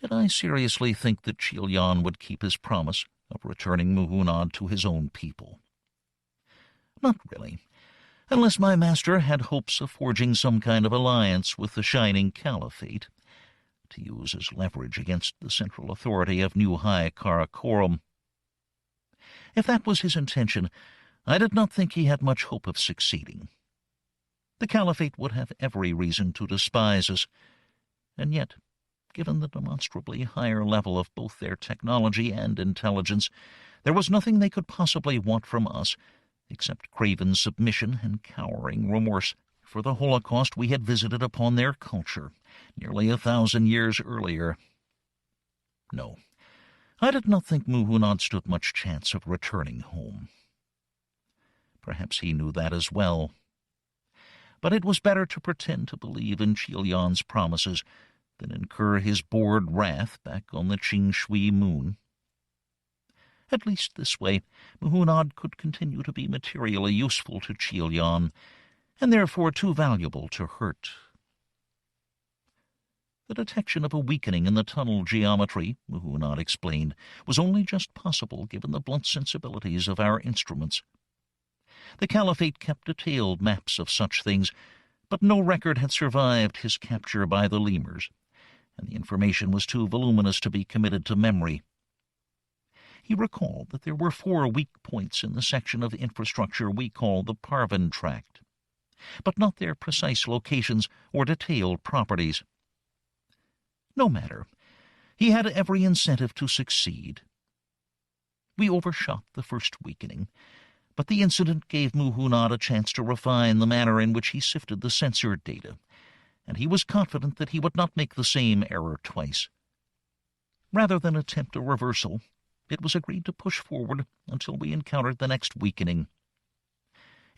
Did I seriously think that Chilyan would keep his promise of returning Muhunad to his own people? Not really, unless my master had hopes of forging some kind of alliance with the Shining Caliphate, to use as leverage against the central authority of New High Karakoram, If that was his intention, I did not think he had much hope of succeeding. The Caliphate would have every reason to despise us, and yet, given the demonstrably higher level of both their technology and intelligence, there was nothing they could possibly want from us except craven submission and cowering remorse for the Holocaust we had visited upon their culture nearly 1,000 years earlier. No, I did not think Muhunad stood much chance of returning home. Perhaps he knew that as well. But it was better to pretend to believe in Chilyan's promises than incur his bored wrath back on the Ching Shui moon. At least this way, Muhunad could continue to be materially useful to Chilyan, and therefore too valuable to hurt. The detection of a weakening in the tunnel geometry, Muhunad explained, was only just possible given the blunt sensibilities of our instruments. The Caliphate kept detailed maps of such things, but no record had survived his capture by the lemurs, and the information was too voluminous to be committed to memory. He recalled that there were 4 weak points in the section of infrastructure we call the Parvin Tract, but not their precise locations or detailed properties. No matter. He had every incentive to succeed. We overshot the first weakening, but the incident gave Muhunad a chance to refine the manner in which he sifted the sensor data, and he was confident that he would not make the same error twice. Rather than attempt a reversal, it was agreed to push forward until we encountered the next weakening.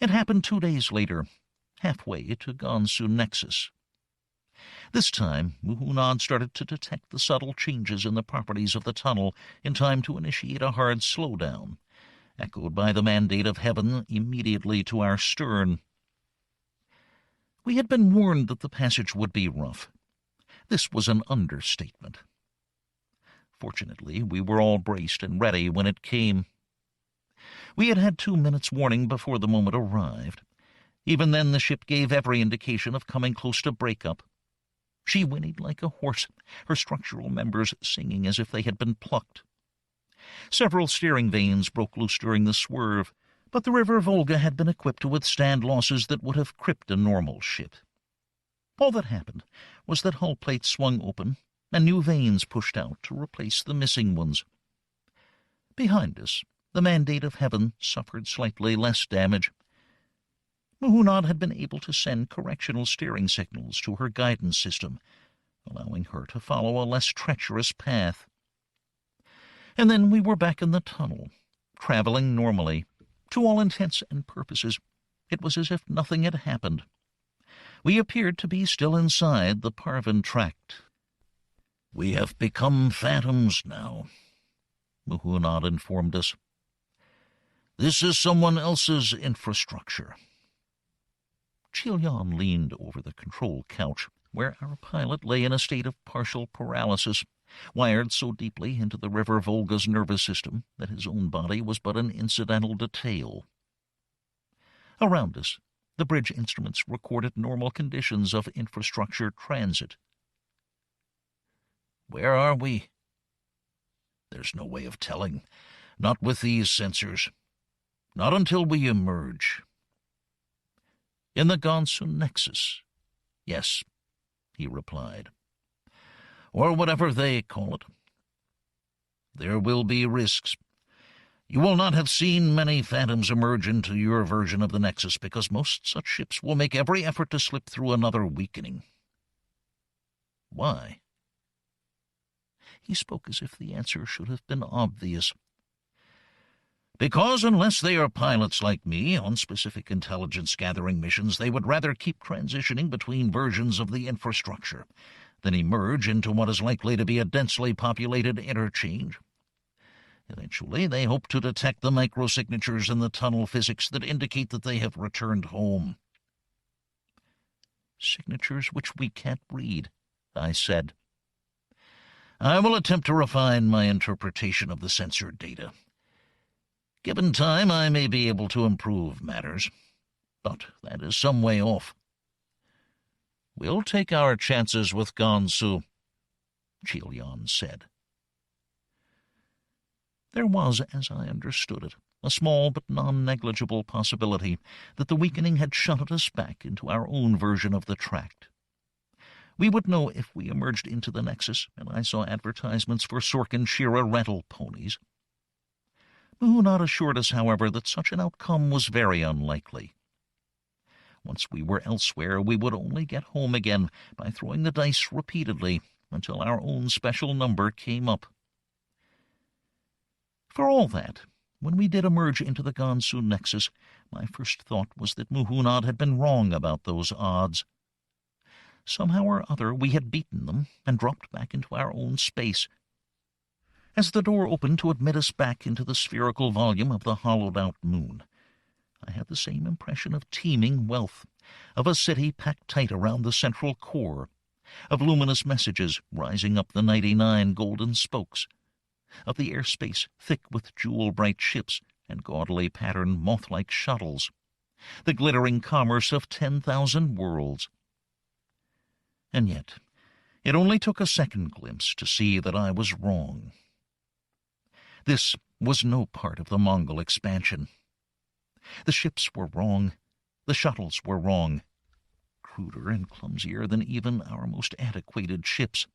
It happened 2 days later, halfway to Gansu Nexus. This time, Muhunad started to detect the subtle changes in the properties of the tunnel in time to initiate a hard slowdown, echoed by the mandate of heaven immediately to our stern. We had been warned that the passage would be rough. This was an understatement. Fortunately, we were all braced and ready when it came. We had had 2 minutes' warning before the moment arrived. Even then the ship gave every indication of coming close to breakup. She whinnied like a horse, her structural members singing as if they had been plucked. Several steering vanes broke loose during the swerve, but the River Volga had been equipped to withstand losses that would have cripped a normal ship. All that happened was that hull plates swung open and new vanes pushed out to replace the missing ones. Behind us, the mandate of heaven suffered slightly less damage. Muhunad had been able to send correctional steering signals to her guidance system, allowing her to follow a less treacherous path. And then we were back in the tunnel, traveling normally. To all intents and purposes, it was as if nothing had happened. We appeared to be still inside the Parvin Tract. "We have become phantoms now," Muhunad informed us. "This is someone else's infrastructure." Chilyan leaned over the control couch, where our pilot lay in a state of partial paralysis, wired so deeply into the River Volga's nervous system that his own body was but an incidental detail. Around us, the bridge instruments recorded normal conditions of infrastructure transit. "Where are we?" "There's no way of telling. Not with these sensors. Not until we emerge." "In the Gansu Nexus?" "Yes," he replied. "Or whatever they call it. There will be risks. You will not have seen many phantoms emerge into your version of the Nexus because most such ships will make every effort to slip through another weakening." "Why?" He spoke as if the answer should have been obvious. "Because unless they are pilots like me on specific intelligence-gathering missions, they would rather keep transitioning between versions of the infrastructure than emerge into what is likely to be a densely populated interchange. Eventually, they hope to detect the microsignatures in the tunnel physics that indicate that they have returned home." "Signatures which we can't read," I said. "I will attempt to refine my interpretation of the sensor data. Given time, I may be able to improve matters, but that is some way off." "We'll take our chances with Gansu," Chilyan said. There was, as I understood it, a small but non-negligible possibility that the weakening had shunted us back into our own version of the tract. We would know if we emerged into the Nexus and I saw advertisements for Sorkin-Shira rental ponies. Muhunad assured us, however, that such an outcome was very unlikely. Once we were elsewhere, we would only get home again by throwing the dice repeatedly until our own special number came up. For all that, when we did emerge into the Gansu Nexus, my first thought was that Muhunad had been wrong about those odds. Somehow or other we had beaten them and dropped back into our own space. As the door opened to admit us back into the spherical volume of the hollowed-out moon, I had the same impression of teeming wealth, of a city packed tight around the central core, of luminous messages rising up the 99 golden spokes, of the airspace thick with jewel-bright ships and gaudily patterned moth-like shuttles, the glittering commerce of 10,000 worlds. And yet, it only took a second glimpse to see that I was wrong. This was no part of the Mongol expansion. The ships were wrong. The shuttles were wrong. Cruder and clumsier than even our most antiquated ships.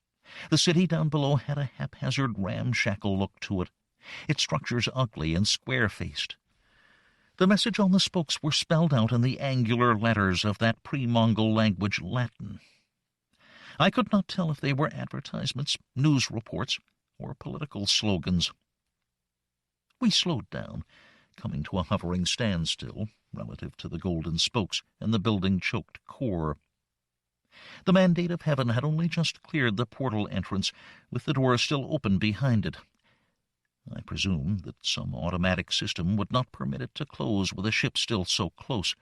The city down below had a haphazard ramshackle look to it, its structures ugly and square-faced. The message on the spokes were spelled out in the angular letters of that pre-Mongol language Latin. I could not tell if they were advertisements, news reports, or political slogans. We slowed down, coming to a hovering standstill relative to the golden spokes and the building-choked core. The mandate of heaven had only just cleared the portal entrance, with the door still open behind it. I presumed that some automatic system would not permit it to close with a ship still so close.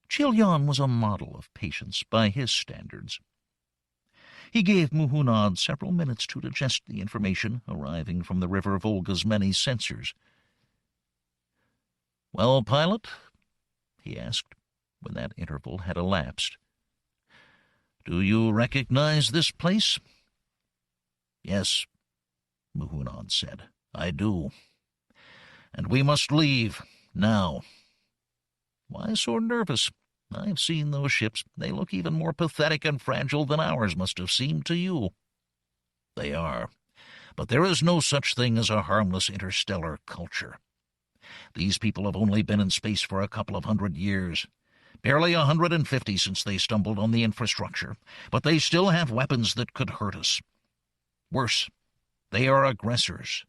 Chilyan was a model of patience by his standards. He gave Muhunad several minutes to digest the information arriving from the River Volga's many sensors. "Well, pilot?" he asked, when that interval had elapsed. "Do you recognize this place?" "Yes," Muhunad said, "I do. And we must leave, now." "Why so nervous? I've seen those ships. They look even more pathetic and fragile than ours must have seemed to you." "They are. But there is no such thing as a harmless interstellar culture. These people have only been in space for a couple of 100 years. Barely 150 since they stumbled on the infrastructure, but they still have weapons that could hurt us. Worse, they are aggressors."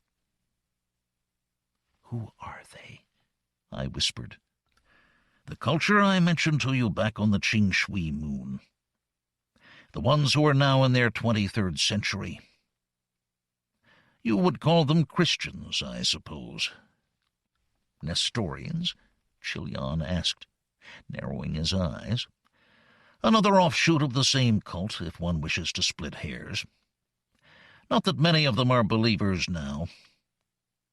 "Who are they?" I whispered. "The culture I mentioned to you back on the Qing Shui moon. The ones who are now in their 23rd century. You would call them Christians, I suppose." "Nestorians?" Chilyan asked, narrowing his eyes. "Another offshoot of the same cult, if one wishes to split hairs. Not that many of them are believers now.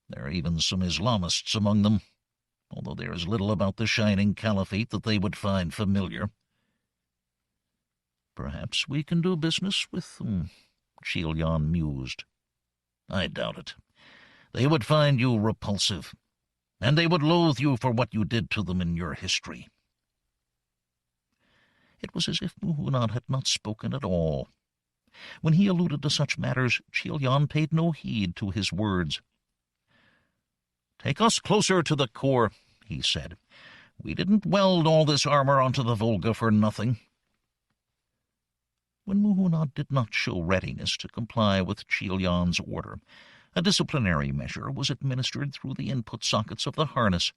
There are even some Islamists among them, although there is little about the shining caliphate that they would find familiar." "Perhaps we can do business with them," Chilyan mused. "I doubt it. They would find you repulsive, and they would loathe you for what you did to them in your history." It was as if Muhunad had not spoken at all. When he alluded to such matters, Chilyan paid no heed to his words. "Take us closer to the core," he said. "We didn't weld all this armor onto the Volga for nothing." When Muhunad did not show readiness to comply with Chilyan's order, a disciplinary measure was administered through the input sockets of the harness.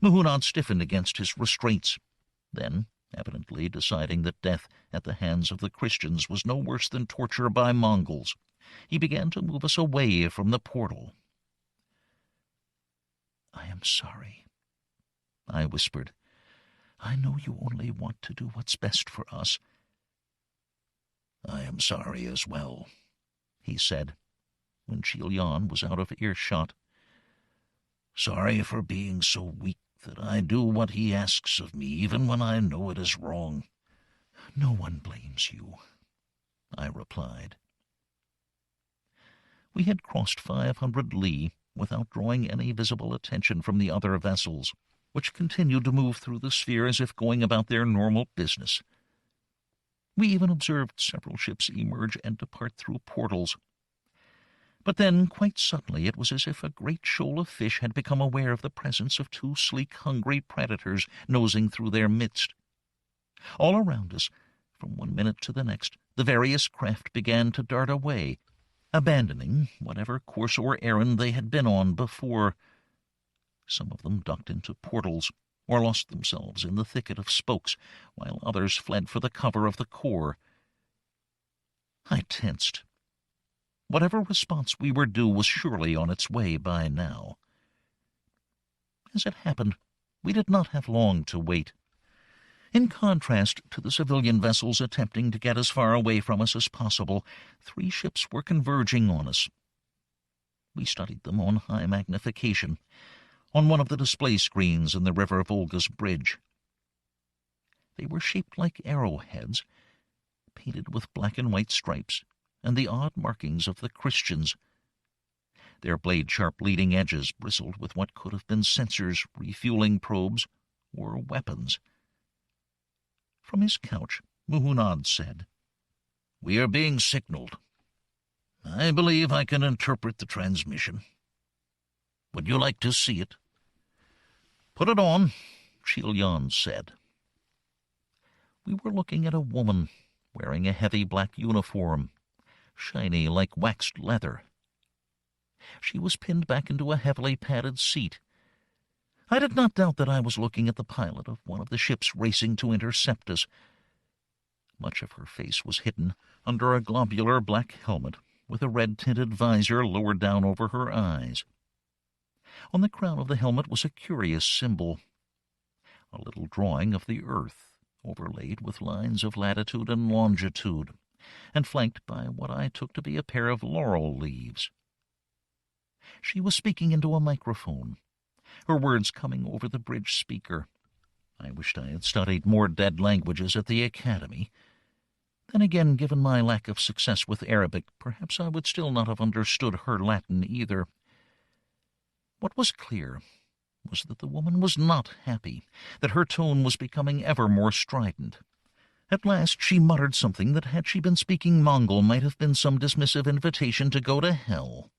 Muhunad stiffened against his restraints. Then, evidently deciding that death at the hands of the Christians was no worse than torture by Mongols, he began to move us away from the portal. "I am sorry," I whispered. "I know you only want to do what's best for us." "I am sorry as well," he said, when Chilyan was out of earshot. "Sorry for being so weak that I do what he asks of me, even when I know it is wrong." "No one blames you," I replied. We had crossed 500 li, without drawing any visible attention from the other vessels, which continued to move through the sphere as if going about their normal business. We even observed several ships emerge and depart through portals. But then, quite suddenly, it was as if a great shoal of fish had become aware of the presence of two sleek, hungry predators nosing through their midst. All around us, from one minute to the next, the various craft began to dart away, abandoning whatever course or errand they had been on before. Some of them ducked into portals, or lost themselves in the thicket of spokes, while others fled for the cover of the core. I tensed. Whatever response we were due was surely on its way by now. As it happened, we did not have long to wait. In contrast to the civilian vessels attempting to get as far away from us as possible, 3 ships were converging on us. We studied them on high magnification, on one of the display screens in the River Volga's bridge. They were shaped like arrowheads, painted with black and white stripes, and the odd markings of the Christians. Their blade-sharp leading edges bristled with what could have been sensors, refueling probes, or weapons. From his couch, Muhunad said, "We are being signaled. I believe I can interpret the transmission. Would you like to see it?" "Put it on," Chilyan said. We were looking at a woman wearing a heavy black uniform, shiny like waxed leather. She was pinned back into a heavily padded seat. I did not doubt that I was looking at the pilot of one of the ships racing to intercept us. Much of her face was hidden under a globular black helmet with a red-tinted visor lowered down over her eyes. On the crown of the helmet was a curious symbol, a little drawing of the earth, overlaid with lines of latitude and longitude, and flanked by what I took to be a pair of laurel leaves. She was speaking into a microphone, her words coming over the bridge speaker. I wished I had studied more dead languages at the academy. Then again, given my lack of success with Arabic, perhaps I would still not have understood her Latin either. What was clear was that the woman was not happy, that her tone was becoming ever more strident. At last she muttered something that, had she been speaking Mongol, might have been some dismissive invitation to go to hell.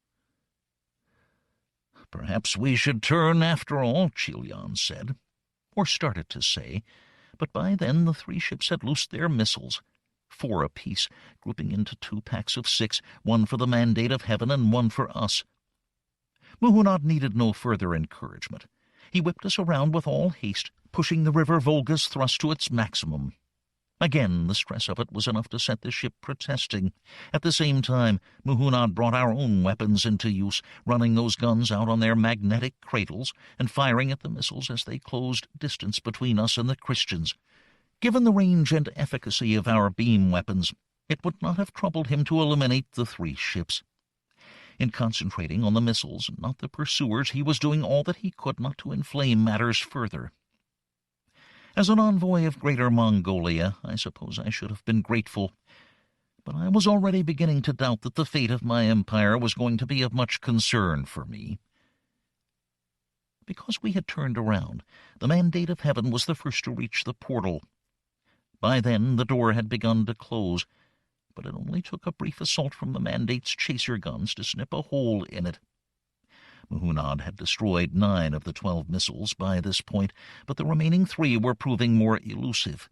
"Perhaps we should turn after all," Chilyan said, or started to say, but by then the 3 ships had loosed their missiles, 4 apiece, grouping into 2 packs of 6, one for the Mandate of Heaven and one for us. Muhunad needed no further encouragement. He whipped us around with all haste, pushing the River Volga's thrust to its maximum. Again, the stress of it was enough to set the ship protesting. At the same time, Muhunad brought our own weapons into use, running those guns out on their magnetic cradles and firing at the missiles as they closed distance between us and the Christians. Given the range and efficacy of our beam weapons, it would not have troubled him to eliminate the 3 ships. In concentrating on the missiles, not the pursuers, he was doing all that he could not to inflame matters further. As an envoy of Greater Mongolia, I suppose I should have been grateful, but I was already beginning to doubt that the fate of my empire was going to be of much concern for me. Because we had turned around, the Mandate of Heaven was the first to reach the portal. By then the door had begun to close, but it only took a brief assault from the Mandate's chaser guns to snip a hole in it. Muhunad had destroyed 9 of the 12 missiles by this point, but the remaining 3 were proving more elusive.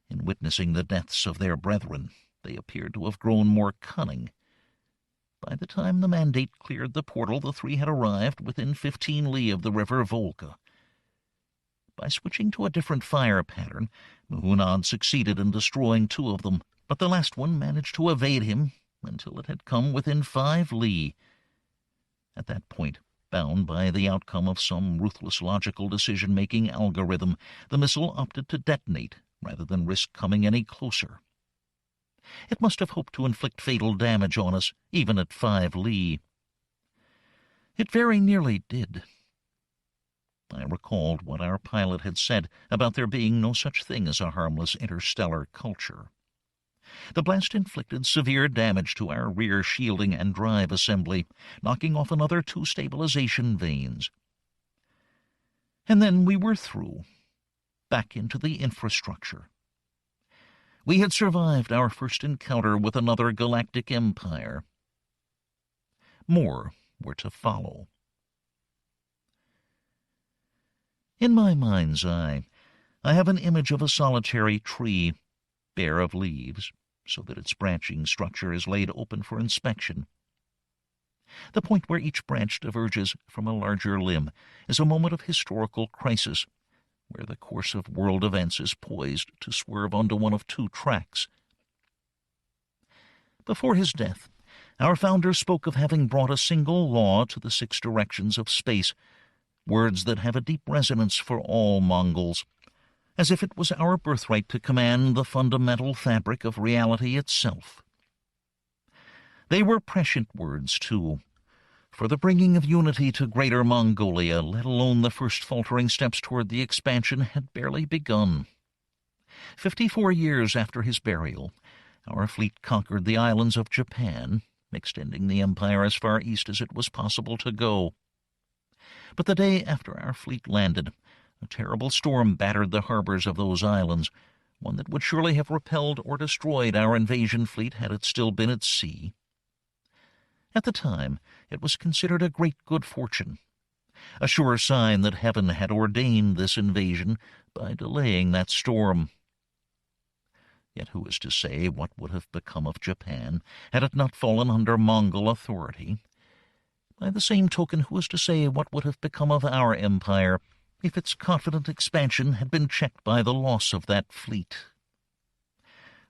In witnessing the deaths of their brethren, they appeared to have grown more cunning. By the time the Mandate cleared the portal, the 3 had arrived within 15 li of the River Volga. By switching to a different fire pattern, Muhunad succeeded in destroying 2 of them, but the last one managed to evade him until it had come within 5 li. At that point, bound by the outcome of some ruthless logical decision-making algorithm, the missile opted to detonate rather than risk coming any closer. It must have hoped to inflict fatal damage on us, even at 5 li. It very nearly did. I recalled what our pilot had said about there being no such thing as a harmless interstellar culture. The blast inflicted severe damage to our rear shielding and drive assembly, knocking off another 2 stabilization vanes. And then we were through, back into the infrastructure. We had survived our first encounter with another galactic empire. More were to follow. In my mind's eye, I have an image of a solitary tree, bare of leaves, so that its branching structure is laid open for inspection. The point where each branch diverges from a larger limb is a moment of historical crisis, where the course of world events is poised to swerve onto one of 2 tracks. Before his death, our founder spoke of having brought a single law to the 6 directions of space, words that have a deep resonance for all Mongols, as if it was our birthright to command the fundamental fabric of reality itself. They were prescient words, too, for the bringing of unity to Greater Mongolia, let alone the first faltering steps toward the expansion, had barely begun. 54 years after his burial, our fleet conquered the islands of Japan, extending the empire as far east as it was possible to go. But the day after our fleet landed, a terrible storm battered the harbors of those islands, one that would surely have repelled or destroyed our invasion fleet had it still been at sea. At the time, it was considered a great good fortune, a sure sign that heaven had ordained this invasion by delaying that storm. Yet who is to say what would have become of Japan had it not fallen under Mongol authority? By the same token, who is to say what would have become of our empire if its confident expansion had been checked by the loss of that fleet?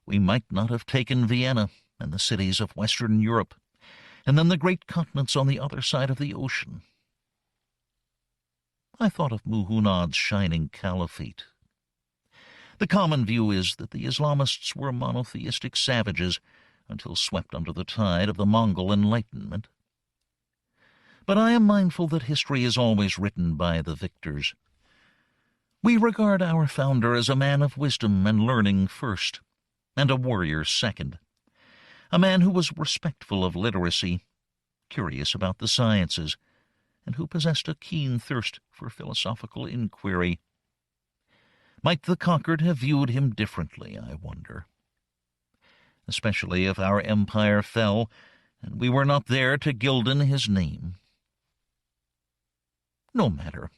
We might not have taken Vienna and the cities of Western Europe, and then the great continents on the other side of the ocean. I thought of Muhunad's shining caliphate. The common view is that the Islamists were monotheistic savages until swept under the tide of the Mongol Enlightenment. But I am mindful that history is always written by the victors. We regard our founder as a man of wisdom and learning first, and a warrior second, a man who was respectful of literacy, curious about the sciences, and who possessed a keen thirst for philosophical inquiry. Might the conquered have viewed him differently, I wonder? Especially if our empire fell, and we were not there to gilden his name. No matter.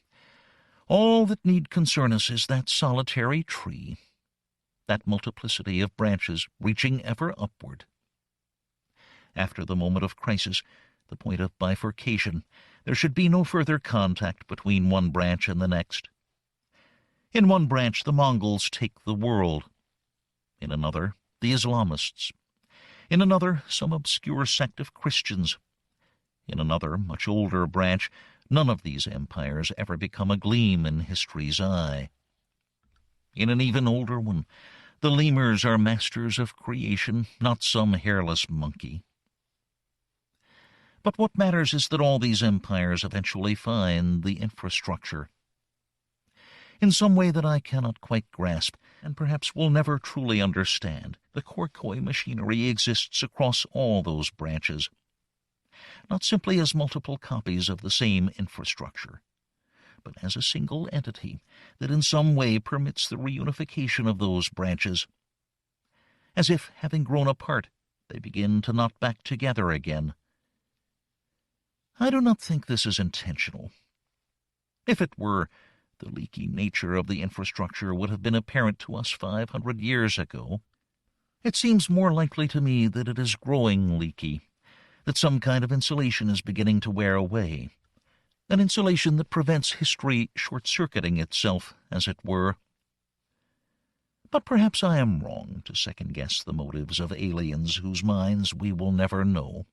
All that need concern us is that solitary tree, that multiplicity of branches reaching ever upward. After the moment of crisis, the point of bifurcation, there should be no further contact between one branch and the next. In one branch, the Mongols take the world. In another, the Islamists. In another, some obscure sect of Christians. In another, much older branch, none of these empires ever become a gleam in history's eye. In an even older one, the lemurs are masters of creation, not some hairless monkey. But what matters is that all these empires eventually find the infrastructure. In some way that I cannot quite grasp, and perhaps will never truly understand, the Khorkhoi machinery exists across all those branches, not simply as multiple copies of the same infrastructure, but as a single entity that in some way permits the reunification of those branches, as if, having grown apart, they begin to knot back together again. I do not think this is intentional. If it were, the leaky nature of the infrastructure would have been apparent to us 500 years ago. It seems more likely to me that it is growing leaky, that some kind of insulation is beginning to wear away, an insulation that prevents history short-circuiting itself, as it were. But perhaps I am wrong to second-guess the motives of aliens whose minds we will never know.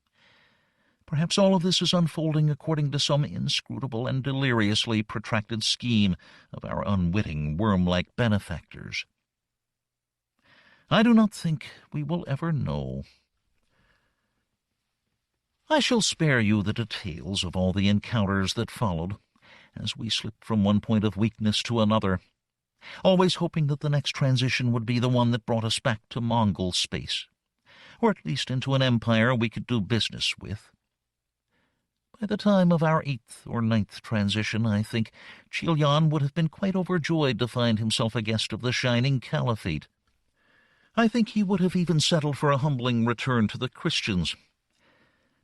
Perhaps all of this is unfolding according to some inscrutable and deliriously protracted scheme of our unwitting, worm-like benefactors. I do not think we will ever know. I shall spare you the details of all the encounters that followed, as we slipped from one point of weakness to another, always hoping that the next transition would be the one that brought us back to Mongol space, or at least into an empire we could do business with. By the time of our 8th or 9th transition, I think Chilyan would have been quite overjoyed to find himself a guest of the Shining Caliphate. I think he would have even settled for a humbling return to the Christians.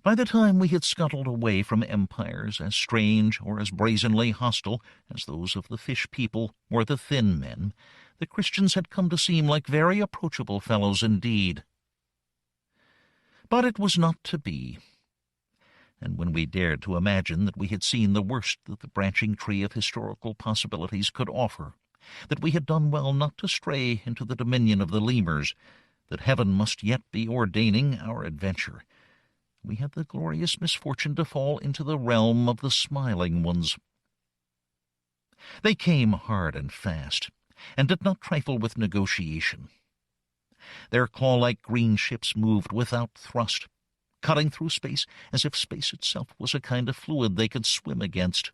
By the time we had scuttled away from empires as strange or as brazenly hostile as those of the Fish People or the Thin Men, the Christians had come to seem like very approachable fellows indeed. But it was not to be. And when we dared to imagine that we had seen the worst that the branching tree of historical possibilities could offer, that we had done well not to stray into the dominion of the lemurs, that heaven must yet be ordaining our adventure, we had the glorious misfortune to fall into the realm of the smiling ones. They came hard and fast, and did not trifle with negotiation. Their claw-like green ships moved without thrust, cutting through space as if space itself was a kind of fluid they could swim against.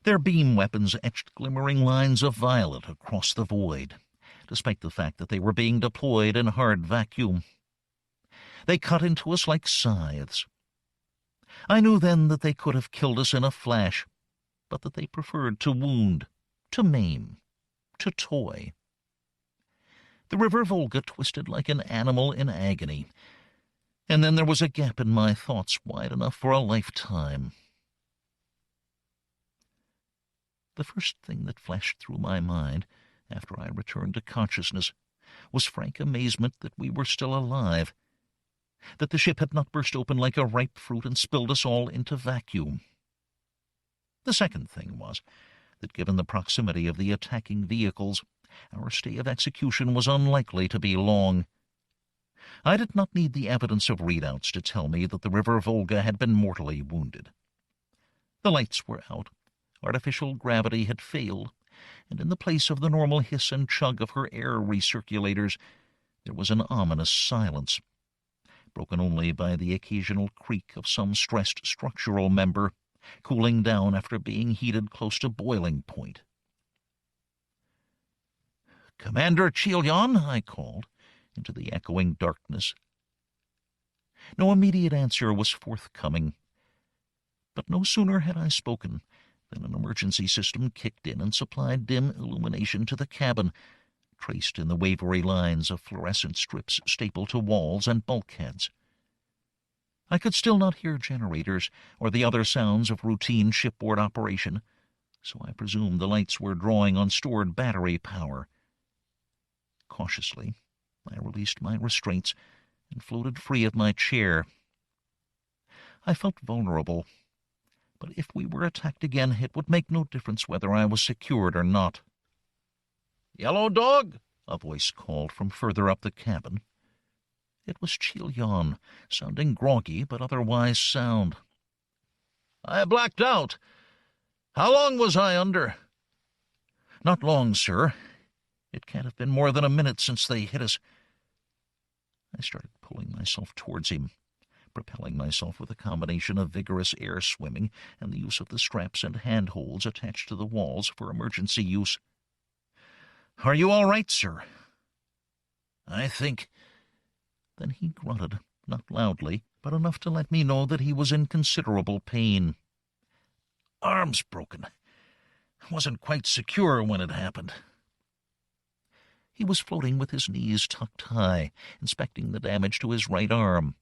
Their beam weapons etched glimmering lines of violet across the void, despite the fact that they were being deployed in hard vacuum. They cut into us like scythes. I knew then that they could have killed us in a flash, but that they preferred to wound, to maim, to toy. The river Volga twisted like an animal in agony, and then there was a gap in my thoughts wide enough for a lifetime. The first thing that flashed through my mind, after I returned to consciousness, was frank amazement that we were still alive, that the ship had not burst open like a ripe fruit and spilled us all into vacuum. The second thing was that, given the proximity of the attacking vehicles, our stay of execution was unlikely to be long. I did not need the evidence of readouts to tell me that the river Volga had been mortally wounded. The lights were out, artificial gravity had failed, and in the place of the normal hiss and chug of her air recirculators, there was an ominous silence, broken only by the occasional creak of some stressed structural member, cooling down after being heated close to boiling point. "Commander Chilyan," I called into the echoing darkness. No immediate answer was forthcoming, but no sooner had I spoken than an emergency system kicked in and supplied dim illumination to the cabin, traced in the wavery lines of fluorescent strips stapled to walls and bulkheads. I could still not hear generators or the other sounds of routine shipboard operation, so I presumed the lights were drawing on stored battery power. Cautiously, I released my restraints and floated free of my chair. I felt vulnerable, but if we were attacked again, it would make no difference whether I was secured or not. "Yellow Dog!" a voice called from further up the cabin. It was Chilyan, sounding groggy but otherwise sound. "I blacked out. How long was I under?" "Not long, sir. It can't have been more than a minute since they hit us." I started pulling myself towards him, propelling myself with a combination of vigorous air swimming and the use of the straps and handholds attached to the walls for emergency use. "Are you all right, sir?" "I think—" Then he grunted, not loudly, but enough to let me know that he was in considerable pain. "Arm's broken. Wasn't quite secure when it happened." He was floating with his knees tucked high, inspecting the damage to his right arm.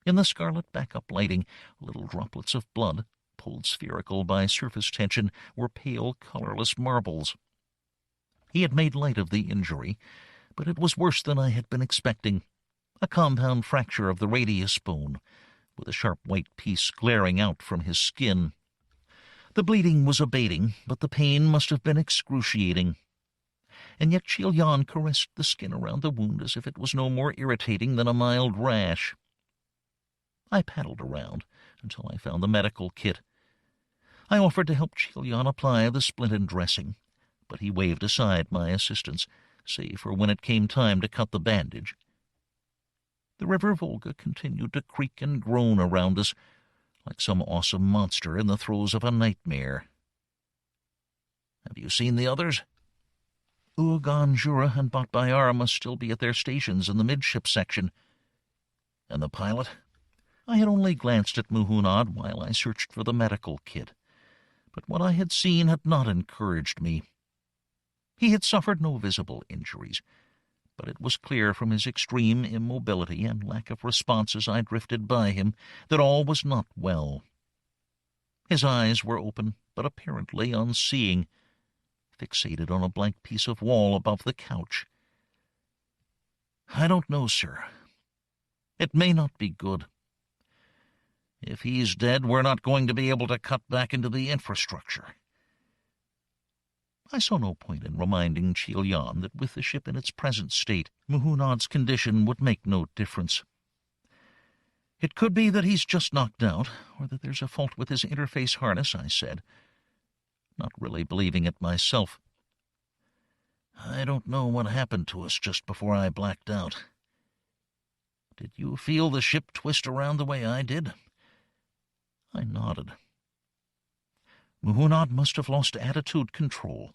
In the scarlet backup lighting, little droplets of blood, pulled spherical by surface tension, were pale, colorless marbles. He had made light of the injury, but it was worse than I had been expecting. A compound fracture of the radius bone, with a sharp white piece glaring out from his skin. The bleeding was abating, but the pain must have been excruciating. And yet Chilyan caressed the skin around the wound as if it was no more irritating than a mild rash. I paddled around until I found the medical kit. I offered to help Chilyan apply the splint and dressing, but he waved aside my assistance, save for when it came time to cut the bandage. The river Volga continued to creak and groan around us, like some awesome monster in the throes of a nightmare. "Have you seen the others?" Ugan, Jura, and Botbayar must still be at their stations in the midship section. And the pilot? I had only glanced at Muhunad while I searched for the medical kit, but what I had seen had not encouraged me. He had suffered no visible injuries, but it was clear from his extreme immobility and lack of response as I drifted by him that all was not well. His eyes were open, but apparently unseeing, fixated on a blank piece of wall above the couch. "I don't know, sir. It may not be good. If he's dead, we're not going to be able to cut back into the infrastructure." I saw no point in reminding Chilyan that with the ship in its present state, Muhunad's condition would make no difference. "It could be that he's just knocked out, or that there's a fault with his interface harness," I said, not really believing it myself. "I don't know what happened to us just before I blacked out. Did you feel the ship twist around the way I did?" I nodded. "Muhunad must have lost attitude control."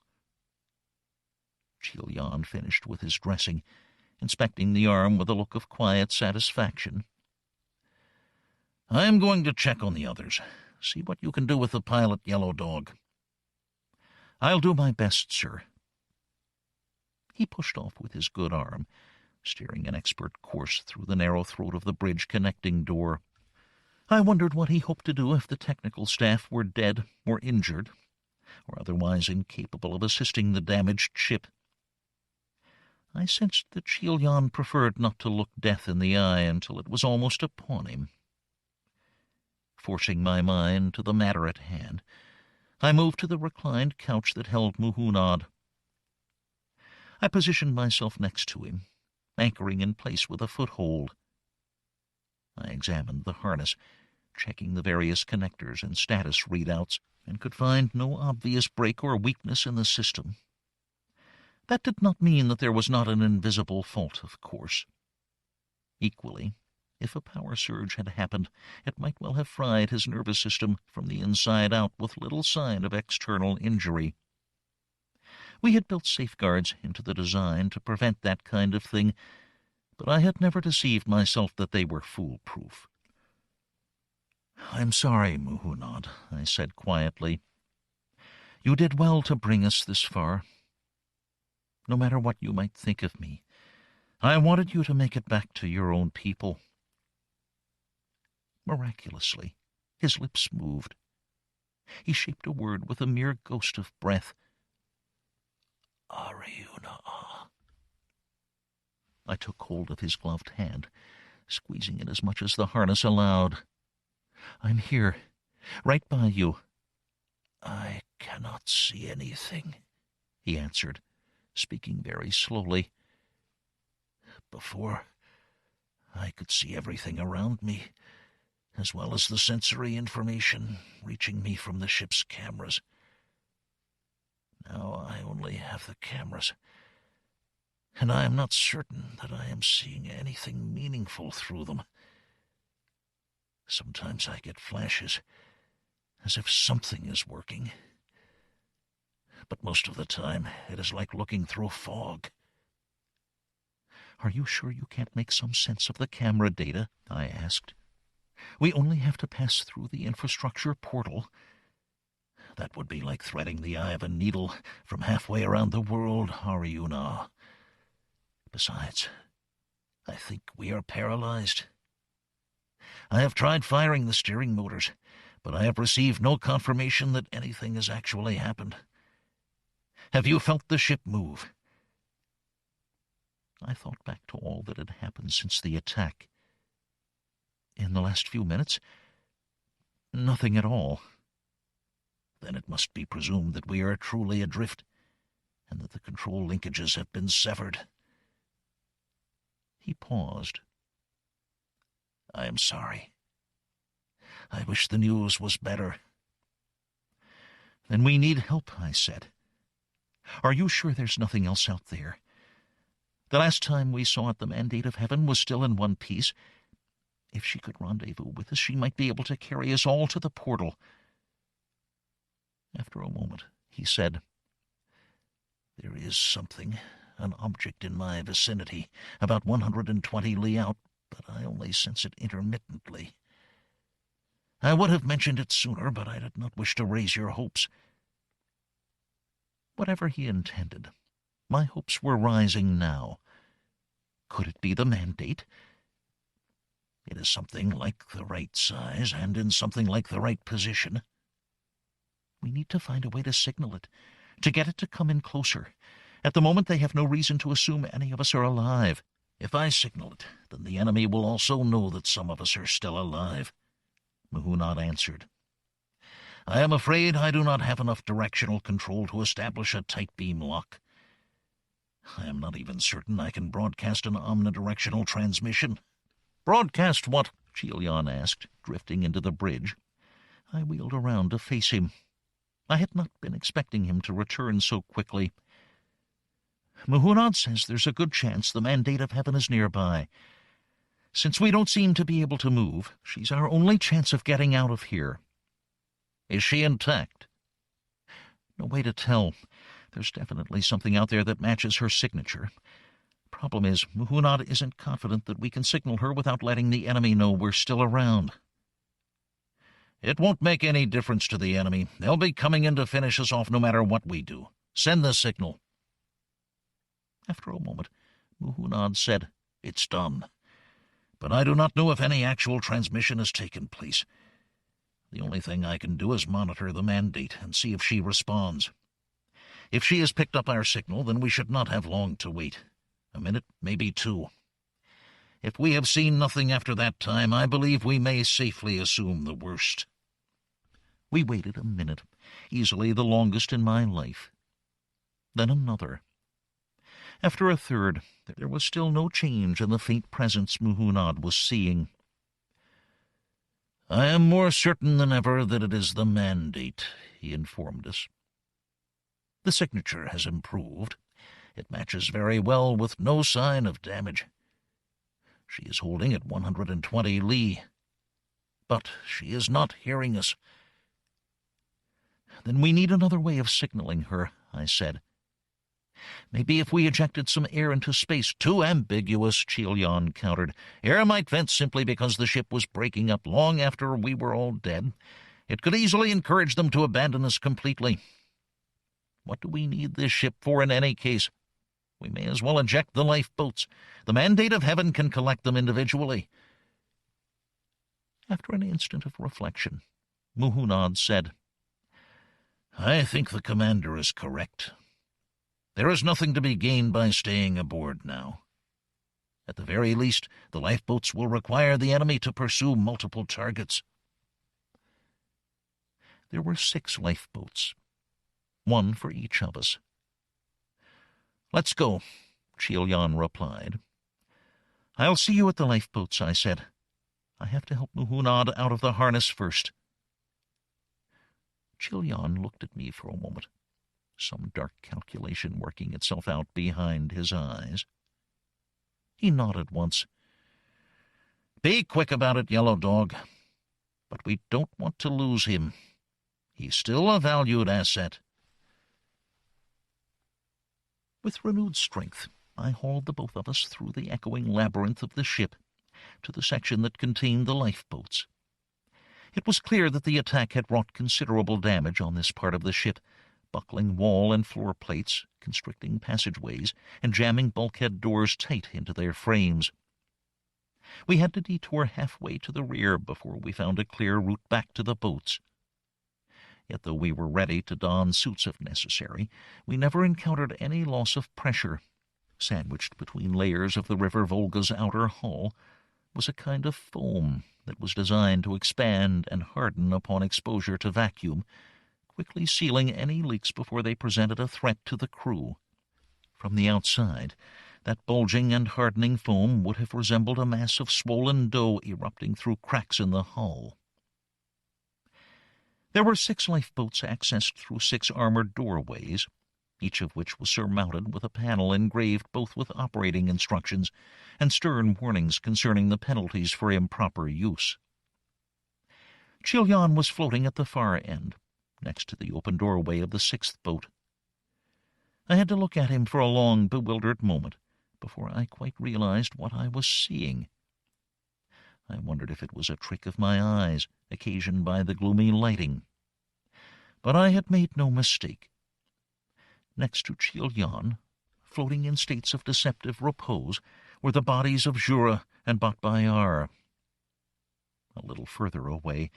Chilyan finished with his dressing, inspecting the arm with a look of quiet satisfaction. "I'm going to check on the others. See what you can do with the pilot, Yellow Dog." "I'll do my best, sir." He pushed off with his good arm, steering an expert course through the narrow throat of the bridge connecting door. I wondered what he hoped to do if the technical staff were dead or injured, or otherwise incapable of assisting the damaged ship. I sensed that Chilyan preferred not to look death in the eye until it was almost upon him. Forcing my mind to the matter at hand, I moved to the reclined couch that held Muhunad. I positioned myself next to him, anchoring in place with a foothold. I examined the harness, checking the various connectors and status readouts, and could find no obvious break or weakness in the system. That did not mean that there was not an invisible fault, of course. Equally, if a power surge had happened, it might well have fried his nervous system from the inside out with little sign of external injury. We had built safeguards into the design to prevent that kind of thing, but I had never deceived myself that they were foolproof. "I'm sorry, Muhunad," I said quietly. "You did well to bring us this far. No matter what you might think of me, I wanted you to make it back to your own people." Miraculously, his lips moved. He shaped a word with a mere ghost of breath. "Ariuna." I took hold of his gloved hand, squeezing it as much as the harness allowed. "I'm here, right by you." "I cannot see anything," he answered, speaking very slowly. "Before, I could see everything around me, as well as the sensory information reaching me from the ship's cameras. Now I only have the cameras, and I am not certain that I am seeing anything meaningful through them. Sometimes I get flashes, as if something is working, but most of the time it is like looking through fog." "Are you sure you can't make some sense of the camera data?" I asked. "We only have to pass through the infrastructure portal." "That would be like threading the eye of a needle from halfway around the world, Ariuna. Besides, I think we are paralyzed. I have tried firing the steering motors, but I have received no confirmation that anything has actually happened. Have you felt the ship move?" I thought back to all that had happened since the attack. In the last few minutes, nothing at all. "Then it must be presumed that we are truly adrift, and that the control linkages have been severed." He paused. "I am sorry. I wish the news was better." "Then we need help," I said. "Are you sure there's nothing else out there? The last time we saw it, the Mandate of Heaven was still in one piece. If she could rendezvous with us, she might be able to carry us all to the portal." After a moment, he said, "There There is something, an object in my vicinity, about 120 li out, but I only sense it intermittently. I would have mentioned it sooner, but I did not wish to raise your hopes." Whatever he intended, my hopes were rising now. Could it be the mandate? It is something like the right size, and in something like the right position. We need to find a way to signal it, to get it to come in closer. At the moment, they have no reason to assume any of us are alive. If I signal it, then the enemy will also know that some of us are still alive." Muhunad answered. "I am afraid I do not have enough directional control to establish a tight beam lock. I am not even certain I can broadcast an omnidirectional transmission." "Broadcast what?" Chilion asked, drifting into the bridge. I wheeled around to face him. I had not been expecting him to return so quickly. "Muhunad says there's a good chance the Mandate of Heaven is nearby. Since we don't seem to be able to move, she's our only chance of getting out of here." "Is she intact?" "No way to tell. There's definitely something out there that matches her signature. Problem is, Muhunad isn't confident that we can signal her without letting the enemy know we're still around." "It won't make any difference to the enemy. They'll be coming in to finish us off no matter what we do. Send the signal." After a moment, Muhunad said, "It's done. But I do not know if any actual transmission has taken place. The only thing I can do is monitor the Mandate and see if she responds. If she has picked up our signal, then we should not have long to wait. A minute, maybe two. If we have seen nothing after that time, I believe we may safely assume the worst." We waited a minute, easily the longest in my life. Then another. After a third, there was still no change in the faint presence Muhunad was seeing. "I am more certain than ever that it is the Mandate," he informed us. "The signature has improved. It matches very well with no sign of damage. She is holding at 120 li. But she is not hearing us." "Then we need another way of signaling her," I said. "Maybe if we ejected some air into space." "Too ambiguous," Chilion countered. "Air might vent simply because the ship was breaking up long after we were all dead. It could easily encourage them to abandon us completely. What do we need this ship for in any case? We may as well eject the lifeboats. The Mandate of Heaven can collect them individually." After an instant of reflection, Muhunad said, "I think the commander is correct. There is nothing to be gained by staying aboard now. At the very least, the lifeboats will require the enemy to pursue multiple targets." There were 6 lifeboats, one for each of us. "Let's go," Chilion replied. "I'll see you at the lifeboats," I said. "I have to help Muhunad out of the harness first." Chilion looked at me for a moment, some dark calculation working itself out behind his eyes. He nodded once. "Be quick about it, Yellow Dog. But we don't want to lose him. He's still a valued asset." With renewed strength, I hauled the both of us through the echoing labyrinth of the ship to the section that contained the lifeboats. It was clear that the attack had wrought considerable damage on this part of the ship, buckling wall and floor plates, constricting passageways, and jamming bulkhead doors tight into their frames. We had to detour halfway to the rear before we found a clear route back to the boats. Yet though we were ready to don suits if necessary, we never encountered any loss of pressure. Sandwiched between layers of the River Volga's outer hull was a kind of foam that was designed to expand and harden upon exposure to vacuum, quickly sealing any leaks before they presented a threat to the crew. From the outside, that bulging and hardening foam would have resembled a mass of swollen dough erupting through cracks in the hull. There were 6 lifeboats accessed through 6 armored doorways, each of which was surmounted with a panel engraved both with operating instructions and stern warnings concerning the penalties for improper use. Chilion was floating at the far end, next to the open doorway of the 6th boat. I had to look at him for a long, bewildered moment before I quite realized what I was seeing. I wondered if it was a trick of my eyes, occasioned by the gloomy lighting. But I had made no mistake. Next to Chil-Yan, floating in states of deceptive repose, were the bodies of Jura and Bat-Bayar. A little further away,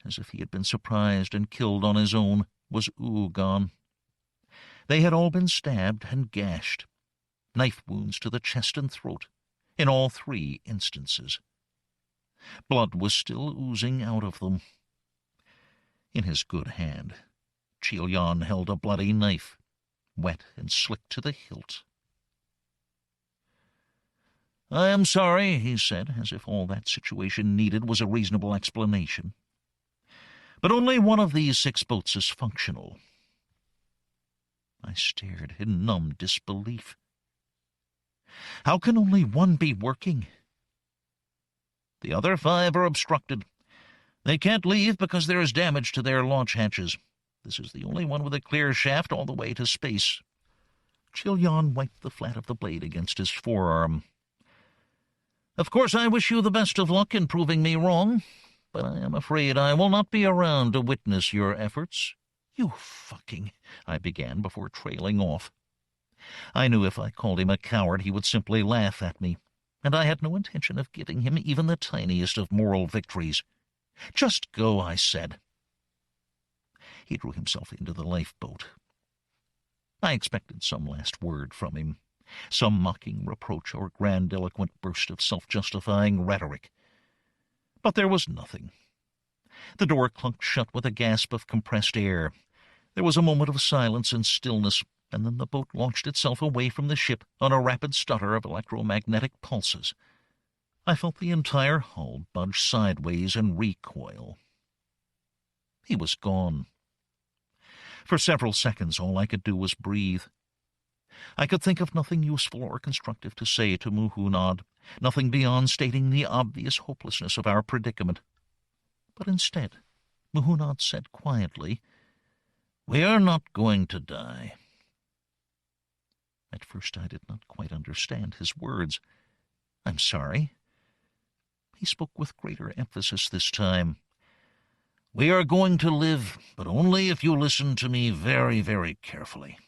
as if he had been surprised and killed on his own, was Ugan. They had all been stabbed and gashed, knife wounds to the chest and throat, in all 3 instances. Blood was still oozing out of them. In his good hand, Chil-Yan held a bloody knife, wet and slick to the hilt. "I am sorry," he said, as if all that situation needed was a reasonable explanation. "But only one of these 6 boats is functional." I stared in numb disbelief. "How can only one be working?" "The other 5 are obstructed. They can't leave because there is damage to their launch hatches. This is the only one with a clear shaft all the way to space." Chil-Yan wiped the flat of the blade against his forearm. "Of course I wish you the best of luck in proving me wrong, but I am afraid I will not be around to witness your efforts." "You fucking—" I began before trailing off. I knew if I called him a coward he would simply laugh at me, and I had no intention of giving him even the tiniest of moral victories. "Just go," I said. He drew himself into the lifeboat. I expected some last word from him, some mocking reproach or grandiloquent burst of self-justifying rhetoric. But there was nothing. The door clunked shut with a gasp of compressed air. There was a moment of silence and stillness, and then the boat launched itself away from the ship on a rapid stutter of electromagnetic pulses. I felt the entire hull budge sideways and recoil. He was gone. For several seconds all I could do was breathe. I could think of nothing useful or constructive to say to Muhunad, nothing beyond stating the obvious hopelessness of our predicament. But instead, Muhunad said quietly, "We are not going to die." At first I did not quite understand his words. "I'm sorry." He spoke with greater emphasis this time. "We are going to live, but only if you listen to me very, very carefully.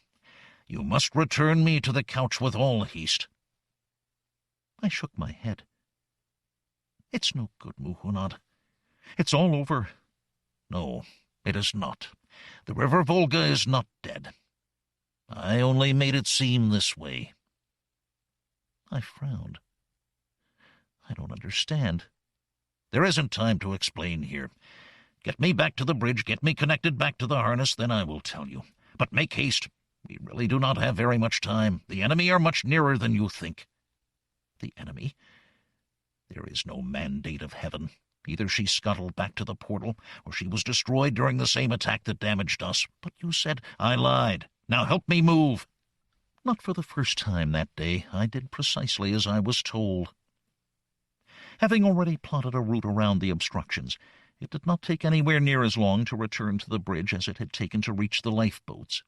You must return me to the couch with all haste." I shook my head. "It's no good, Muhunad. It's all over." "No, it is not. The River Volga is not dead. I only made it seem this way." I frowned. "I don't understand." "There isn't time to explain here. Get me back to the bridge, get me connected back to the harness, then I will tell you. But make haste. We really do not have very much time. The enemy are much nearer than you think." "The enemy?" "There is no mandate of heaven. Either she scuttled back to the portal, or she was destroyed during the same attack that damaged us. But you said—" "I lied. Now help me move." Not for the first time that day, I did precisely as I was told. Having already plotted a route around the obstructions, it did not take anywhere near as long to return to the bridge as it had taken to reach the lifeboats.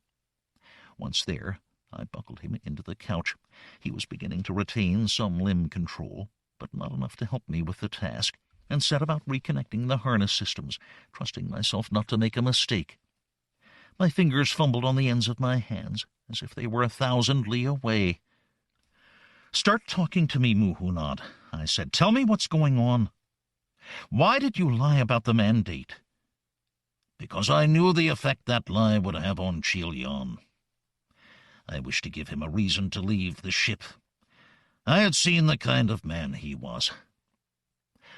Once there, I buckled him into the couch. He was beginning to retain some limb control, but not enough to help me with the task, and set about reconnecting the harness systems, trusting myself not to make a mistake. My fingers fumbled on the ends of my hands, as if they were 1,000 li away. "Start talking to me, Muhunad," I said. "Tell me what's going on. Why did you lie about the mandate?" "Because I knew the effect that lie would have on Chil-Yan. I wished to give him a reason to leave the ship. I had seen the kind of man he was.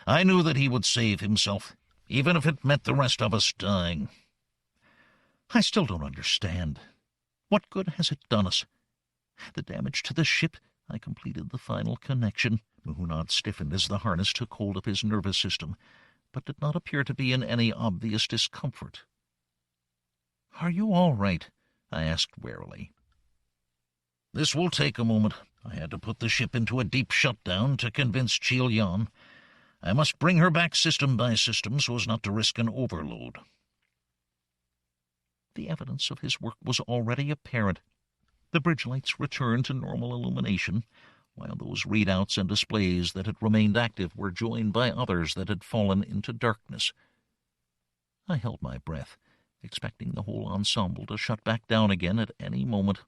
I knew that he would save himself, even if it meant the rest of us dying." "I still don't understand. What good has it done us? The damage to the ship—" I completed the final connection. Muhunad stiffened as the harness took hold of his nervous system, but did not appear to be in any obvious discomfort. "Are you all right?" I asked warily. "This will take a moment. I had to put the ship into a deep shutdown to convince Chil-Yan. I must bring her back system by system so as not to risk an overload." The evidence of his work was already apparent. The bridge lights returned to normal illumination, while those readouts and displays that had remained active were joined by others that had fallen into darkness. I held my breath, expecting the whole ensemble to shut back down again at any moment.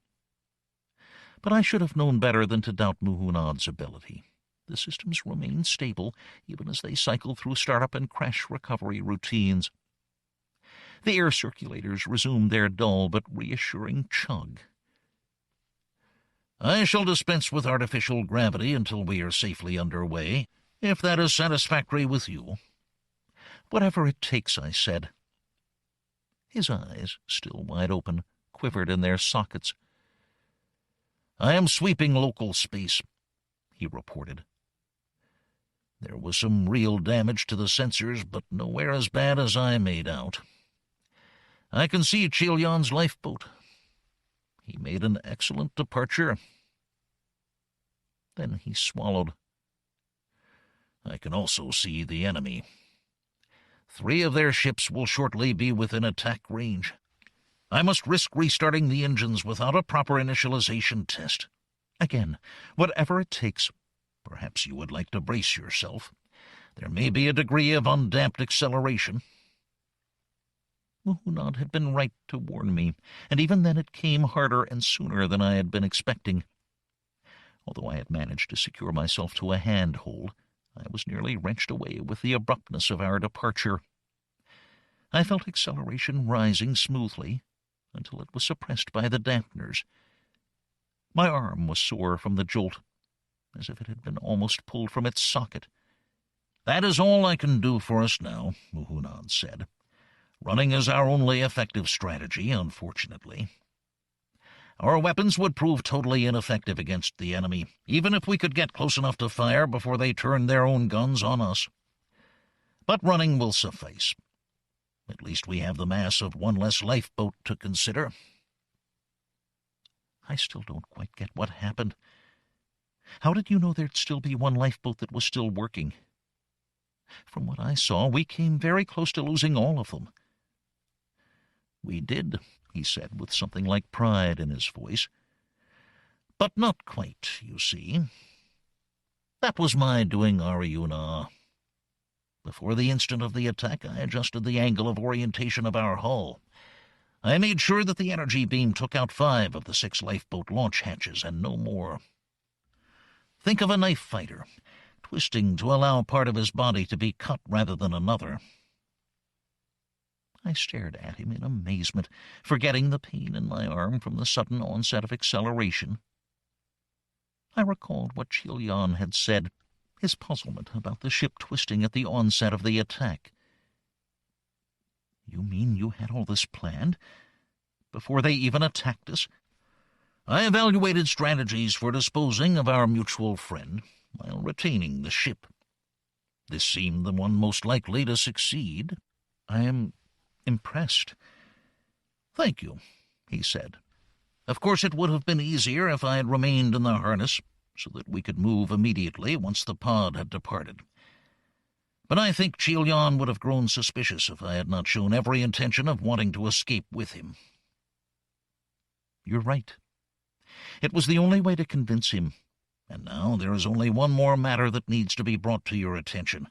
But I should have known better than to doubt Muhunad's ability. The systems remained stable, even as they cycled through startup and crash recovery routines. The air circulators resumed their dull but reassuring chug. "I shall dispense with artificial gravity until we are safely underway, if that is satisfactory with you." "Whatever it takes," I said. His eyes, still wide open, quivered in their sockets. "I am sweeping local space," he reported. "There was some real damage to the sensors, but nowhere as bad as I made out. I can see Chilion's lifeboat. He made an excellent departure." Then he swallowed. "I can also see the enemy. 3 of their ships will shortly be within attack range. I must risk restarting the engines without a proper initialization test. Again, whatever it takes. Perhaps you would like to brace yourself. There may be a degree of undamped acceleration." Muhunad had been right to warn me, and even then it came harder and sooner than I had been expecting. Although I had managed to secure myself to a handhold, I was nearly wrenched away with the abruptness of our departure. I felt acceleration rising smoothly until it was suppressed by the dampeners. My arm was sore from the jolt, as if it had been almost pulled from its socket. "That is all I can do for us now," Muhunad said. "Running is our only effective strategy, unfortunately. Our weapons would prove totally ineffective against the enemy, even if we could get close enough to fire before they turned their own guns on us. But running will suffice. At least we have the mass of one less lifeboat to consider." I still don't quite get what happened. How did you know there'd still be one lifeboat that was still working? From what I saw, we came very close to losing all of them. "We did," he said, with something like pride in his voice. "But not quite, you see. That was my doing, Ariuna. Before the instant of the attack, I adjusted the angle of orientation of our hull. I made sure that the energy beam took out 5 of the 6 lifeboat launch hatches, and no more. Think of a knife fighter, twisting to allow part of his body to be cut rather than another." I stared at him in amazement, forgetting the pain in my arm from the sudden onset of acceleration. I recalled what Chilion had said, his puzzlement about the ship twisting at the onset of the attack. "You mean you had all this planned? Before they even attacked us?" "I evaluated strategies for disposing of our mutual friend while retaining the ship. This seemed the one most likely to succeed." "I am impressed." "Thank you," he said. "Of course it would have been easier if I had remained in the harness, so that we could move immediately once the pod had departed. But I think Chilion would have grown suspicious if I had not shown every intention of wanting to escape with him." "You're right. It was the only way to convince him. And now there is only one more matter that needs to be brought to your attention.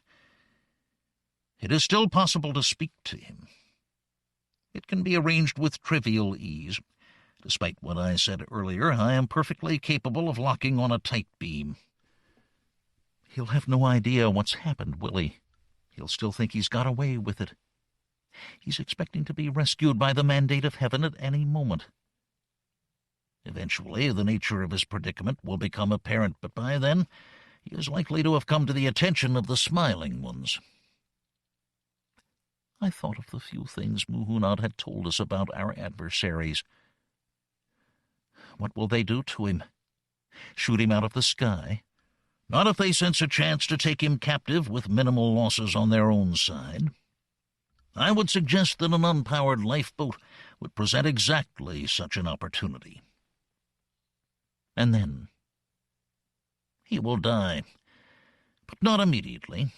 It is still possible to speak to him. It can be arranged with trivial ease. Despite what I said earlier, I am perfectly capable of locking on a tight beam." "He'll have no idea what's happened, will he? He'll still think he's got away with it. He's expecting to be rescued by the mandate of heaven at any moment." "Eventually, the nature of his predicament will become apparent, but by then he is likely to have come to the attention of the Smiling Ones." I thought of the few things Muhunad had told us about our adversaries. What will they do to him? Shoot him out of the sky? "Not if they sense a chance to take him captive with minimal losses on their own side. I would suggest that an unpowered lifeboat would present exactly such an opportunity." And then? "He will die, but not immediately.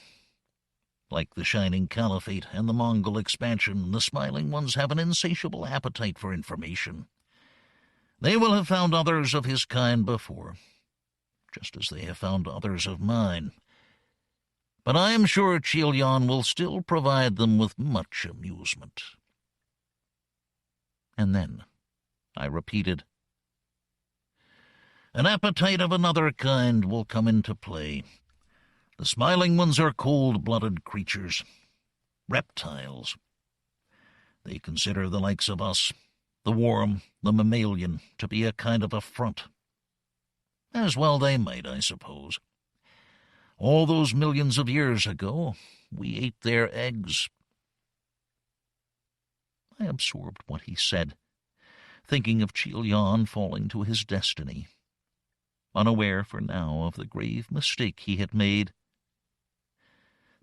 Like the Shining Caliphate and the Mongol expansion, the Smiling Ones have an insatiable appetite for information. They will have found others of his kind before, just as they have found others of mine. But I am sure Chilion will still provide them with much amusement. And then I repeated, an appetite of another kind will come into play. The smiling ones are cold-blooded creatures, reptiles. They consider the likes of us, the worm, the mammalian, to be a kind of affront. As well they might, I suppose. All those millions of years ago, we ate their eggs. I absorbed what he said, thinking of Chilion falling to his destiny, unaware for now of the grave mistake he had made.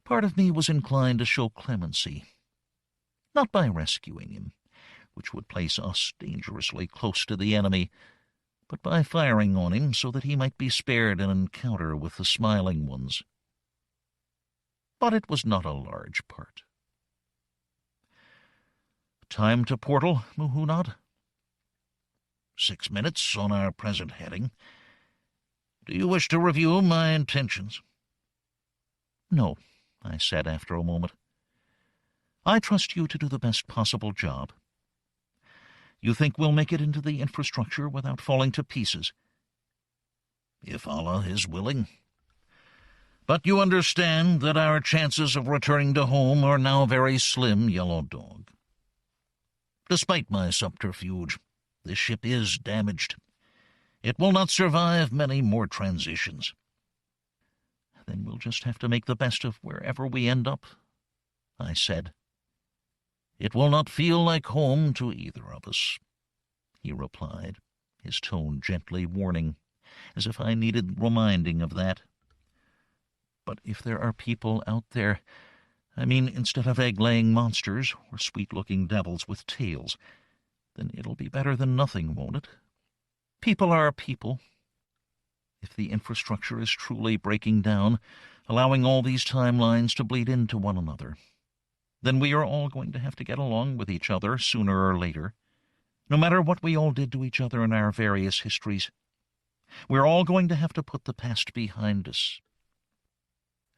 Part of me was inclined to show clemency, not by rescuing him, which would place us dangerously close to the enemy, but by firing on him so that he might be spared an encounter with the smiling ones. But it was not a large part. Time to portal, Muhunad? 6 minutes on our present heading. Do you wish to review my intentions? No, I said after a moment. I trust you to do the best possible job. You think we'll make it into the infrastructure without falling to pieces? If Allah is willing. But you understand that our chances of returning to home are now very slim, Yellow Dog. Despite my subterfuge, this ship is damaged. It will not survive many more transitions. Then we'll just have to make the best of wherever we end up, I said. It will not feel like home to either of us, he replied, his tone gently warning, as if I needed reminding of that. But if there are people out there, I mean, instead of egg-laying monsters or sweet-looking devils with tails, then it'll be better than nothing, won't it? People are people. If the infrastructure is truly breaking down, allowing all these timelines to bleed into one another, then we are all going to have to get along with each other sooner or later, no matter what we all did to each other in our various histories. We're all going to have to put the past behind us.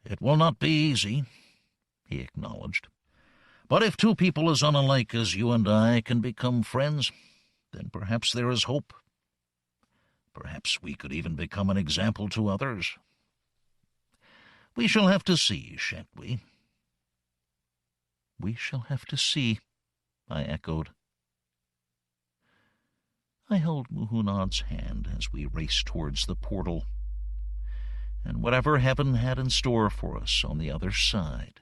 It will not be easy, he acknowledged. But if two people as unalike as you and I can become friends, then perhaps there is hope. Perhaps we could even become an example to others. We shall have to see, shan't we? We shall have to see, I echoed. I held Muhunad's hand as we raced towards the portal, and whatever heaven had in store for us on the other side